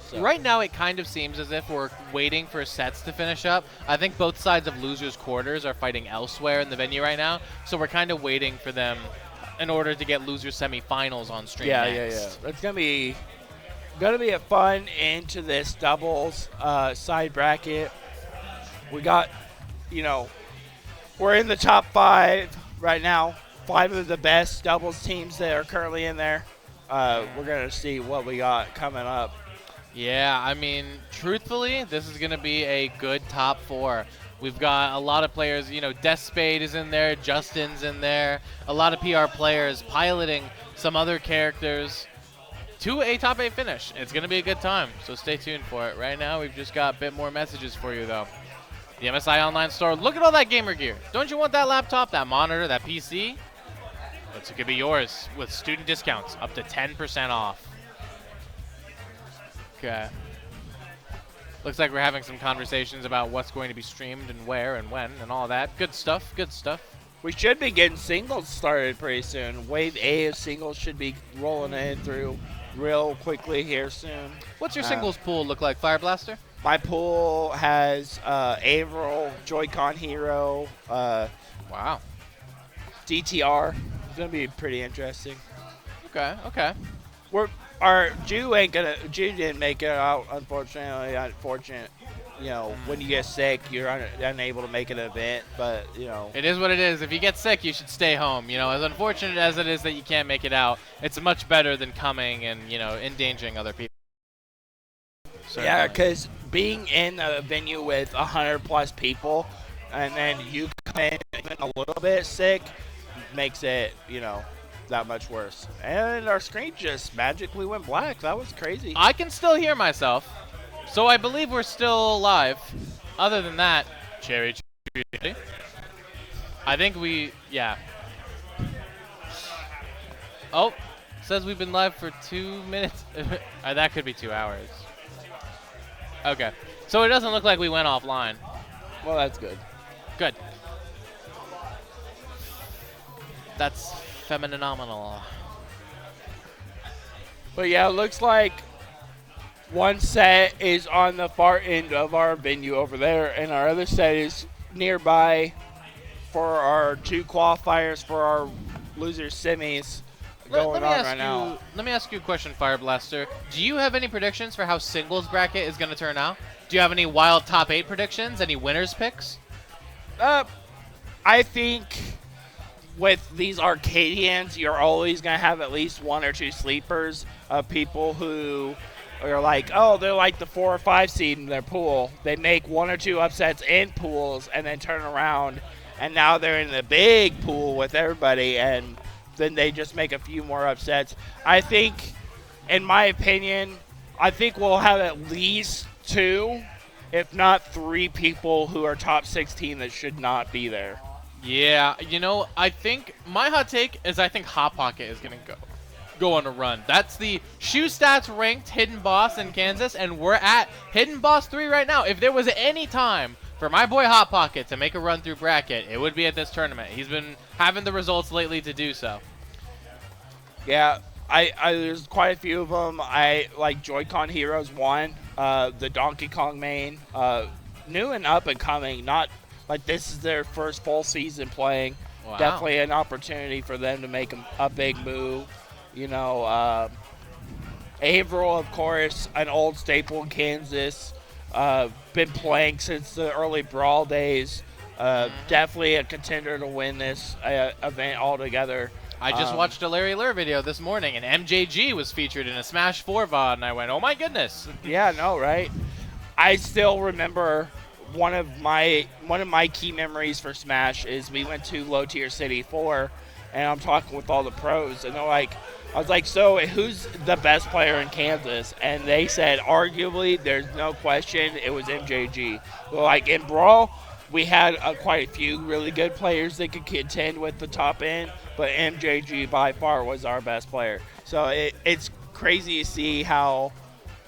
[SPEAKER 7] So.
[SPEAKER 6] Right now, it kind of seems as if we're waiting for sets to finish up. I think both sides of losers' quarters are fighting elsewhere in the venue right now, so we're kind of waiting for them in order to get losers semifinals on stream next.
[SPEAKER 7] It's gonna be a fun into this doubles side bracket. We got, you know, we're in the top 5 right now. 5 of the best doubles teams that are currently in there. we're going to see what we got coming up.
[SPEAKER 6] Yeah, I mean, truthfully, this is going to be a good top 4. We've got a lot of players, you know, DeathSpade is in there, Justin's in there, a lot of PR players piloting some other characters to a top 8 finish. It's going to be a good time, so stay tuned for it. Right now, we've just got a bit more messages for you, though. The MSI Online Store, look at all that gamer gear. Don't you want that laptop, that monitor, that PC? It could be yours with student discounts up to 10% off. Okay. Looks like we're having some conversations about what's going to be streamed and where and when and all that. Good stuff, good stuff.
[SPEAKER 7] We should be getting singles started pretty soon. Wave A of singles should be rolling in through real quickly here soon.
[SPEAKER 6] What's your singles pool look like, Fire Blaster?
[SPEAKER 7] My pool has Averil, Joy-Con Hero,
[SPEAKER 6] Wow.
[SPEAKER 7] DTR. It's gonna be pretty interesting.
[SPEAKER 6] Okay, okay.
[SPEAKER 7] Jew didn't make it out, unfortunately. Unfortunate, you know, when you get sick, you're unable to make an event. But you know,
[SPEAKER 6] It is what it is. If you get sick, you should stay home. You know, as unfortunate as it is that you can't make it out, it's much better than coming and, you know, endangering other people.
[SPEAKER 7] yeah,
[SPEAKER 6] Certainly.
[SPEAKER 7] because being in a venue with 100+ people, and then you come in even a little bit sick, makes it, you know, that much worse. And our screen just magically went black. That was crazy.
[SPEAKER 6] I can still hear myself, so I believe we're still live. Other than that, cherry. I think yeah. Oh, says we've been live for 2 minutes. That could be 2 hours. Okay, so it doesn't look like we went offline.
[SPEAKER 7] Well, that's good.
[SPEAKER 6] Good. That's phenomenal.
[SPEAKER 7] But yeah, it looks like one set is on the far end of our venue over there, and our other set is nearby for our 2 qualifiers for our loser semis going on right now.
[SPEAKER 6] Let me ask you a question, Fire Blaster. Do you have any predictions for how singles bracket is going to turn out? Do you have any wild top 8 predictions? Any winners picks?
[SPEAKER 7] I think with these Arcadians, you're always going to have at least 1 or 2 sleepers of people who are like, oh, they're like the 4 or 5 seed in their pool. They make 1 or 2 upsets in pools and then turn around, and now they're in the big pool with everybody, and then they just make a few more upsets. I think, in my opinion, I think we'll have at least 2, if not 3 people who are top 16 that should not be there.
[SPEAKER 6] Yeah, you know, I think my hot take is I think Hot Pocket is going to go on a run. That's the Shoe Stats ranked Hidden Boss in Kansas, and we're at Hidden Boss 3 right now. If there was any time for my boy Hot Pocket to make a run through bracket, it would be at this tournament. He's been having the results lately to do so.
[SPEAKER 7] Yeah, there's quite a few of them. I like Joy-Con Heroes 1, the Donkey Kong main, new and up and coming. Not like this is their first full season playing.
[SPEAKER 6] Wow.
[SPEAKER 7] Definitely an opportunity for them to make a big move. You know, Averil, of course, an old staple in Kansas. Been playing since the early Brawl days. Definitely a contender to win this event altogether.
[SPEAKER 6] I just watched a Larry Lure video this morning, and MJG was featured in a Smash 4 VOD, and I went, oh my goodness.
[SPEAKER 7] Yeah, no, right? I still remember one of my key memories for Smash is we went to Low Tier City 4, and I'm talking with all the pros, and they're like, I was like, so who's the best player in Kansas? And they said, arguably, there's no question, it was MJG. But like in Brawl, we had quite a few really good players that could contend with the top end, but MJG by far was our best player. So it's crazy to see how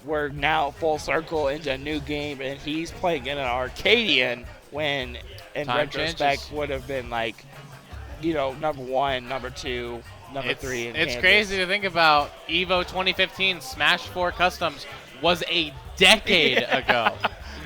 [SPEAKER 7] we're now full circle into a new game, and he's playing in an Arcadian when, in
[SPEAKER 6] Time
[SPEAKER 7] retrospect,
[SPEAKER 6] changes.
[SPEAKER 7] would have been like, you know, number 1, number 2, number 3 in
[SPEAKER 6] It's
[SPEAKER 7] Kansas.
[SPEAKER 6] crazy to think about. EVO 2015 Smash 4 Customs was a decade ago.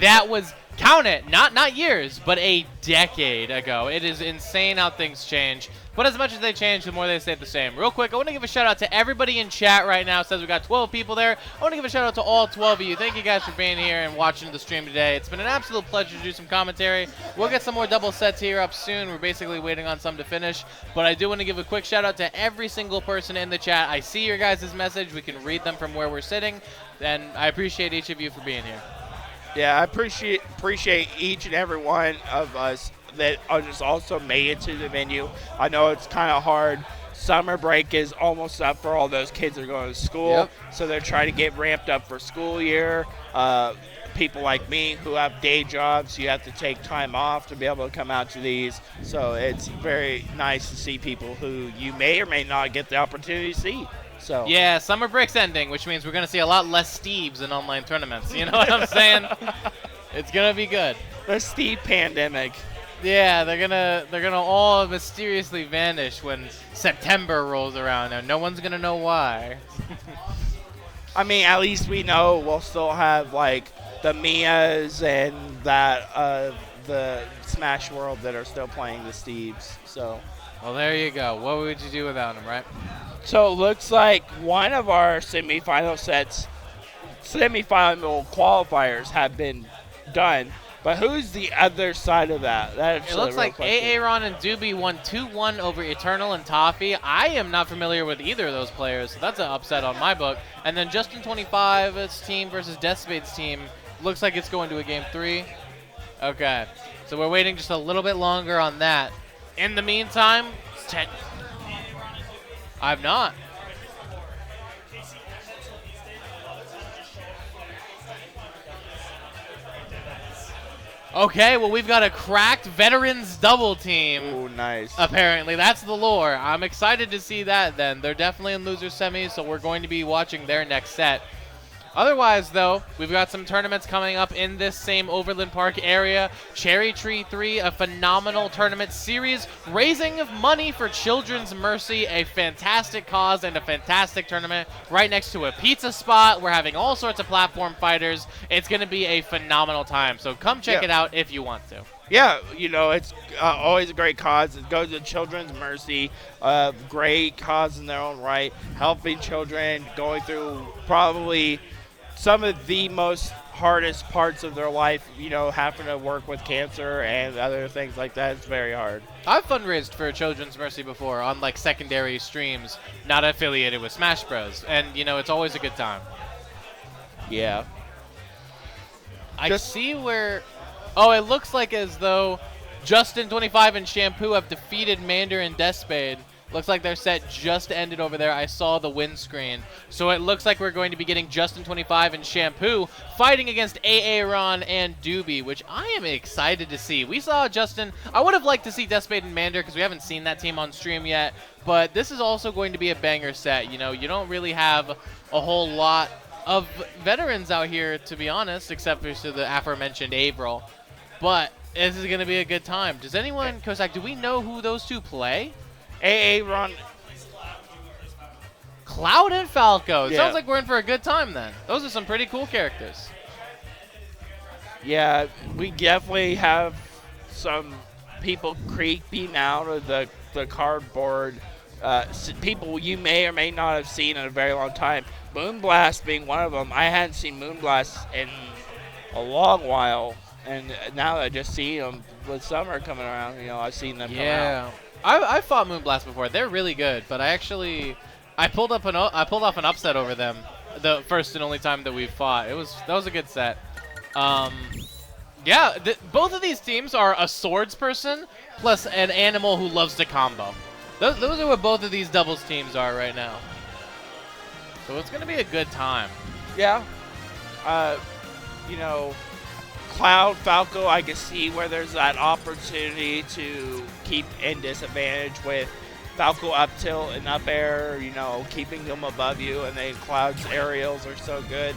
[SPEAKER 6] That was count it, not years, but a decade ago. It is insane how things change. But as much as they change, the more they stay the same. Real quick, I want to give a shout out to everybody in chat right now. It says we got 12 people there. I want to give a shout out to all 12 of you. Thank you guys for being here and watching the stream today. It's been an absolute pleasure to do some commentary. We'll get some more double sets here up soon. We're basically waiting on some to finish. But I do want to give a quick shout out to every single person in the chat. I see your guys' message. We can read them from where we're sitting. And I appreciate each of you for being here.
[SPEAKER 7] Yeah, I appreciate each and every one of us that just also made it to the venue. I know it's kind of hard. Summer break is almost up for all those kids that are going to school, so they're trying to get ramped up for school year. People like me who have day jobs, you have to take time off to be able to come out to these. So it's very nice to see people who you may or may not get the opportunity to see. So
[SPEAKER 6] yeah, summer break's ending, which means we're going to see a lot less Steves in online tournaments. You know what I'm saying? It's going to be good.
[SPEAKER 7] The Steve pandemic.
[SPEAKER 6] Yeah, they're gonna all mysteriously vanish when September rolls around, and no one's gonna know why.
[SPEAKER 7] I mean, at least we know we'll still have like the Mias and that the Smash World that are still playing the Steves. So,
[SPEAKER 6] well, there you go. What would you do without them, right?
[SPEAKER 7] So it looks like one of our semifinal qualifiers have been done. But who's the other side of that?
[SPEAKER 6] It looks like Aaron and Dubie won 2-1 over Eternal and Toffee. I am not familiar with either of those players, so that's an upset on my book. And then Justin 25's team versus DeathSpade's team. Looks like it's going to a game 3. Okay, so we're waiting just a little bit longer on that. In the meantime, I've not. Okay, well, we've got a cracked veterans double team.
[SPEAKER 7] Oh, nice.
[SPEAKER 6] Apparently, that's the lore. I'm excited to see that then. They're definitely in loser semis, so we're going to be watching their next set. Otherwise, though, we've got some tournaments coming up in this same Overland Park area. Cherry Tree 3, a phenomenal tournament series, raising money for Children's Mercy, a fantastic cause and a fantastic tournament right next to a pizza spot. We're having all sorts of platform fighters. It's going to be a phenomenal time, so come check it out if you want to.
[SPEAKER 7] Yeah, you know, it's always a great cause. It goes to Children's Mercy, great cause in their own right, helping children going through probably some of the most hardest parts of their life, you know, having to work with cancer and other things like that. It's very hard.
[SPEAKER 6] I've fundraised for Children's Mercy before on, like, secondary streams, not affiliated with Smash Bros. And, you know, it's always a good time.
[SPEAKER 7] Yeah.
[SPEAKER 6] I see where... Oh, it looks like as though Justin 25 and Shampoo have defeated Mander and DeathSpade. Looks like their set just ended over there. I saw the win screen. So it looks like we're going to be getting Justin 25 and Shampoo fighting against Aaron and Dubie, which I am excited to see. We saw Justin. I would have liked to see DeathSpade and Mander because we haven't seen that team on stream yet. But this is also going to be a banger set. You know, you don't really have a whole lot of veterans out here, to be honest, except for the aforementioned Averil. But this is going to be a good time. Does anyone, Kosak, do we know who those two play?
[SPEAKER 7] Aaron.
[SPEAKER 6] Cloud and Falco.
[SPEAKER 7] Yeah.
[SPEAKER 6] Sounds like we're in for a good time then. Those are some pretty cool characters.
[SPEAKER 7] Yeah, we definitely have some people creeping out of the cardboard. People you may or may not have seen in a very long time. Moonblast being one of them. I hadn't seen Moonblast in a long while. And now that I just see them with summer coming around, you know, I've seen them come out.
[SPEAKER 6] I fought Moonblast before. They're really good, but I pulled off an upset over them the first and only time that we fought. That was a good set. Yeah, both of these teams are a swords person plus an animal who loves to combo. Those are what both of these doubles teams are right now. So it's gonna be a good time.
[SPEAKER 7] Yeah. You know, Cloud, Falco, I can see where there's that opportunity to keep in disadvantage with Falco up tilt and up air, you know, keeping them above you, and then Cloud's aerials are so good.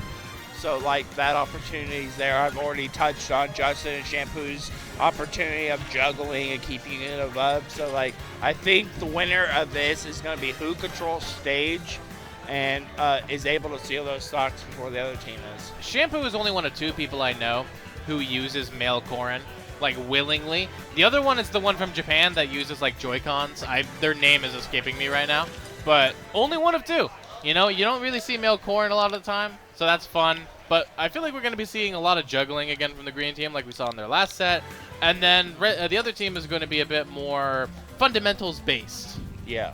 [SPEAKER 7] So, like, that opportunity's there. I've already touched on Justin and Shampoo's opportunity of juggling and keeping it above. So, like, I think the winner of this is going to be who controls stage and is able to seal those stocks before the other team is.
[SPEAKER 6] Shampoo is only one of two people I know who uses male Corrin, like willingly. The other one is the one from Japan that uses like Joy-Cons. Their name is escaping me right now, but only one of two. You know, you don't really see male Corrin a lot of the time, so that's fun. But I feel like we're going to be seeing a lot of juggling again from the green team like we saw in their last set. And then the other team is going to be a bit more fundamentals based.
[SPEAKER 7] Yeah.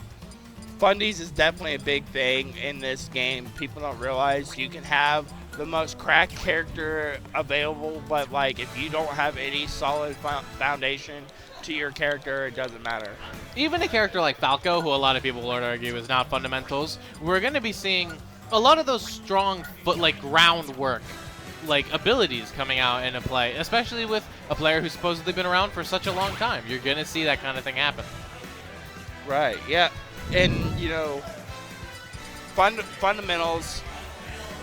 [SPEAKER 7] Fundies is definitely a big thing in this game. People don't realize you can have the most cracked character available, but like if you don't have any solid foundation to your character, it doesn't matter.
[SPEAKER 6] Even a character like Falco, who a lot of people would argue is not fundamentals, we're going to be seeing a lot of those strong groundwork abilities coming out into play, especially with a player who's supposedly been around for such a long time. You're going to see that kind of thing happen.
[SPEAKER 7] Right, yeah. And, you know, fundamentals,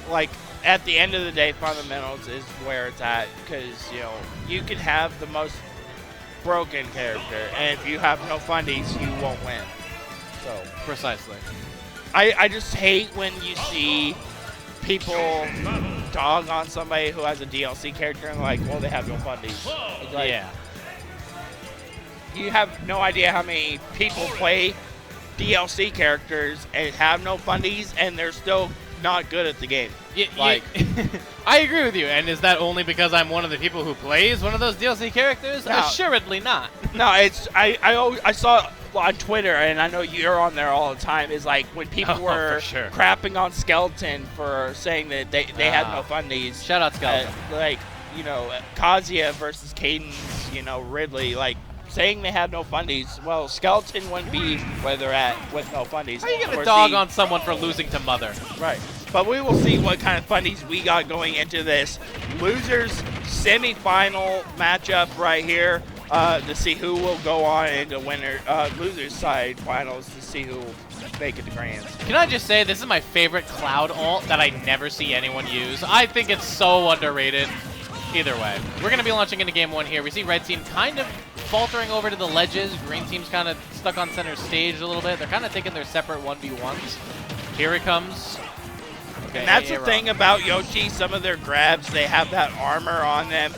[SPEAKER 7] like, at the end of the day, fundamentals is where it's at, because, you know, you can have the most broken character, and if you have no fundies, you won't win. So
[SPEAKER 6] Precisely.
[SPEAKER 7] I just hate when you see people dog on somebody who has a DLC character and like, well, they have no fundies. Like,
[SPEAKER 6] Yeah.
[SPEAKER 7] You have no idea how many people play DLC characters and have no fundies, and they're still not good at the game. Like,
[SPEAKER 6] I agree with you. And is that only because I'm one of the people who plays one of those DLC characters?
[SPEAKER 7] No.
[SPEAKER 6] Assuredly not.
[SPEAKER 7] no, it's I saw on Twitter, and I know you're on there all the time, is like when people were
[SPEAKER 6] for sure.
[SPEAKER 7] crapping on Skeleton for saying that they had no fundies.
[SPEAKER 6] Shout out Skeleton.
[SPEAKER 7] Like, you know, Kazuya versus Cadence, you know, Ridley, like, saying they had no fundies. Well, Skeleton wouldn't be where they're at with no fundies.
[SPEAKER 6] How are you going to dog on someone for losing to Mother?
[SPEAKER 7] Right. But we will see what kind of fundies we got going into this losers semi-final matchup right here to see who will go on into losers side finals to see who will make it to grands.
[SPEAKER 6] Can I just say, this is my favorite Cloud ult that I never see anyone use. I think it's so underrated. Either way, we're going to be launching into game one here. We see red team kind of faltering over to the ledges. Green team's kind of stuck on center stage a little bit. They're kind of taking their separate 1v1s. Here it comes. Okay,
[SPEAKER 7] and that's the thing about Yoshi. Some of their grabs, they have that armor on them,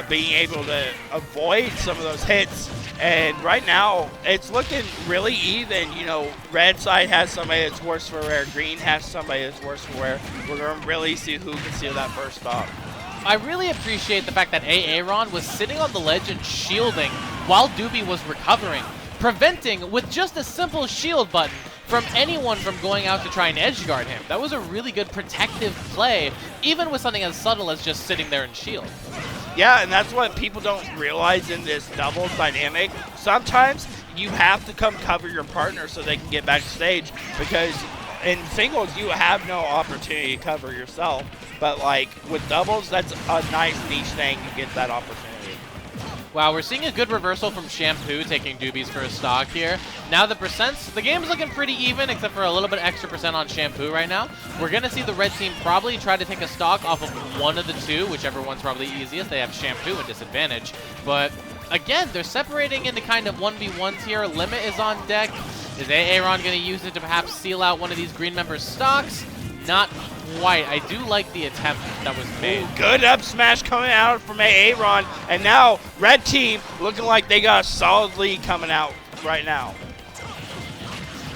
[SPEAKER 7] being able to avoid some of those hits. And right now, it's looking really even. You know, red side has somebody that's worse for wear. Green has somebody that's worse for wear. We're going to really see who can steal that first stop.
[SPEAKER 6] I really appreciate the fact that Aaron was sitting on the ledge and shielding while Dubie was recovering, preventing, with just a simple shield button, from anyone from going out to try and edge guard him. That was a really good protective play, even with something as subtle as just sitting there and shield.
[SPEAKER 7] Yeah, and that's what people don't realize in this doubles dynamic. Sometimes you have to come cover your partner so they can get backstage, because in singles you have no opportunity to cover yourself. But like with doubles, that's a nice niche thing. You get that opportunity.
[SPEAKER 6] Wow, we're seeing a good reversal from Shampoo taking Dubie's first stock here. Now the percents, the game's looking pretty even except for a little bit extra percent on Shampoo right now. We're going to see the red team probably try to take a stock off of one of the two, whichever one's probably easiest. They have Shampoo at disadvantage. But again, they're separating into kind of 1v1s here. Limit is on deck. Is Aaron going to use it to perhaps seal out one of these green members' stocks? Not quite. I do like the attempt that was made.
[SPEAKER 7] Good up smash coming out from Aaron, and now red team looking like they got a solid lead coming out right now.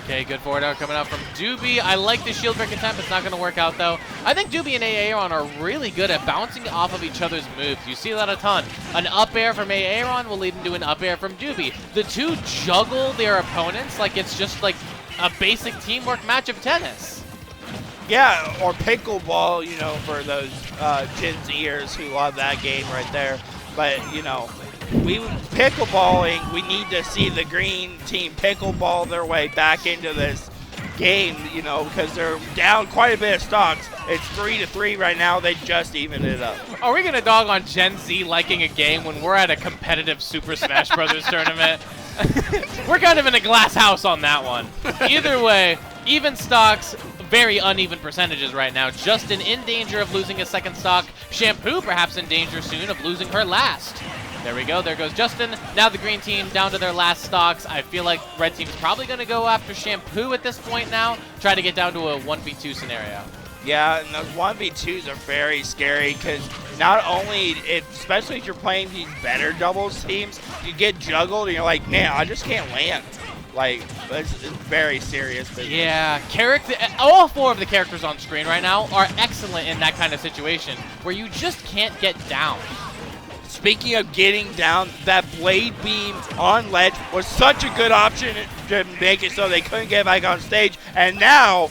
[SPEAKER 6] Okay, good forward out coming out from Dubie. I like the shield break attempt. It's not going to work out, though. I think Dubie and Aaron are really good at bouncing off of each other's moves. You see that a ton. An up air from Aaron will lead into an up air from Dubie. The two juggle their opponents like it's just like a basic teamwork match of tennis.
[SPEAKER 7] Yeah, or pickleball, you know, for those Gen Zers who love that game right there. But, you know, pickleballing, we need to see the green team pickleball their way back into this game, you know, because they're down quite a bit of stocks. It's 3-3 right now. They just evened it up.
[SPEAKER 6] Are we going to dog on Gen Z liking a game when we're at a competitive Super Smash Brothers tournament? We're kind of in a glass house on that one. Either way, even stocks, very uneven percentages right now. Justin in danger of losing a second stock. Shampoo perhaps in danger soon of losing her last. There we go. There goes Justin. Now the green team down to their last stocks. I feel like red team's probably going to go after Shampoo at this point now. Try to get down to a 1v2 scenario.
[SPEAKER 7] Yeah, and those 1v2s are very scary because not only, especially if you're playing these better doubles teams, you get juggled and you're like, man, I just can't land. Like, it's very serious business.
[SPEAKER 6] Yeah, all 4 of the characters on screen right now are excellent in that kind of situation where you just can't get down.
[SPEAKER 7] Speaking of getting down, that blade beam on ledge was such a good option to make it so they couldn't get back on stage. And now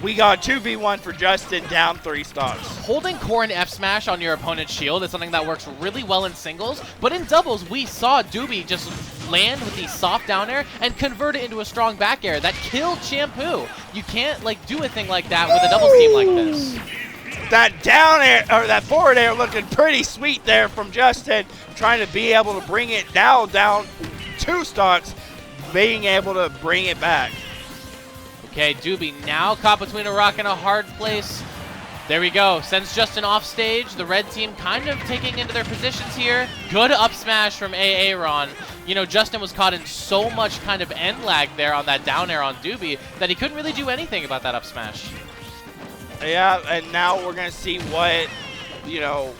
[SPEAKER 7] we got 2v1 for Justin, down 3 stocks.
[SPEAKER 6] Holding core and F smash on your opponent's shield is something that works really well in singles, but in doubles, we saw Dubie just land with the soft down air and convert it into a strong back air that killed Shampoo. You can't like do a thing like that with a doubles team like this.
[SPEAKER 7] That down air, or that forward air looking pretty sweet there from Justin, trying to be able to bring it down 2 stocks, being able to bring it back.
[SPEAKER 6] Okay, Dubie now caught between a rock and a hard place. There we go. Sends Justin off stage. The red team kind of taking into their positions here. Good up smash from Aaron. You know, Justin was caught in so much kind of end lag there on that down air on Dubie that he couldn't really do anything about that up smash.
[SPEAKER 7] Yeah, and now we're going to see what, you know,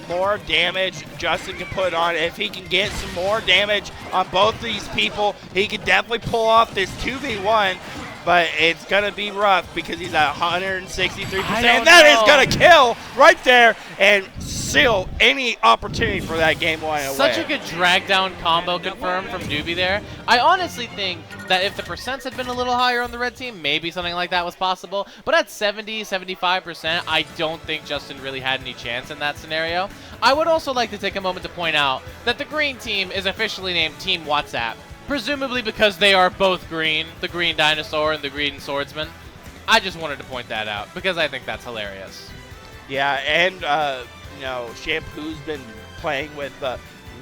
[SPEAKER 7] more damage Justin can put on. If he can get some more damage on both these people, he can definitely pull off this 2v1. But it's going to be rough because he's at 163%. And that is going to kill right there and seal any opportunity for that game 1 away.
[SPEAKER 6] Such a good drag down combo confirmed from Dubie there. I honestly think that if the percents had been a little higher on the red team, maybe something like that was possible. But at 70, 75%, I don't think Justin really had any chance in that scenario. I would also like to take a moment to point out that the green team is officially named Team WhatsApp. Presumably because they are both green, the green dinosaur and the green swordsman. I just wanted to point that out because I think that's hilarious.
[SPEAKER 7] Yeah, and, you know, Shampoo's been playing with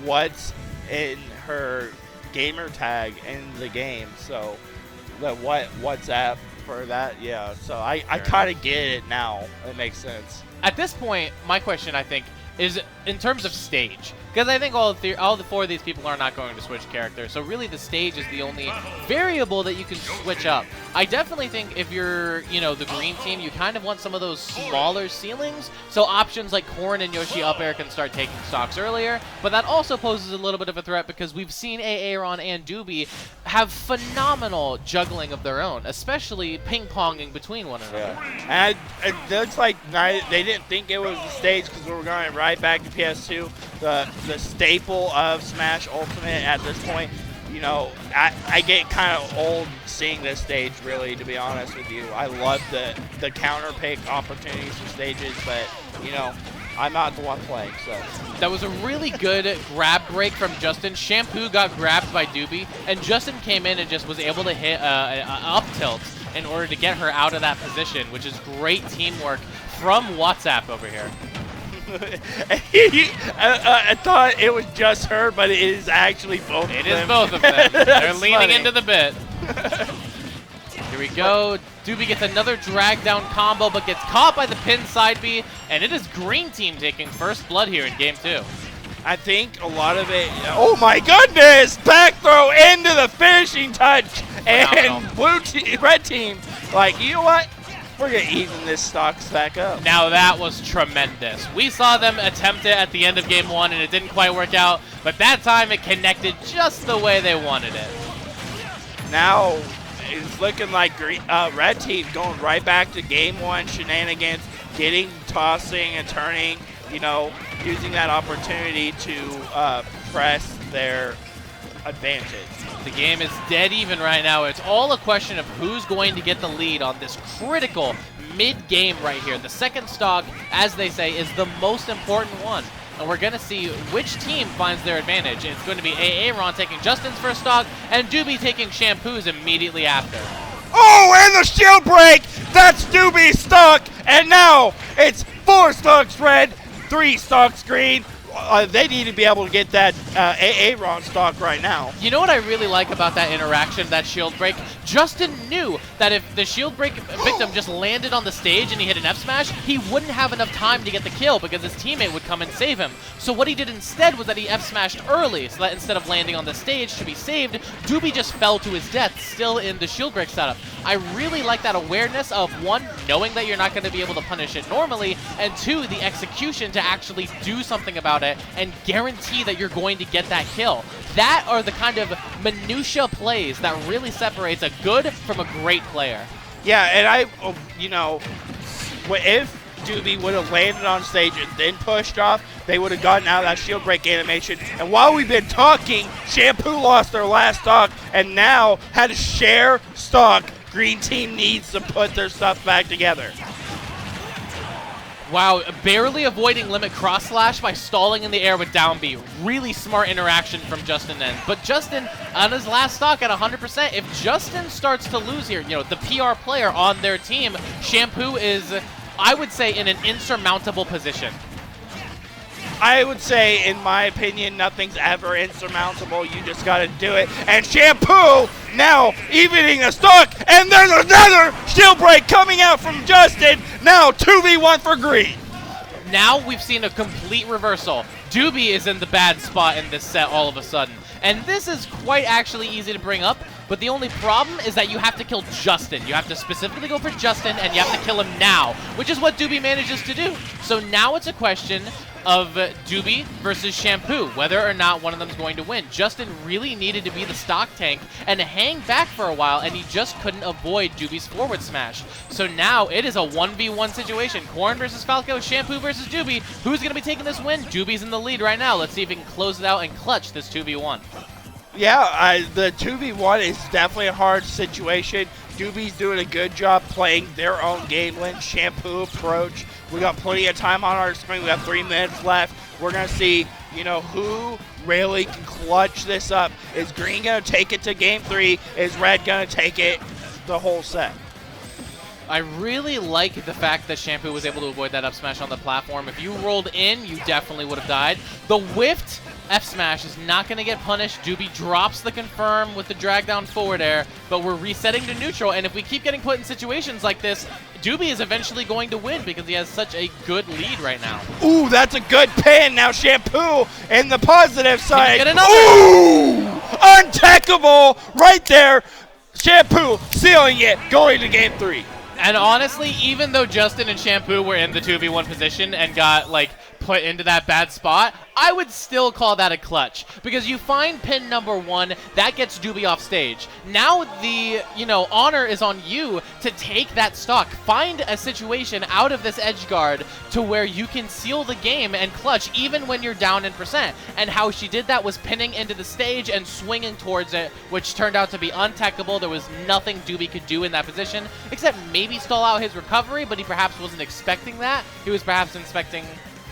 [SPEAKER 7] what's in her gamer tag in the game. So, the WhatsApp for that, yeah. So, I kind of get it now. It makes sense.
[SPEAKER 6] At this point, my question, I think, is in terms of stage. Because I think all the 4 of these people are not going to switch characters. So really the stage is the only variable that you can switch up. I definitely think if you're, you know, the green team, you kind of want some of those smaller ceilings. So options like Corrin and Yoshi up air can start taking stocks earlier. But that also poses a little bit of a threat because we've seen Aaron and Dubie have phenomenal juggling of their own, especially ping-ponging between one another.
[SPEAKER 7] Yeah. And it looks like they didn't think it was the stage because we were going right back to PS2. The staple of Smash Ultimate at this point, you know, I get kind of old seeing this stage, really, to be honest with you. I love the counter pick opportunities for stages, but, you know, I'm not the one playing, so.
[SPEAKER 6] That was a really good grab break from Justin. Shampoo got grabbed by Dubie, and Justin came in and just was able to hit an up tilt in order to get her out of that position, which is great teamwork from WhatsApp over here.
[SPEAKER 7] I thought it was just her, but it is actually both of them.
[SPEAKER 6] It is both of them. They're leaning
[SPEAKER 7] funny.
[SPEAKER 6] into the bit. Here we go. Dubie gets another drag down combo, but gets caught by the pin side B, and it is green team taking first blood here in game 2.
[SPEAKER 7] I think a lot of it. Oh my goodness! Back throw into the finishing touch, and red team, like, you know what? We're going to even this stocks back up.
[SPEAKER 6] Now that was tremendous. We saw them attempt it at the end of game 1 and it didn't quite work out, but that time it connected just the way they wanted it.
[SPEAKER 7] Now it's looking like red team going right back to game 1 shenanigans, tossing and turning, you know, using that opportunity to press their advantage.
[SPEAKER 6] The game is dead even right now. It's all a question of who's going to get the lead on this critical mid-game right here. The second stock, as they say, is the most important one. And we're going to see which team finds their advantage. It's going to be Aaron taking Justin's first stock and Dubie taking Shampoo's immediately after.
[SPEAKER 7] Oh, and the shield break! That's Dubie's stock! And now it's 4 stocks red, 3 stocks green. They need to be able to get that Aaron stock right now.
[SPEAKER 6] You know what I really like about that interaction, that shield break? Justin knew that if the shield break victim just landed on the stage and he hit an F smash, he wouldn't have enough time to get the kill because his teammate would come and save him. So what he did instead was that he F smashed early, so that instead of landing on the stage to be saved, Dubie just fell to his death, still in the shield break setup. I really like that awareness of, one, knowing that you're not going to be able to punish it normally, and 2, the execution to actually do something about it and guarantee that you're going to get that kill. That are the kind of minutia plays that really separates a good from a great player.
[SPEAKER 7] Yeah, and if Dubie would have landed on stage and then pushed off, they would have gotten out of that shield break animation. And while we've been talking, Shampoo lost their last stock and now had to share stock. Green team needs to put their stuff back together.
[SPEAKER 6] Wow, barely avoiding limit cross slash by stalling in the air with down B. Really smart interaction from Justin then. But Justin, on his last stock at 100%, if Justin starts to lose here, the PR player on their team, Shampoo is, I would say, in an insurmountable position.
[SPEAKER 7] I would say, in my opinion, nothing's ever insurmountable. You just got to do it. And Shampoo now evening a stock, and there's another shield break coming out from Justin. Now 2v1 for green.
[SPEAKER 6] Now we've seen a complete reversal. Dubie is in the bad spot in this set all of a sudden. And this is quite actually easy to bring up, but the only problem is that you have to kill Justin. You have to specifically go for Justin, and you have to kill him now, which is what Dubie manages to do. So now it's a question of Dubie versus Shampoo, whether or not one of them is going to win. Justin really needed to be the stock tank and hang back for a while, and he just couldn't avoid Dubie's forward smash. So now it is a 1v1 situation. Corn versus Falco, Shampoo versus Dubie. Who's going to be taking this win? Dubie's in the lead right now. Let's see if he can close it out and clutch this 2v1.
[SPEAKER 7] Yeah, the 2v1 is definitely a hard situation. Dubie's doing a good job playing their own game lane. Shampoo approach. We got plenty of time on our screen. We have 3 minutes left. We're going to see, who really can clutch this up. Is green going to take it to game 3? Is red going to take it the whole set?
[SPEAKER 6] I really like the fact that Shampoo was able to avoid that up smash on the platform. If you rolled in, you definitely would have died. The whiffed F smash is not going to get punished. Dubie drops the confirm with the drag down forward air, but we're resetting to neutral, and if we keep getting put in situations like this, Dubie is eventually going to win because he has such a good lead right now.
[SPEAKER 7] Ooh, that's a good pin. Now Shampoo in the positive side.
[SPEAKER 6] Get another.
[SPEAKER 7] Ooh, untackable right there. Shampoo sealing it, going to game 3.
[SPEAKER 6] And honestly, even though Justin and Shampoo were in the 2v1 position and got, put into that bad spot, I would still call that a clutch. Because you find pin number 1, that gets Dubie off stage. Now the, honor is on you to take that stock. Find a situation out of this edge guard to where you can seal the game and clutch even when you're down in percent. And how she did that was pinning into the stage and swinging towards it, which turned out to be untackable. There was nothing Dubie could do in that position, except maybe stall out his recovery, but he perhaps wasn't expecting that. He was perhaps expecting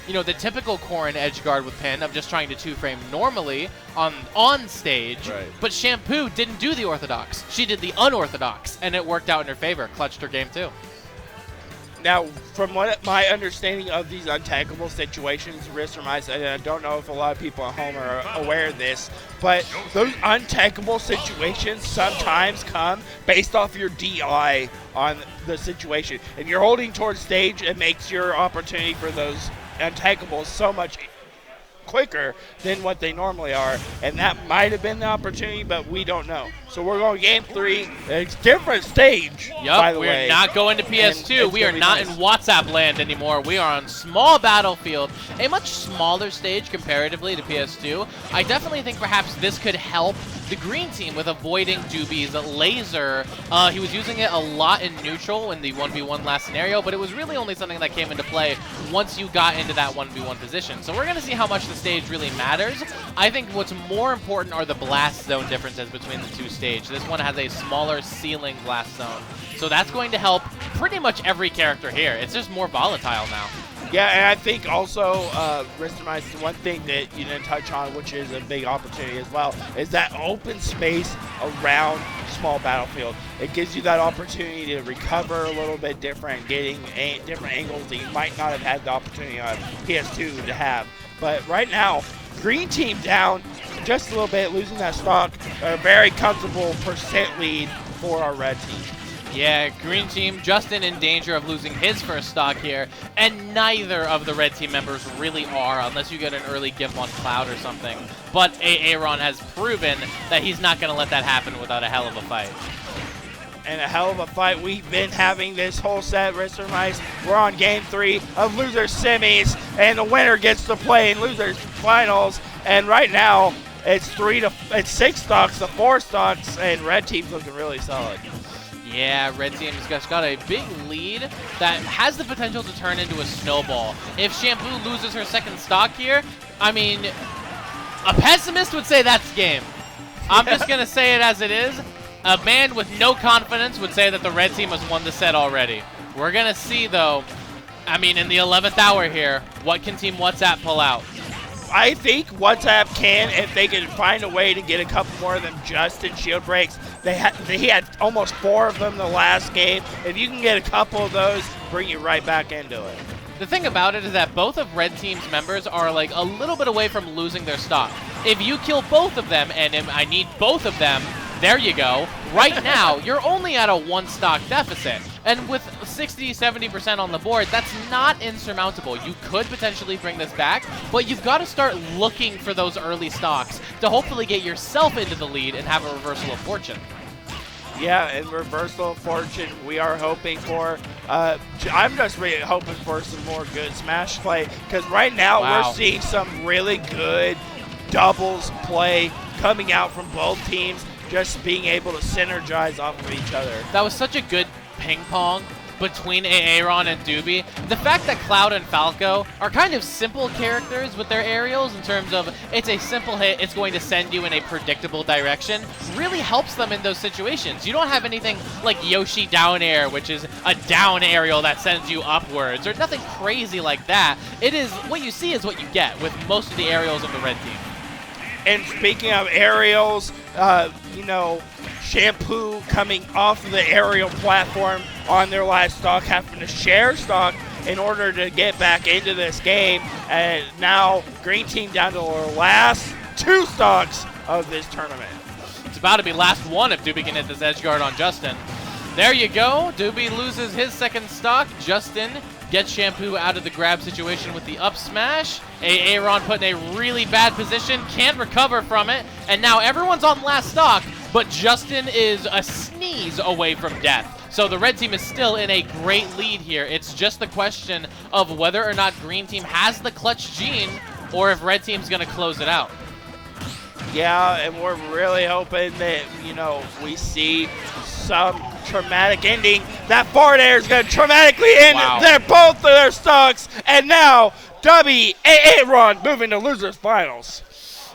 [SPEAKER 6] the typical Corrin edge guard with pin of just trying to 2-frame normally on stage.
[SPEAKER 7] Right.
[SPEAKER 6] But Shampoo didn't do the orthodox. She did the unorthodox, and it worked out in her favor. Clutched her game too.
[SPEAKER 7] Now, from what my understanding of these untackable situations, risk and I don't know if a lot of people at home are aware of this, but those untackable situations sometimes come based off your DI on the situation. If you're holding towards stage, it makes your opportunity for those untackable so much quicker than what they normally are, and that might have been the opportunity, but we don't know. So we're going game 3. It's a different stage, by the way.
[SPEAKER 6] We're not going to PS2. We are not in WhatsApp land anymore. We are on small battlefield, a much smaller stage comparatively to PS2. I definitely think perhaps this could help the green team with avoiding Dubie's laser. He was using it a lot in neutral in the 1v1 last scenario, but it was really only something that came into play once you got into that 1v1 position. So we're going to see how much the stage really matters. I think what's more important are the blast zone differences between the two stages. This one has a smaller ceiling blast zone, so that's going to help pretty much every character here. It's just more volatile now.
[SPEAKER 7] Yeah, and I think also, Ristermice, one thing that you didn't touch on, which is a big opportunity as well, is that open space around small battlefield. It gives you that opportunity to recover a little bit different, getting different angles that you might not have had the opportunity on PS2 to have. But right now, green team down just a little bit, losing that stock. A very comfortable percent lead for our red team.
[SPEAKER 6] Yeah, green team, Justin in danger of losing his first stock here, and neither of the red team members really are, unless you get an early gimp on Cloud or something. But Aaron has proven that he's not going to let that happen without a hell of a fight.
[SPEAKER 7] and a hell of a fight we've been having this whole set. Wrist Mice, we're on game 3 of losers semis, and the winner gets to play in losers finals. And right now, it's 6 stocks to 4 stocks, and red team's looking really solid.
[SPEAKER 6] Yeah, red team's just got a big lead that has the potential to turn into a snowball. If Shampoo loses her second stock here, I mean, a pessimist would say that's game. I'm just going to say it as it is. A man with no confidence would say that the red team has won the set already. We're going to see, though, I mean, in the 11th hour here, what can Team WhatsApp pull out?
[SPEAKER 7] I think WhatsApp can, if they can find a way to get a couple more of them just in shield breaks. He had almost 4 of them the last game. If you can get a couple of those, bring you right back into it.
[SPEAKER 6] The thing about it is that both of red team's members are like a little bit away from losing their stock. If you kill both of them, and I need both of them, there you go. Right now, you're only at a 1 stock deficit. And with 60-70% on the board, that's not insurmountable. You could potentially bring this back, but you've got to start looking for those early stocks to hopefully get yourself into the lead and have a reversal of fortune.
[SPEAKER 7] Yeah, and reversal of fortune we are hoping for. I'm just really hoping for some more good Smash play, because right now we're seeing some really good doubles play coming out from both teams, just being able to synergize off of each other.
[SPEAKER 6] That was such a good ping pong between Aaron and Dubie. The fact that Cloud and Falco are kind of simple characters with their aerials in terms of it's a simple hit, it's going to send you in a predictable direction, really helps them in those situations. You don't have anything like Yoshi down air, which is a down aerial that sends you upwards, or nothing crazy like that. It is, what you see is what you get with most of the aerials of the red team.
[SPEAKER 7] And speaking of aerials, you know, Shampoo coming off of the aerial platform on their last stock, having to share stock in order to get back into this game. And now green team down to their last 2 stocks of this tournament.
[SPEAKER 6] It's about to be last one if Dubie can hit this edge guard on Justin. There you go. Dubie loses his second stock. Justin gets Shampoo out of the grab situation with the up smash. Aaron put in a really bad position, can't recover from it, and now everyone's on last stock, but Justin is a sneeze away from death. So the red team is still in a great lead here. It's just the question of whether or not green team has the clutch gene, or if red team's going to close it out.
[SPEAKER 7] Yeah, and we're really hoping that, you know, we see some traumatic ending. That forward air is going to traumatically end both of their stocks. And now, Dubie, Aaron moving to losers finals.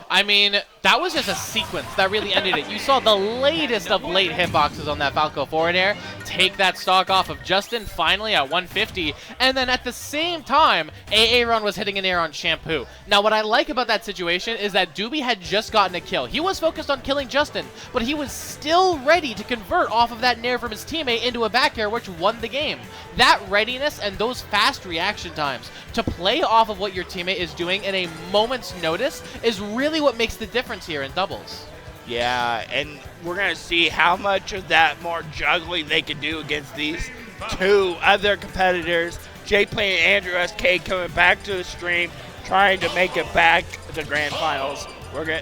[SPEAKER 6] I mean, that was just a sequence that really ended it. You saw the latest of late hitboxes on that Falco forward air take that stock off of Justin finally at 150, and then at the same time, Aaron was hitting an air on Shampoo. Now, what I like about that situation is that Dubie had just gotten a kill. He was focused on killing Justin, but he was still ready to convert off of that nair from his teammate into a back air, which won the game. That readiness and those fast reaction times to play off of what your teammate is doing in a moment's notice is really what makes the difference here in doubles.
[SPEAKER 7] Yeah, and we're going to see how much of that more juggling they can do against these 2 other competitors. Jplane and AndrewSK coming back to the stream, trying to make it back to the grand finals.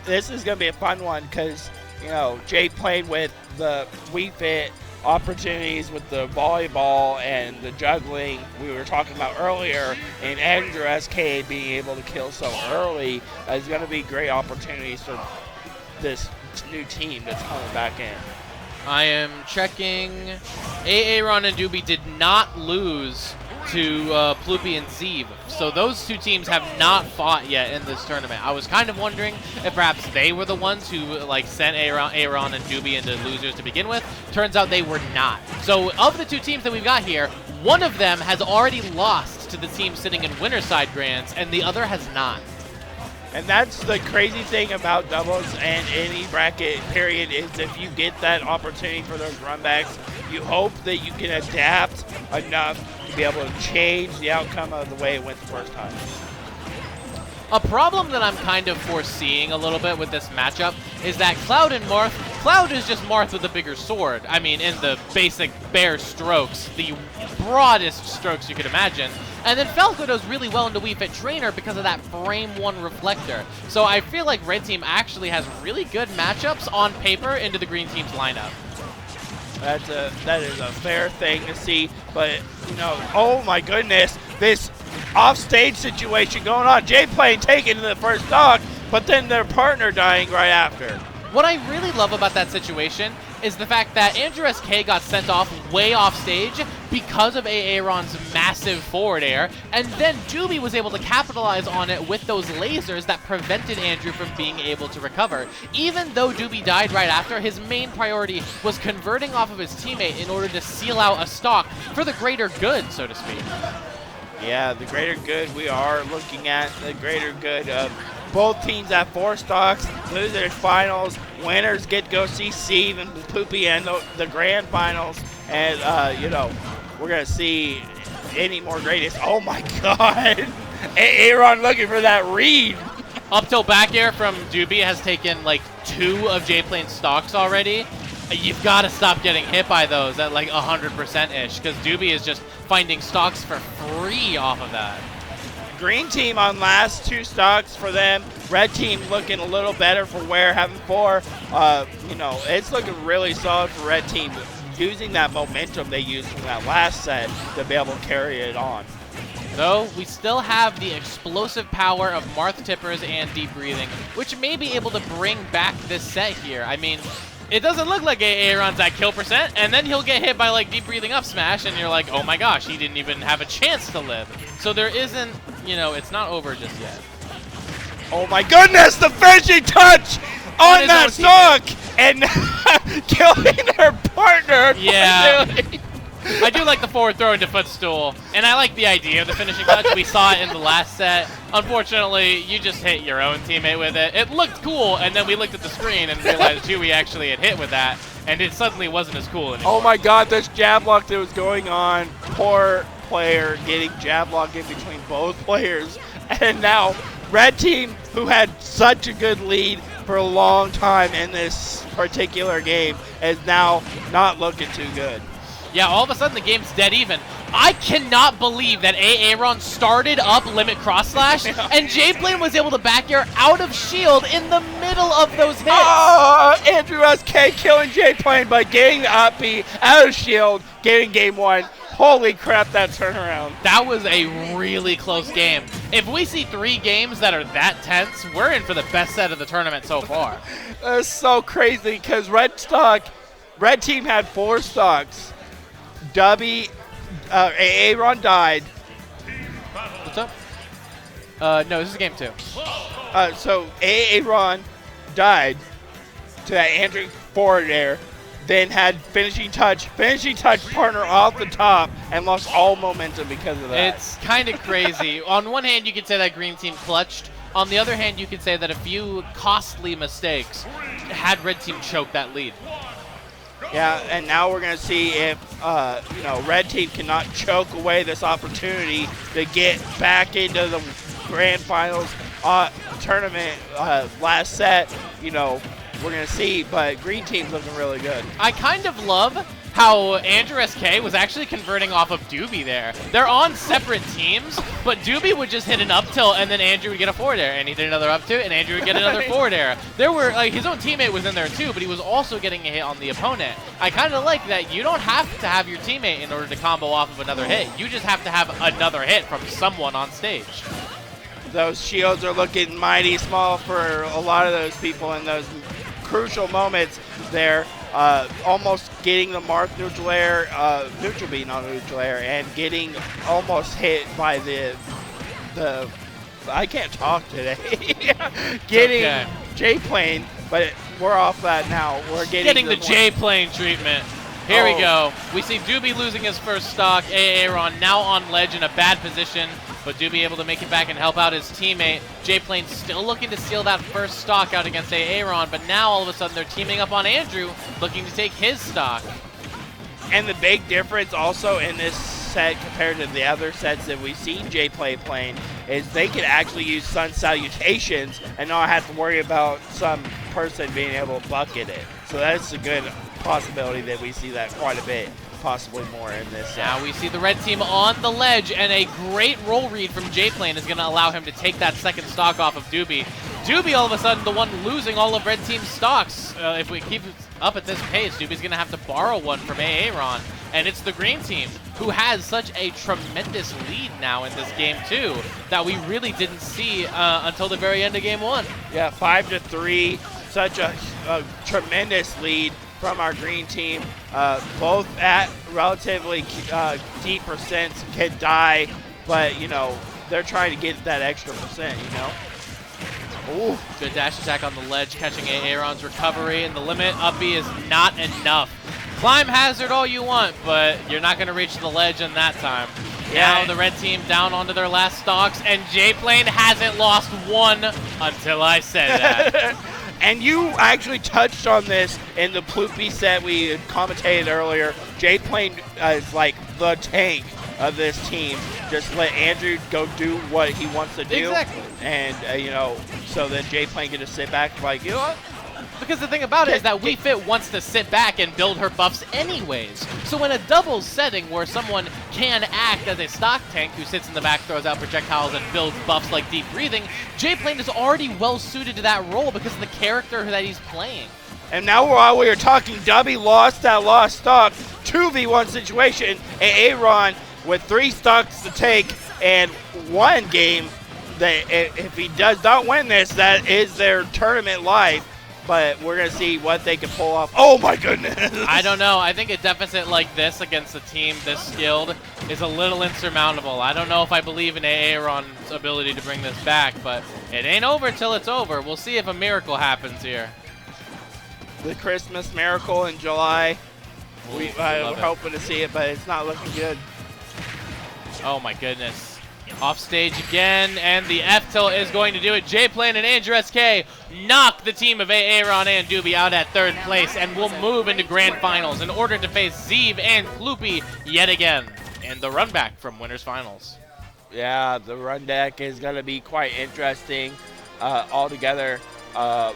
[SPEAKER 7] This is going to be a fun one because, you know, Jplane with the Wii Fit opportunities with the volleyball and the juggling we were talking about earlier, and AndrewSK being able to kill so early is going to be great opportunities for this new team that's coming back in.
[SPEAKER 6] I am checking. Aaron and Dubie did not lose to Ploopy and zeve, so those 2 teams have not fought yet in this tournament. I was kind of wondering if perhaps they were the ones who like sent Aaron and Dubie into losers to begin with. Turns out they were not. So of the 2 teams that we've got here, one of them has already lost to the team sitting in winner side grands, and the other has not.
[SPEAKER 7] And that's the crazy thing about doubles and any bracket period is if you get that opportunity for those runbacks, you hope that you can adapt enough to be able to change the outcome of the way it went the first time.
[SPEAKER 6] A problem that I'm kind of foreseeing a little bit with this matchup is that Cloud and Marth, Cloud is just Marth with a bigger sword. I mean, in the basic bare strokes, the broadest strokes you could imagine. And then Falco does really well into Wii Fit Trainer because of that frame 1 reflector. So I feel like red team actually has really good matchups on paper into the green team's lineup.
[SPEAKER 7] That is a fair thing to see. But, you know, oh my goodness, this off-stage situation going on. Jplane taking the first stock, but then their partner dying right after.
[SPEAKER 6] What I really love about that situation is the fact that AndrewSK got sent off way off stage because of Aaron's massive forward air, and then Dubie was able to capitalize on it with those lasers that prevented Andrew from being able to recover. Even though Dubie died right after, his main priority was converting off of his teammate in order to seal out a stock for the greater good, so to speak.
[SPEAKER 7] Yeah, the greater good, we are looking at the greater good of both teams at 4 stocks, losers finals, winners get to go see Steve and Ploopy in the grand finals, and you know, we're gonna see any more greatest. Oh my God, Aaron looking for that read.
[SPEAKER 6] Up till back air from Dubie has taken like 2 of Jplane's stocks already. You've got to stop getting hit by those at like 100%-ish, because Dubie is just finding stocks for free off of that.
[SPEAKER 7] Green team on last 2 stocks for them. Red team looking a little better for Ware, having 4. You know, it's looking really solid for red team, using that momentum they used from that last set to be able to carry it on.
[SPEAKER 6] Though we still have the explosive power of Marth Tippers and Deep Breathing, which may be able to bring back this set here. I mean, it doesn't look like Aaron's at kill percent, and then he'll get hit by like Deep Breathing up smash, and you're like, oh my gosh, he didn't even have a chance to live. So there isn't, you know, it's not over just yet.
[SPEAKER 7] Oh my goodness, the finishing touch on that stock and killing their partner.
[SPEAKER 6] Yeah. I do like the forward throw into footstool, and I like the idea of the finishing touch. We saw it in the last set. Unfortunately, you just hit your own teammate with it. It looked cool, and then we looked at the screen and realized Dewey actually had hit with that, and it suddenly wasn't as cool anymore.
[SPEAKER 7] Oh my God, this jab lock that was going on. Poor player getting jab lock in between both players. And now, red team, who had such a good lead for a long time in this particular game, is now not looking too good.
[SPEAKER 6] Yeah, all of a sudden the game's dead even. I cannot believe that Aaron started up limit cross slash, and Jplane was able to back air out of shield in the middle of those hits.
[SPEAKER 7] Oh, AndrewSK killing Jplane by getting the up B out of shield, getting game 1. Holy crap, that turnaround.
[SPEAKER 6] That was a really close game. If we see 3 games that are that tense, we're in for the best set of the tournament so far.
[SPEAKER 7] That's so crazy, because red team had 4 stocks. Dubie, Aaron died.
[SPEAKER 6] What's up? No, this is game 2.
[SPEAKER 7] So Aaron died to that Andrew forward air, then had finishing touch partner off the top, and lost all momentum because of that.
[SPEAKER 6] It's kind of crazy. On one hand, you could say that green team clutched. On the other hand, you could say that a few costly mistakes had red team choke that lead.
[SPEAKER 7] Yeah, and now we're going to see if, you know, red team cannot choke away this opportunity to get back into the grand finals tournament last set. You know, we're going to see, but green team's looking really good.
[SPEAKER 6] I kind of love how AndrewSK was actually converting off of Dubie there. They're on separate teams, but Dubie would just hit an up tilt, and then Andrew would get a forward air, and he did another up tilt, and Andrew would get another forward air. There were, like, his own teammate was in there too, but he was also getting a hit on the opponent. I kind of like that you don't have to have your teammate in order to combo off of another hit. You just have to have another hit from someone on stage.
[SPEAKER 7] Those shields are looking mighty small for a lot of those people in those crucial moments there. Almost getting the Marth neutral air, neutral beat on neutral air, and getting almost hit by the I can't talk today. Getting
[SPEAKER 6] okay.
[SPEAKER 7] Jplane, but we're off that now. We're getting
[SPEAKER 6] the Jplane treatment. Here we go. We see Dubie losing his first stock. Aaron now on ledge in a bad position, but Dubie able to make it back and help out his teammate. Jplane still looking to steal that first stock out against Aaron, but now all of a sudden they're teaming up on Andrew, looking to take his stock.
[SPEAKER 7] And the big difference also in this set compared to the other sets that we've seen Jplane playing is they can actually use Sun Salutations and not have to worry about some person being able to bucket it. So that's a good possibility that we see that quite a bit, possibly more in this set.
[SPEAKER 6] Now we see the red team on the ledge, and a great roll read from Jplane is going to allow him to take that second stock off of Dubie. Dubie all of a sudden the one losing all of red team's stocks. If we keep up at this pace, Dubie's going to have to borrow one from Aaron. And it's the green team who has such a tremendous lead now in this game too that we really didn't see until the very end of game 1.
[SPEAKER 7] Yeah, 5-3. Such a tremendous lead from our green team. Both at relatively deep percents, can die, but you know they're trying to get that extra percent. You know.
[SPEAKER 6] Ooh, good dash attack on the ledge, catching Aaron's recovery, and the limit up B is not enough. Climb hazard all you want, but you're not going to reach the ledge in that time.
[SPEAKER 7] Yeah.
[SPEAKER 6] Now the red team down onto their last stocks, and Jplane hasn't lost one until I said that.
[SPEAKER 7] And you actually touched on this in the Ploopy set we had commentated earlier. Jplane is like the tank of this team. Just let Andrew go do what he wants to do.
[SPEAKER 6] Exactly.
[SPEAKER 7] And, you know, so then Jplane can just sit back and like, you know what?
[SPEAKER 6] Because the thing about it is that Wii Fit wants to sit back and build her buffs anyways. So in a doubles setting where someone can act as a stock tank who sits in the back, throws out projectiles, and builds buffs like deep breathing, Jplane is already well suited to that role because of the character that he's playing.
[SPEAKER 7] And now while we are talking, Dubie lost that lost stock, 2v1 situation, and Aaron with 3 stocks to take and 1 game. That if he does not win this, that is their tournament life. But we're going to see what they can pull off. Oh, my goodness.
[SPEAKER 6] I don't know. I think a deficit like this against a team this skilled is a little insurmountable. I don't know if I believe in Aaron's ability to bring this back, but it ain't over till it's over. We'll see if a miracle happens here.
[SPEAKER 7] The Christmas miracle in July. We're hoping to see it, but it's not looking good.
[SPEAKER 6] Oh, my goodness. Off stage again, and the F-tilt is going to do it. Jplane and AndrewSK knock the team of Aaron and Dubie out at 3rd place, and will move into grand finals in order to face Zeve and Ploopy yet again in the run back from winners finals.
[SPEAKER 7] Yeah, the run deck is going to be quite interesting altogether. We're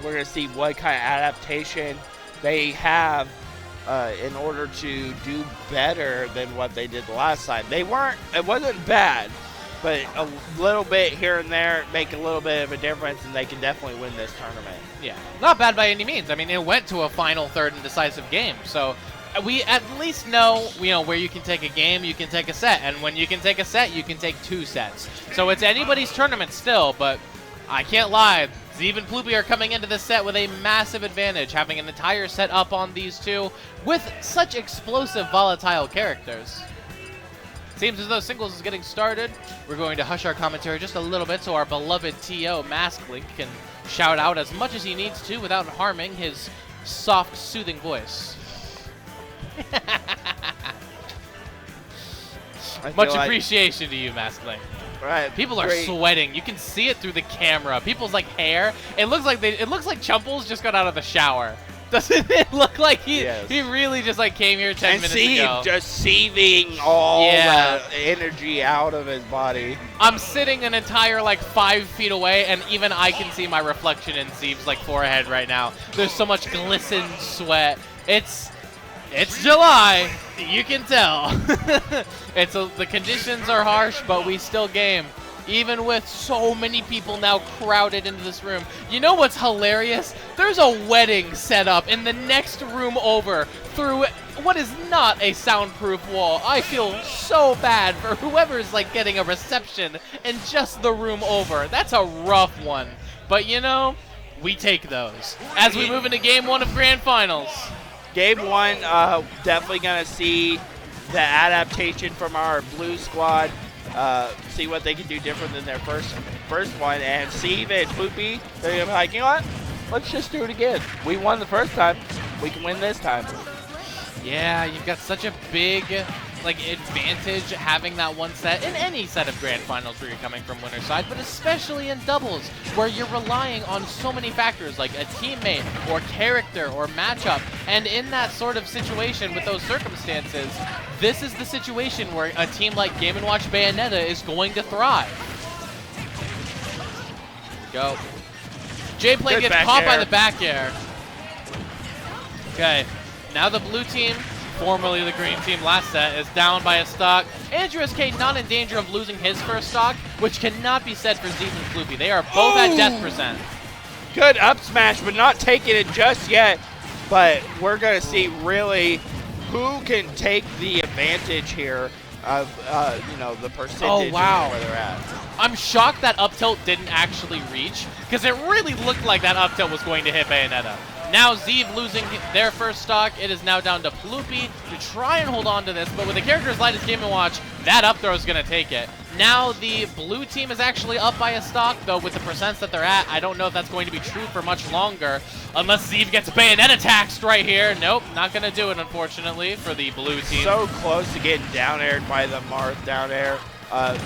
[SPEAKER 7] going to see what kind of adaptation they have in order to do better than what they did the last time. It wasn't bad, but a little bit here and there make a little bit of a difference, and they can definitely win this tournament.
[SPEAKER 6] Yeah, not bad by any means. I mean, it went to a final 3rd and decisive game, so we at least know, where you can take a game, you can take a set, and when you can take a set, you can take 2 sets. So it's anybody's tournament still, but I can't lie. Zeve and Ploopy are coming into this set with a massive advantage, having an entire set up on these two with such explosive, volatile characters. Seems as though singles is getting started. We're going to hush our commentary just a little bit so our beloved TO Mask Link can shout out as much as he needs to without harming his soft, soothing voice. Much appreciation to you, Mask Link.
[SPEAKER 7] Right.
[SPEAKER 6] People are sweating. You can see it through the camera. People's hair. It looks like Chumples just got out of the shower. Doesn't it look like he really just came here 10 minutes ago?
[SPEAKER 7] Just seething all the energy out of his body.
[SPEAKER 6] I'm sitting an entire 5 feet away, and even I can see my reflection in Zeve's forehead right now. There's so much glistened sweat. It's July. You can tell. The conditions are harsh, but we still game. Even with so many people now crowded into this room. You know what's hilarious? There's a wedding set up in the next room over through what is not a soundproof wall. I feel so bad for whoever's getting a reception in just the room over. That's a rough one. But we take those as we move into game 1 of grand finals.
[SPEAKER 7] Game 1, definitely going to see the adaptation from our blue squad. See what they can do different than their first one. And Zeve and Ploopy, they're going to be like, you know what? Let's just do it again. We won the first time. We can win this time.
[SPEAKER 6] Yeah, you've got such a big advantage having that one set in any set of grand finals where you're coming from winner's side, but especially in doubles where you're relying on so many factors like a teammate or character or matchup. And in that sort of situation with those circumstances, this is the situation where a team like Game & Watch Bayonetta is going to thrive. Go. Jplane gets caught by the back air. Okay, now the blue team, formerly the green team last set, is down by a stock. AndrewSK not in danger of losing his first stock, which cannot be said for zeve and Ploopy. They are both at death percent.
[SPEAKER 7] Good up smash, but not taking it just yet. But we're going to see really who can take the advantage here of, you know, the percentage
[SPEAKER 6] Oh, wow.
[SPEAKER 7] of where they're at.
[SPEAKER 6] I'm shocked that up tilt didn't actually reach, because it really looked like that up tilt was going to hit Bayonetta. Now zeve losing their first stock. It is now down to Ploopy to try and hold on to this, but with the character as light as Game & Watch, that up throw is going to take it. Now the blue team is actually up by a stock, though with the percents that they're at, I don't know if that's going to be true for much longer, unless zeve gets Bayonetta taxed right here. Nope, not going to do it, unfortunately, for the blue team.
[SPEAKER 7] So close to getting down aired by the Marth down air.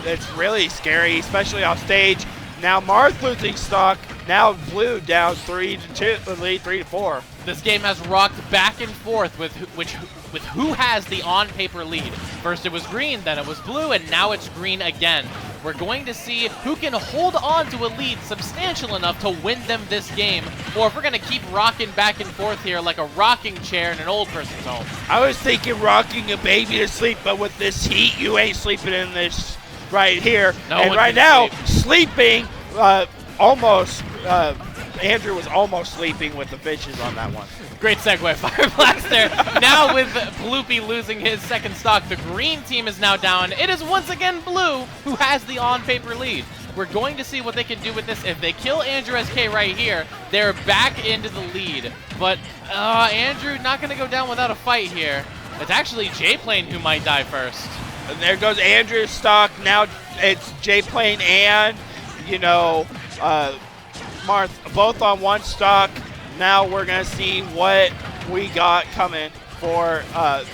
[SPEAKER 7] It's really scary, especially off stage. Now Marth losing stock. Now blue down 3-2, lead 3-4.
[SPEAKER 6] This game has rocked back and forth with who has the on-paper lead. First it was green, then it was blue, and now it's green again. We're going to see who can hold on to a lead substantial enough to win them this game, or if we're going to keep rocking back and forth here like a rocking chair in an old person's home.
[SPEAKER 7] I was thinking rocking a baby to sleep, but with this heat, you ain't sleeping in this right here.
[SPEAKER 6] No
[SPEAKER 7] and
[SPEAKER 6] one
[SPEAKER 7] right
[SPEAKER 6] can
[SPEAKER 7] now, sleeping, almost, Andrew was almost sleeping with the fishes on that one.
[SPEAKER 6] Great segue, Fire Blaster. Now with Ploopy losing his second stock, the green team is now down. It is once again blue who has the on-paper lead. We're going to see what they can do with this. If they kill AndrewSK right here, they're back into the lead. But Andrew not going to go down without a fight here. It's actually Jplane who might die first.
[SPEAKER 7] And there goes Andrew's stock. Now it's Jplane and, you know, Marth, both on one stock. Now we're going to see what we got coming for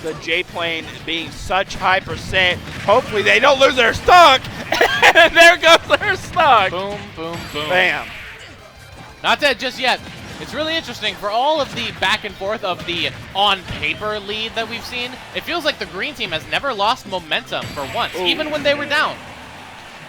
[SPEAKER 7] the Jplane being such high percent. Hopefully they don't lose their stock. And there goes their stock.
[SPEAKER 6] Boom, boom, boom.
[SPEAKER 7] Bam.
[SPEAKER 6] Not dead just yet. It's really interesting for all of the back and forth of the on-paper lead that we've seen. It feels like the green team has never lost momentum for once, even when they were down.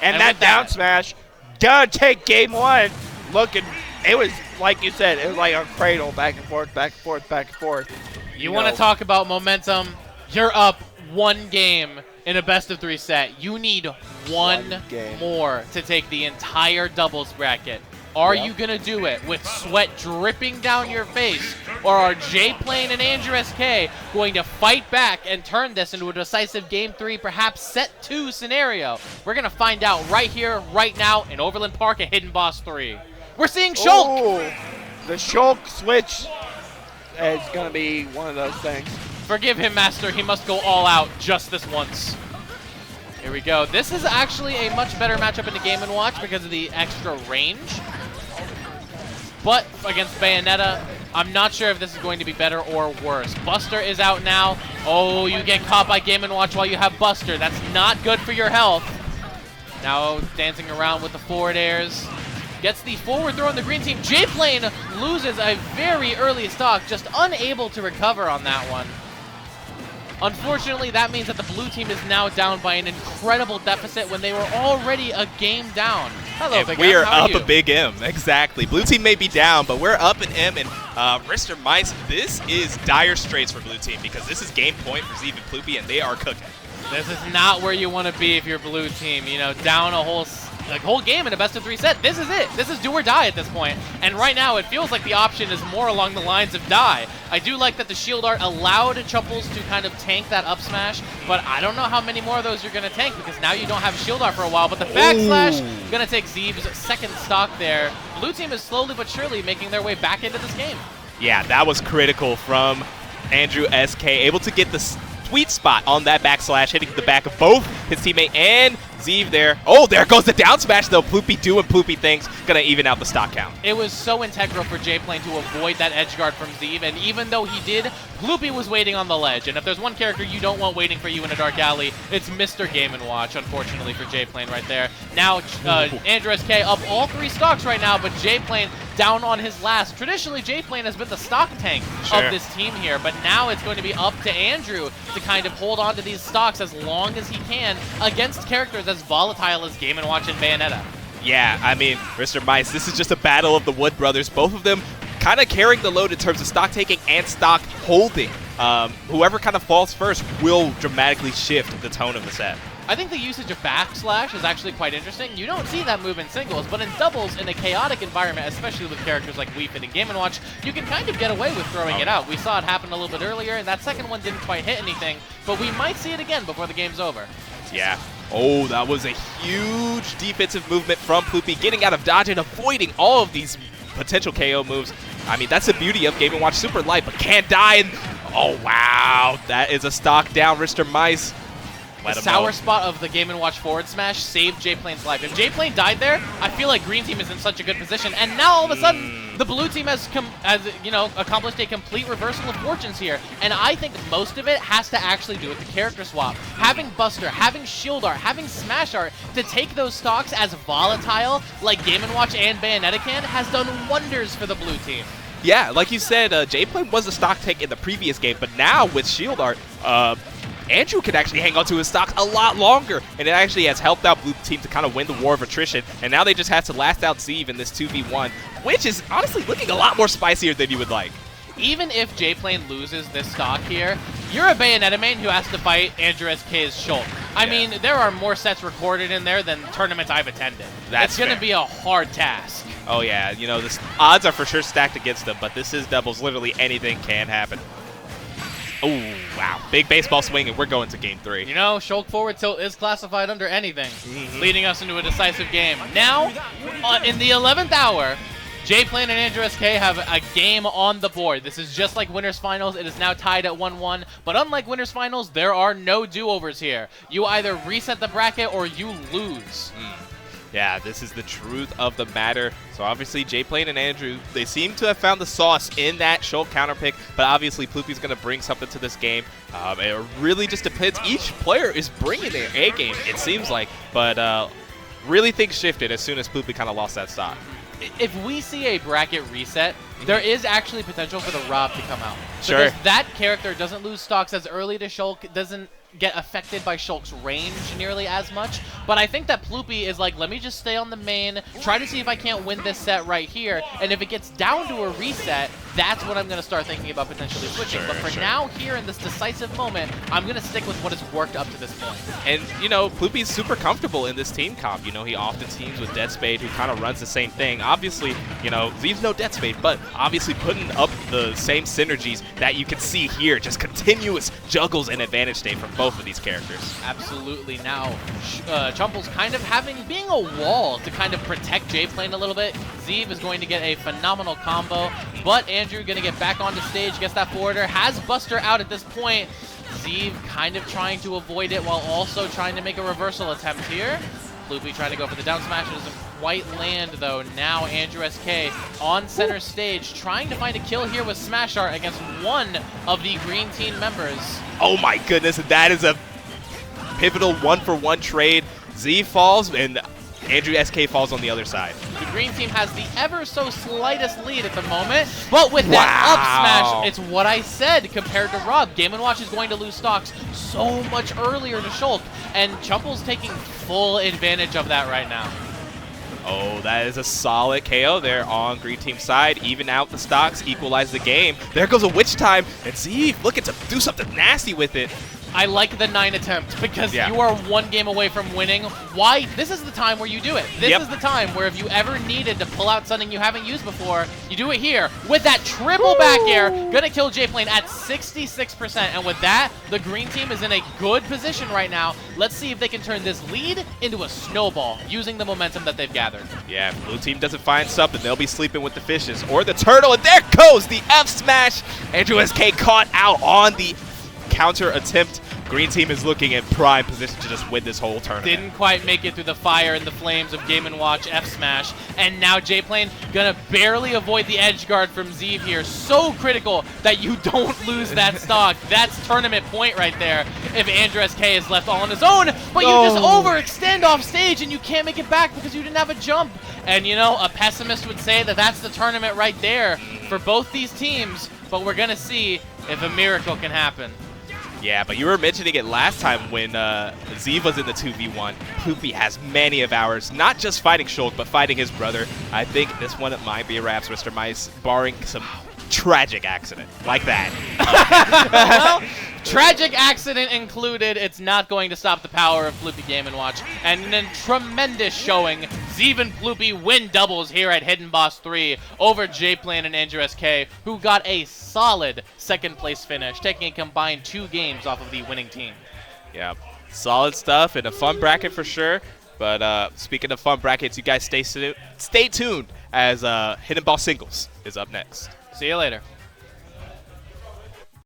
[SPEAKER 7] And that down smash, gotta take game one. Looking, it was, like you said, it was like a cradle, back and forth, back and forth, back and forth.
[SPEAKER 6] You want to talk about momentum? You're up one game in a best-of-3 set. You need one
[SPEAKER 7] game
[SPEAKER 6] more to take the entire doubles bracket. Are you going to do it with sweat dripping down your face? Or are Jplane and AndrewSK going to fight back and turn this into a decisive Game 3, perhaps Set 2 scenario? We're going to find out right here, right now, in Overland Park at Hidden Boss 3. We're seeing Shulk!
[SPEAKER 7] Ooh, the Shulk switch is going to be one of those things.
[SPEAKER 6] Forgive him, Master. He must go all out just this once. Here we go. This is actually a much better matchup in the Game & Watch because of the extra range. But against Bayonetta, I'm not sure if this is going to be better or worse. Buster is out now. Oh, you get caught by Game & Watch while you have Buster. That's not good for your health. Now dancing around with the forward airs. Gets the forward throw on the green team. Jplane loses a very early stock, just unable to recover on that one. Unfortunately, that means that the blue team is now down by an incredible deficit when they were already a game down. Hello, Big M.
[SPEAKER 8] We are
[SPEAKER 6] How
[SPEAKER 8] up
[SPEAKER 6] you?
[SPEAKER 8] a big M, exactly. Blue team may be down, but we're up an M, and Mr. Mice, this is dire straits for blue team because this is game point for zeve and Ploopy, and they are cooking.
[SPEAKER 6] This is not where you want to be if you're blue team. You know, down a whole game in a best-of-3 set. This is it. This is do or die at this point. And right now, it feels like the option is more along the lines of die. I do like that the shield art allowed Chupples to kind of tank that up smash, but I don't know how many more of those you're going to tank because now you don't have shield art for a while. But the backslash going to take zeve's second stock there. Blue team is slowly but surely making their way back into this game.
[SPEAKER 8] Yeah, that was critical from AndrewSK, able to get the sweet spot on that backslash, hitting the back of both his teammate and zeve there. Oh, there goes the down smash, though. Ploopy doing Ploopy things, gonna even out the stock count.
[SPEAKER 6] It was so integral for Jplane to avoid that edge guard from zeve, and even though he did, Ploopy was waiting on the ledge, and if there's one character you don't want waiting for you in a dark alley, it's Mr. Game & Watch, unfortunately for Jplane right there. Now, AndrewSK up all 3 stocks right now, but Jplane down on his last. Traditionally, Jplane has been the stock tank of this team here, but now it's going to be up to Andrew to kind of hold on to these stocks as long as he can against characters as volatile as Game & Watch and Bayonetta.
[SPEAKER 8] Yeah, I mean, Mr. Mice, this is just a battle of the Wood brothers. Both of them kind of carrying the load in terms of stock taking and stock holding. Whoever kind of falls first will dramatically shift the tone of the set.
[SPEAKER 6] I think the usage of backslash is actually quite interesting. You don't see that move in singles, but in doubles, in a chaotic environment, especially with characters like Weep and Game & Watch, you can kind of get away with throwing it out. We saw it happen a little bit earlier, and that second one didn't quite hit anything, but we might see it again before the game's over.
[SPEAKER 8] Yeah. Oh, that was a huge defensive movement from Ploopy, getting out of dodge and avoiding all of these potential KO moves. I mean, that's the beauty of Game & Watch Super Light, but can't die. And oh, wow. That is a stock down. Mr. Mice.
[SPEAKER 6] The sour spot of the Game & Watch forward smash saved Jplane's life. If Jplane died there, I feel like Green Team is in such a good position. And now all of a sudden, the Blue Team has accomplished a complete reversal of fortunes here. And I think most of it has to actually do with the character swap. Having Buster, having Shield Art, having Smash Art to take those stocks as volatile like Game & Watch and Bayonetta can has done wonders for the Blue Team.
[SPEAKER 8] Yeah, like you said, Jplane was a stock take in the previous game, but now with Shield Art, Andrew can actually hang on to his stocks a lot longer, and it actually has helped out Blue Team to kind of win the war of attrition, and now they just have to last out zeve in this 2v1, which is honestly looking a lot more spicier than you would like.
[SPEAKER 6] Even if Jplane loses this stock here, you're a Bayonetta main who has to fight AndrewSK's Shulk. I mean, there are more sets recorded in there than tournaments I've attended. It's going to be a hard task.
[SPEAKER 8] Oh yeah, you know, the odds are for sure stacked against them, but this is doubles. Literally anything can happen. Oh, wow. Big baseball swing, and we're going to game 3.
[SPEAKER 6] You know, Shulk forward tilt is classified under anything, leading us into a decisive game. Now, in the 11th hour, Jplane and AndrewSK have a game on the board. This is just like Winners Finals. It is now tied at 1-1. But unlike Winners Finals, there are no do-overs here. You either reset the bracket or you lose.
[SPEAKER 8] Yeah, this is the truth of the matter. So obviously, Jplane and Andrew, they seem to have found the sauce in that Shulk counter pick, but obviously Ploopy's going to bring something to this game. It really just depends. Each player is bringing their A game, it seems like, but really things shifted as soon as Ploopy kind of lost that stock.
[SPEAKER 6] If we see a bracket reset, there is actually potential for the Rob to come out.
[SPEAKER 8] Sure.
[SPEAKER 6] Because that character doesn't lose stocks as early to Shulk, doesn't get affected by Shulk's range nearly as much. But I think that Ploopy is like, let me just stay on the main, try to see if I can't win this set right here, and if it gets down to a reset, that's when I'm going to start thinking about potentially switching. But for now, here in this decisive moment, I'm going to stick with what has worked up to this point.
[SPEAKER 8] And, you know, Ploopy's super comfortable in this team comp. You know, he often teams with DeathSpade, who kind of runs the same thing. Obviously, you know, zeve's no DeathSpade, but obviously putting up the same synergies that you can see here, just continuous juggles and advantage state from both of these characters.
[SPEAKER 6] Absolutely. Now, Chumple's kind of being a wall to kind of protect Jplane a little bit. Zeve is going to get a phenomenal combo, but Andrew going to get back onto stage, gets that forwarder, has Buster out at this point. Zeve kind of trying to avoid it while also trying to make a reversal attempt here. Ploopy trying to go for the down smash. It doesn't quite land, though. Now AndrewSK on center stage, trying to find a kill here with Smash Art against one of the Green Team members.
[SPEAKER 8] Oh my goodness, that is a pivotal one-for-one trade. Zeve falls, and AndrewSK falls on the other side.
[SPEAKER 6] The Green Team has the ever so slightest lead at the moment, but with that up smash, it's what I said compared to Rob. Game & Watch is going to lose stocks so much earlier to Shulk, and Chumple's taking full advantage of that right now.
[SPEAKER 8] Oh, that is a solid KO there on Green Team's side. Even out the stocks, equalize the game. There goes a Witch Time, and Zeve looking to do something nasty with it.
[SPEAKER 6] I like the 9 attempt because you are one game away from winning. Why? This is the time where you do it. This is the time where if you ever needed to pull out something you haven't used before, you do it here with that triple back air. Gonna kill Jplane at 66%. And with that, the Green Team is in a good position right now. Let's see if they can turn this lead into a snowball using the momentum that they've gathered.
[SPEAKER 8] Yeah, if Blue Team doesn't find something, they'll be sleeping with the fishes or the turtle. And there goes the F smash. AndrewSK caught out on the counter attempt. Green Team is looking in prime position to just win this whole tournament.
[SPEAKER 6] Didn't quite make it through the fire and the flames of Game & Watch F smash, and now Jplane gonna barely avoid the edge guard from Zeve here. So critical that you don't lose that stock. That's tournament point right there if AndrewSK is left all on his own, but you just overextend off stage and you can't make it back because you didn't have a jump. And you know, a pessimist would say that that's the tournament right there for both these teams, but we're gonna see if a miracle can happen.
[SPEAKER 8] Yeah, but you were mentioning it last time when Zeve was in the 2v1. Ploopy has many of ours, not just fighting Shulk, but fighting his brother. I think this one might be a wraps, Mr. Mice, barring some tragic accident like that.
[SPEAKER 6] Well, Tragic accident included. It's not going to stop the power of Ploopy Game & Watch. And a tremendous showing. Zeve and Ploopy win doubles here at Hidden Boss 3 over Jplane and AndrewSK, who got a solid second place finish, taking a combined 2 games off of the winning team.
[SPEAKER 8] Yeah, solid stuff and a fun bracket for sure. But speaking of fun brackets, you guys stay tuned as Hidden Boss Singles is up next.
[SPEAKER 6] See you later.